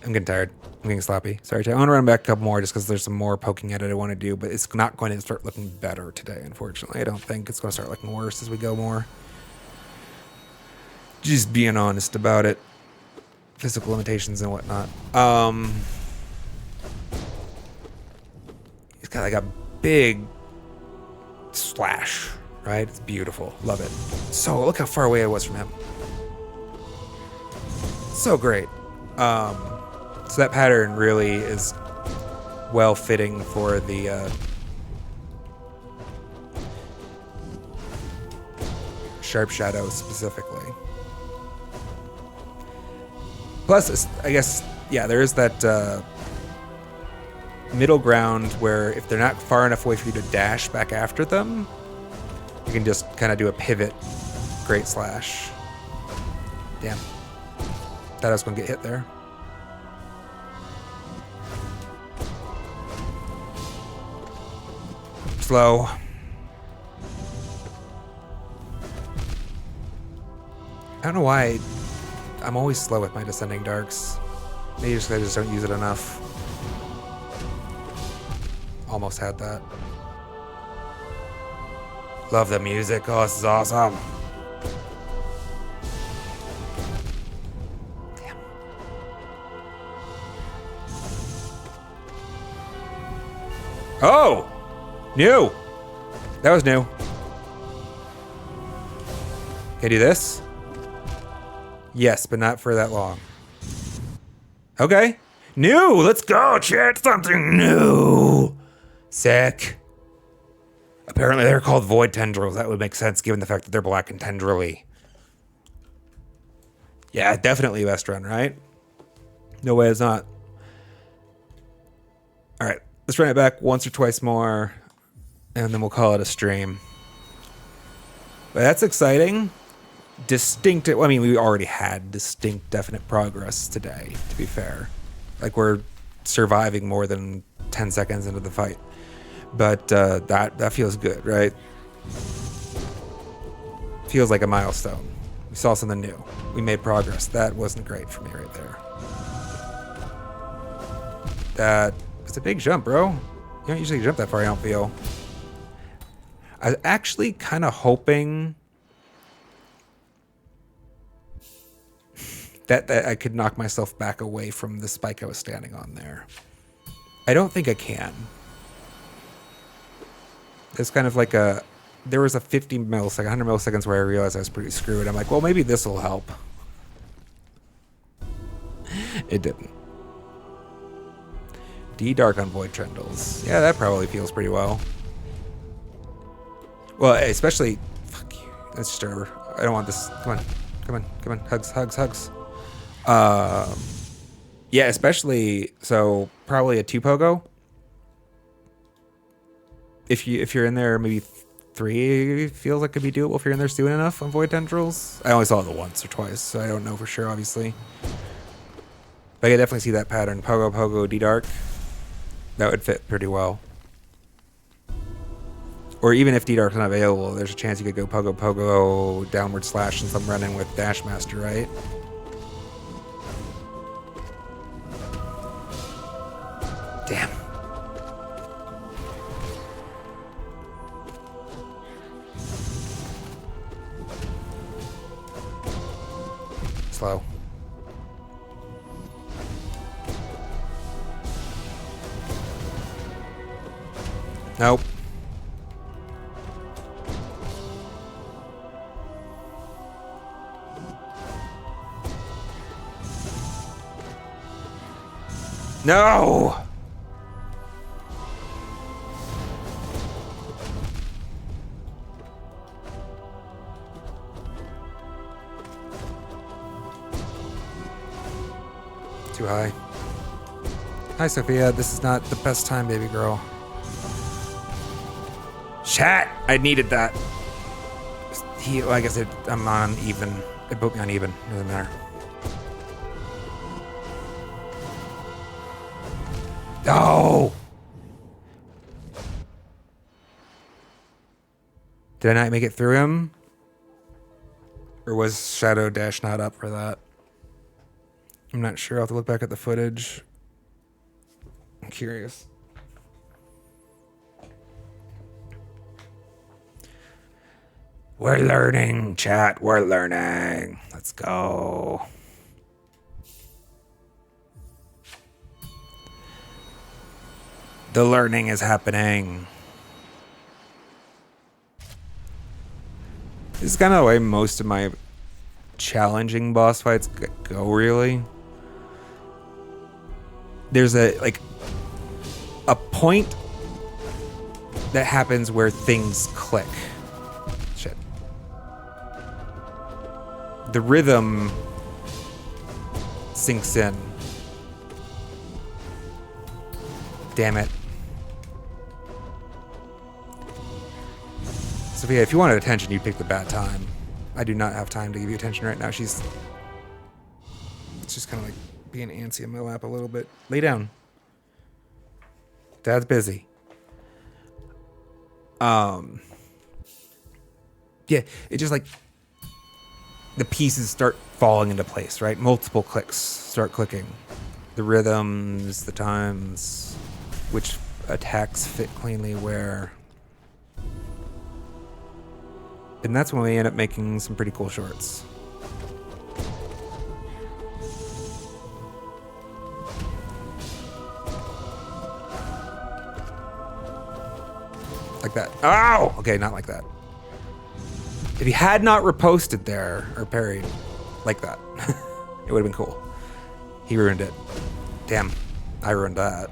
I'm getting tired. I'm getting sloppy. Sorry, Chad. I want to run back a couple more just because there's some more poking at it I want to do, but it's not going to start looking better today, unfortunately. I don't think it's going to start looking worse as we go more. Just being honest about it. Physical limitations and whatnot. He's got like a big slash, right? It's beautiful. Love it. So look how far away I was from him. So great. So that pattern really is well fitting for the Sharp Shadow specifically. Plus, I guess, yeah, there is that middle ground where if they're not far enough away for you to dash back after them, you can just kind of do a pivot great slash. Damn. Thought I was going to get hit there. Slow. I don't know why I'm always slow with my Descending Darks. Maybe just 'cause I just don't use it enough. Almost had that. Love the music. Oh, this is awesome. Damn. Oh! New! That was new. Can I do this? Yes, but not for that long. Okay. New! Let's go, chat! Something new! Sick. Apparently they're called void tendrils. That would make sense given the fact that they're black and tendrily. Yeah, definitely best run, right? No way it's not. Alright, let's run it back once or twice more, and then we'll call it a stream. But that's exciting. Distinct, I mean, we already had distinct, definite progress today, to be fair. Like, we're surviving more than 10 seconds into the fight. But that feels good, right? Feels like a milestone. We saw something new. We made progress. That wasn't great for me right there. That was a big jump, bro. You don't usually jump that far, I don't feel. I was actually kind of hoping that I could knock myself back away from the spike I was standing on there. I don't think I can. It's kind of like there was a 50 millisecond, 100 milliseconds where I realized I was pretty screwed. I'm like, well, maybe this will help. It didn't. D Dark on Void Trendles. Yeah, that probably feels pretty well. Well, especially, fuck you. Let's just start over. I don't want this. Come on, come on, come on. Hugs, hugs, hugs. Yeah, especially, so probably a 2 pogo. If you're in there, maybe 3 feels like could be doable if you're in there soon enough on Void Tendrils. I only saw it once or twice, so I don't know for sure, obviously. But I can definitely see that pattern. Pogo, Pogo, D-Dark. That would fit pretty well. Or even if D-Dark's not available, there's a chance you could go Pogo, Pogo, downward slash, and some run-in with Dash Master, right? Damn. Slow. Nope. No! Too high. Hi, Sophia. This is not the best time, baby girl. Chat! I needed that. Like I said, I'm on even. It put me on even. Doesn't matter. Oh! Did I not make it through him? Or was Shadow Dash not up for that? I'm not sure. I'll have to look back at the footage. I'm curious. We're learning, chat. We're learning. Let's go. The learning is happening. This is kind of the way most of my challenging boss fights go, really. There's a point that happens where things click. Shit. The rhythm sinks in. Damn it. Sophia, if you wanted attention, you'd pick the bad time. I do not have time to give you attention right now. It's just kind of like being antsy in my lap a little bit. Lay down. Dad's busy. Yeah, it just like the pieces start falling into place, right? Multiple clicks start clicking. The rhythms, the times, which attacks fit cleanly where. And that's when we end up making some pretty cool shorts. Like that. Ow! Okay, not like that. If he had not riposted there, or parried, like that, it would have been cool. He ruined it. Damn, I ruined that.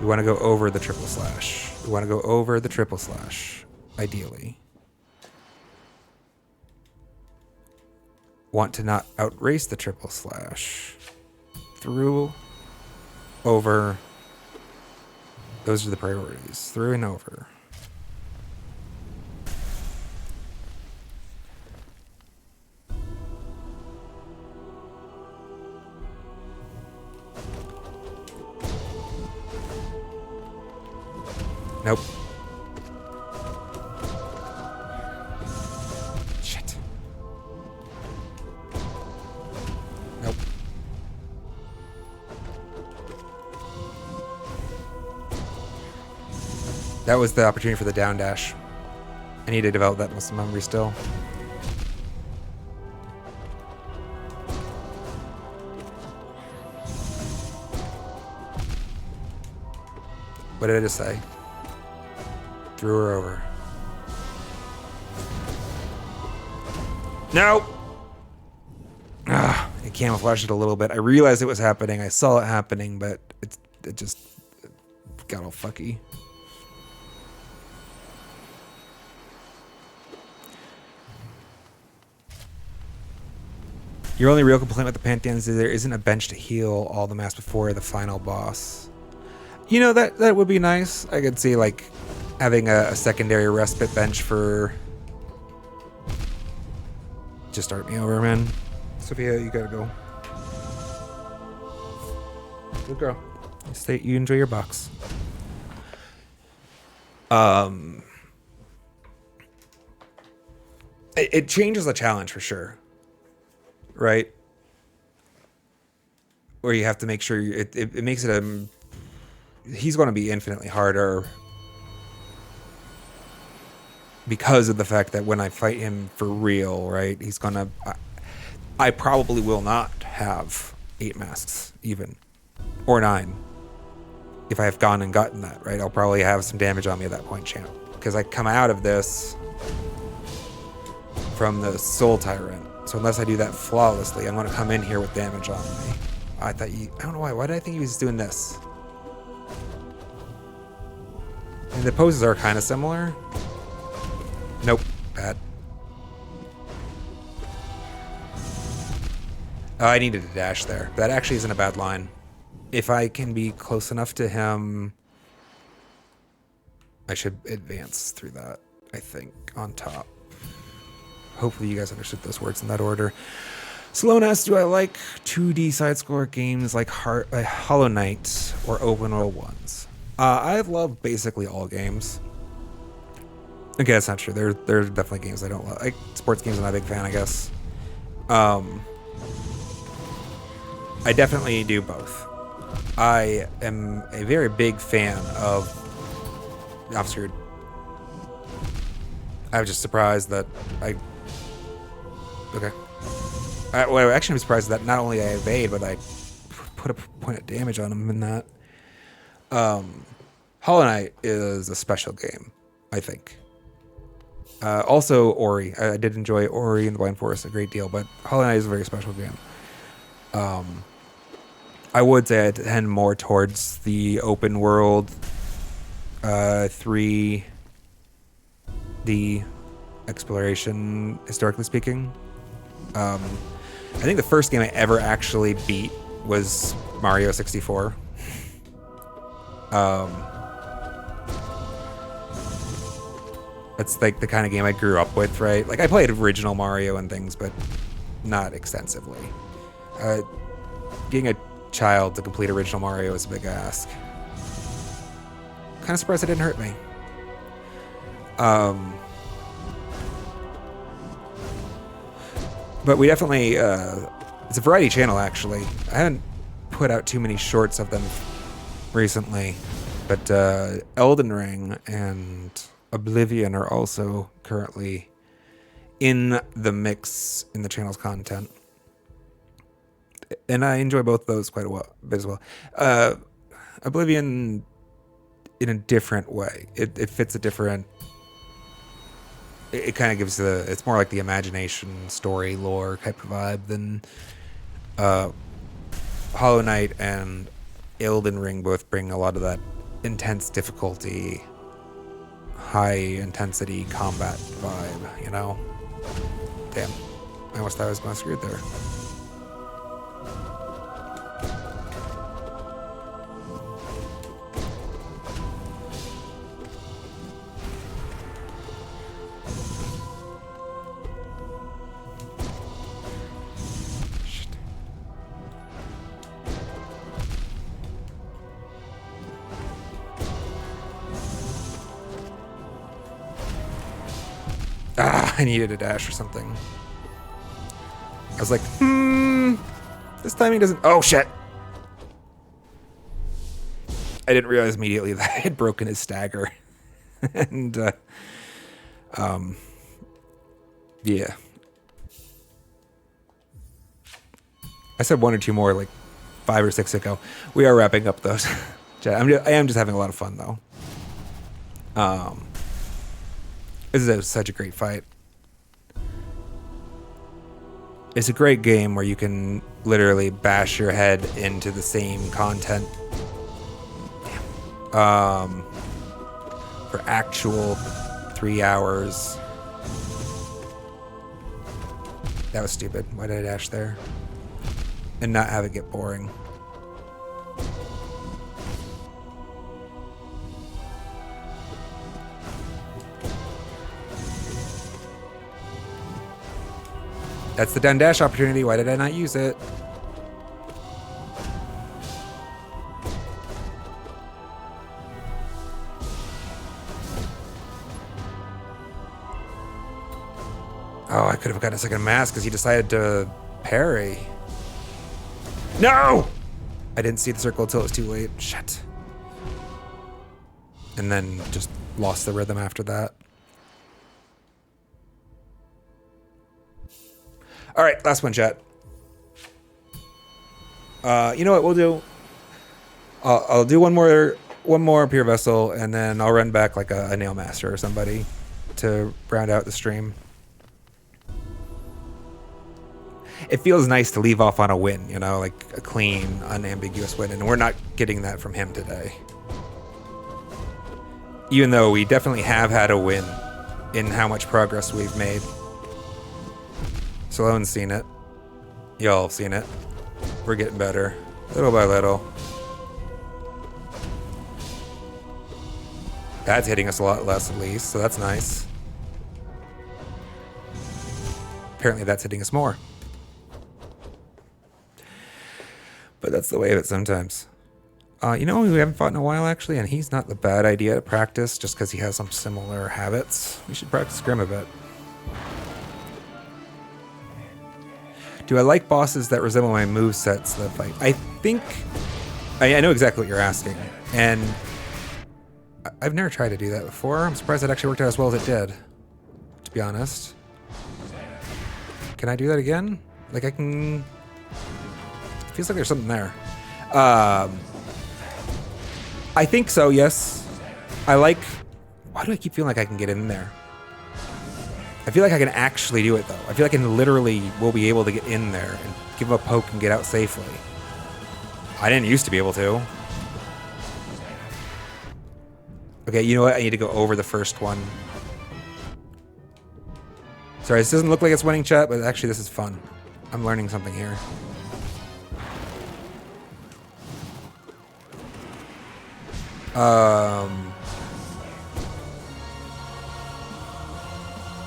We want to go over the triple slash. We want to go over the triple slash, ideally. Want to not outrace the triple slash. Through, over. Those are the priorities. Through and over. Nope. Shit. Nope. That was the opportunity for the down dash. I need to develop that muscle memory still. What did I just say? Through or over? No! It camouflaged it a little bit. I realized it was happening. I saw it happening, but it just got all fucky. Your only real complaint with the Pantheons is there isn't a bench to heal all the mass before the final boss. You know, that would be nice. I could see, like, having a secondary respite bench for... Just start me over, man. Sophia, you gotta go. Good girl. You enjoy your box. It changes the challenge for sure. Right? Where you have to make sure it makes it he's going to be infinitely harder because of the fact that when I fight him for real, right, he's going to... I probably will not have 8 masks, even. Or 9. If I have gone and gotten that, right? I'll probably have some damage on me at that point, champ. Because I come out of this from the Soul Tyrant. So unless I do that flawlessly, I'm going to come in here with damage on me. I don't know why. Why did I think he was doing this? And the poses are kind of similar. Nope. Bad. I needed a dash there. That actually isn't a bad line. If I can be close enough to him, I should advance through that, I think, on top. Hopefully you guys understood those words in that order. Sloan asks, do I like 2D side-scroller games like Hollow Knight or open world ones? I love basically all games. Okay, that's not true. There are definitely games I don't love. Like sports games, I'm not a big fan, I guess. I definitely do both. I am a very big fan of... I'm screwed. I was just surprised that Okay. Well, actually, I'm surprised that not only I evade, but I put a point of damage on him in that. Hollow Knight is a special game, I think. Also, Ori. I did enjoy Ori and the Blind Forest a great deal, but Hollow Knight is a very special game. I would say I tend more towards the open world 3D exploration, historically speaking. I think the first game I ever actually beat was Mario 64. That's like the kind of game I grew up with, right? Like I played original Mario and things, but not extensively. Getting a child to complete original Mario is a big ask. Kind of surprised it didn't hurt me. But we definitely, it's a variety channel actually. I haven't put out too many shorts of them recently, but Elden Ring and Oblivion are also currently in the mix in the channel's content. And I enjoy both those quite a bit as well. Oblivion in a different way. It fits a different it kind of gives it's more like the imagination story lore type of vibe than Hollow Knight and Elden Ring both bring a lot of that intense difficulty, high intensity combat vibe, you know? Damn. I almost thought I was going screwed there. I needed a dash or something. I was like, this timing doesn't... Oh, shit! I didn't realize immediately that I had broken his stagger. And, yeah. I said one or two more, like, 5 or 6 ago. We are wrapping up those. I am just having a lot of fun, though. This is such a great fight. It's a great game where you can literally bash your head into the same content for actual 3 hours. That was stupid. Why did I dash there? And not have it get boring. That's the done dash opportunity. Why did I not use it? Oh, I could have gotten a second mask because he decided to parry. No! I didn't see the circle until it was too late. Shit. And then just lost the rhythm after that. All right, last one, chat. You know what we'll do? I'll do one more pure vessel, and then I'll run back like a nail master or somebody to round out the stream. It feels nice to leave off on a win, you know, like a clean, unambiguous win, and we're not getting that from him today. Even though we definitely have had a win in how much progress we've made. Salone's seen it. Y'all have seen it. We're getting better, little by little. That's hitting us a lot less, at least, so that's nice. Apparently that's hitting us more. But that's the way of it sometimes. You know who we haven't fought in a while, actually? And he's not the bad idea to practice just because he has some similar habits. We should practice Grim a bit. Do I like bosses that resemble my movesets that fight? I think... I know exactly what you're asking. And I've never tried to do that before. I'm surprised it actually worked out as well as it did. To be honest. Can I do that again? Like I can... It feels like there's something there. I think so, yes. I like... Why do I keep feeling like I can get in there? I feel like I can actually do it, though. I feel like I can literally will be able to get in there and give him a poke and get out safely. I didn't used to be able to. Okay, you know what? I need to go over the first one. Sorry, this doesn't look like it's winning, chat, but actually this is fun. I'm learning something here.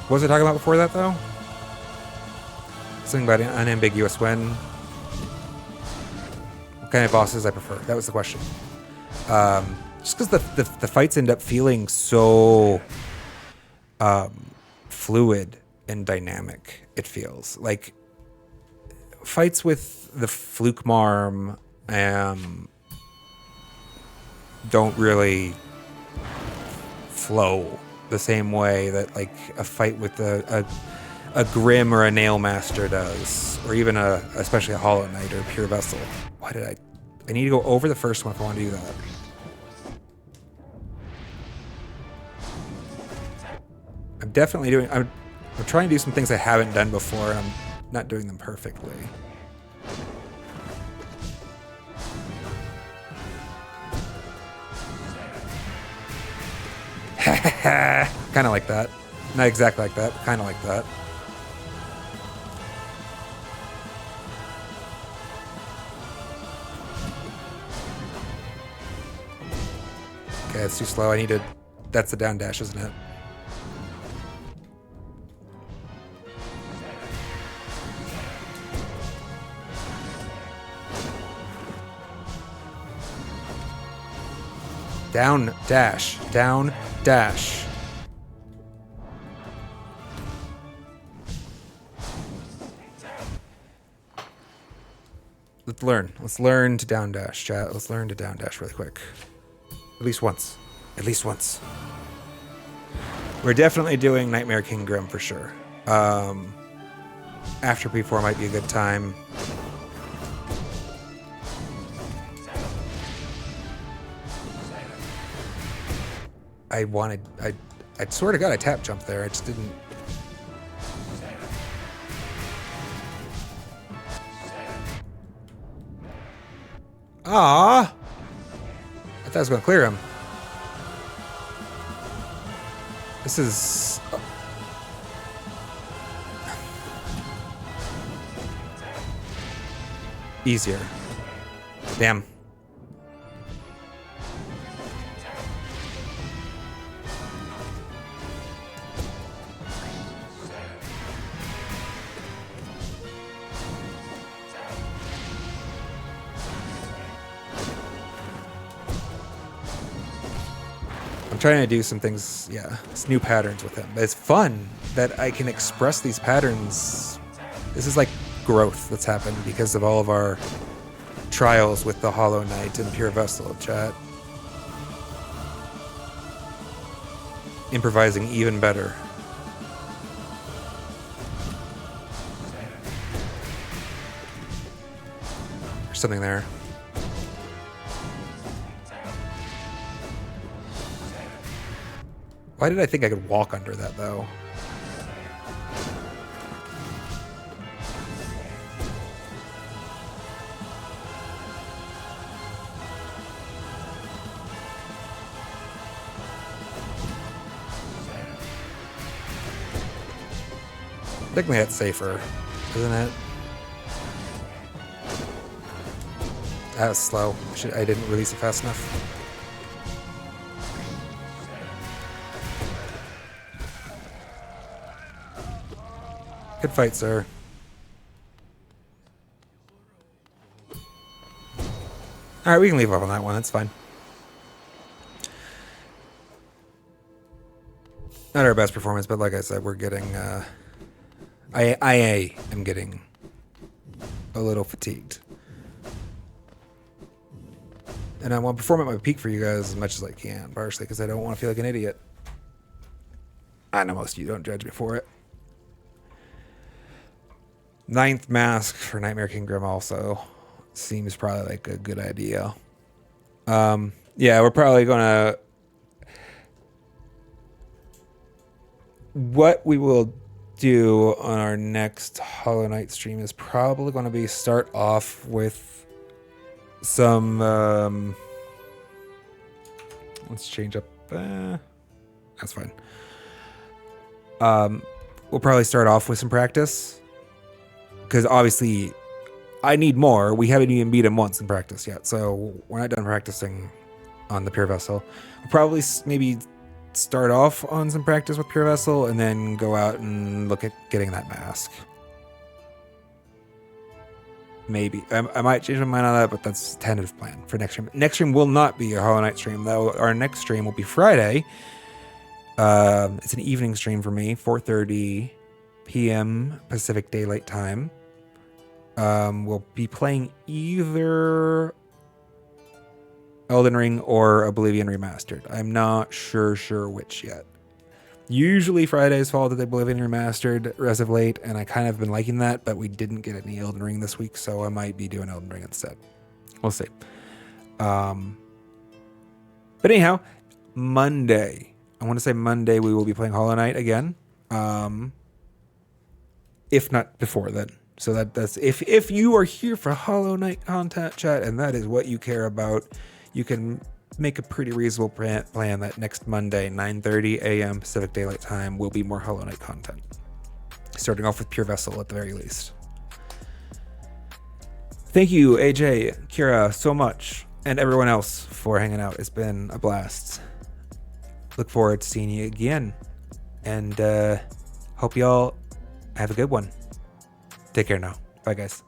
What was I talking about before that, though? Something about an unambiguous win. What kind of bosses I prefer? That was the question. Just because the fights end up feeling so fluid and dynamic, it feels. Like, fights with the Fluke Marm don't really flow the same way that like a fight with a Grim or a Nail Master does, or even especially a Hollow Knight or a Pure Vessel. Why did I need to go over the first one if I want to do that. I'm definitely doing. I'm trying to do some things I haven't done before, and I'm not doing them perfectly. Kind of like that. Not exactly like that. Kind of like that. Okay, it's too slow. I need to. That's the down dash, isn't it? Down dash. Down dash. Let's learn. Let's learn to down dash, chat. Let's learn to down dash really quick. At least once. At least once. We're definitely doing Nightmare King Grim for sure. After P4 might be a good time. I swear to God, I tap jumped there. I just didn't. Ah! I thought I was going to clear him. This is... easier. Damn. I'm trying to do some things, yeah, it's new patterns with him. But it's fun that I can express these patterns. This is like growth that's happened because of all of our trials with the Hollow Knight and Pure Vessel chat. Improvising even better. There's something there. Why did I think I could walk under that, though? Technically, that's safer, isn't it? That was slow. I didn't release it fast enough. Good fight, sir. Alright, we can leave off on that one. That's fine. Not our best performance, but like I said, we're getting... I am getting a little fatigued. And I want to perform at my peak for you guys as much as I can, partially because I don't want to feel like an idiot. I know most of you don't judge me for it. 9th mask for Nightmare King Grim also seems probably like a good idea. Yeah, we're probably gonna... What we will do on our next Hollow Knight stream is probably going to be start off with some... let's change up... that's fine. We'll probably start off with some practice. Because obviously, I need more. We haven't even beat him once in practice yet. So we're not done practicing on the Pure Vessel. We'll probably maybe start off on some practice with Pure Vessel and then go out and look at getting that mask. Maybe. I might change my mind on that, but that's a tentative plan for next stream. Next stream will not be a Hollow Knight stream, though. Our next stream will be Friday. It's an evening stream for me, 4:30 p.m. Pacific Daylight Time. We'll be playing either Elden Ring or Oblivion Remastered. I'm not sure which yet. Usually Fridays fall to the Oblivion Remastered as of late, and I kind of been liking that, but we didn't get any Elden Ring this week, so I might be doing Elden Ring instead. We'll see. But anyhow, Monday, I want to say Monday we will be playing Hollow Knight again. If not before then. So that's if you are here for Hollow Knight content, chat, and that is what you care about, you can make a pretty reasonable plan that next Monday, 9:30 a.m. Pacific Daylight Time, will be more Hollow Knight content. Starting off with Pure Vessel at the very least. Thank you, AJ, Kira, so much, and everyone else for hanging out. It's been a blast. Look forward to seeing you again, and hope y'all have a good one. Take care now. Bye, guys.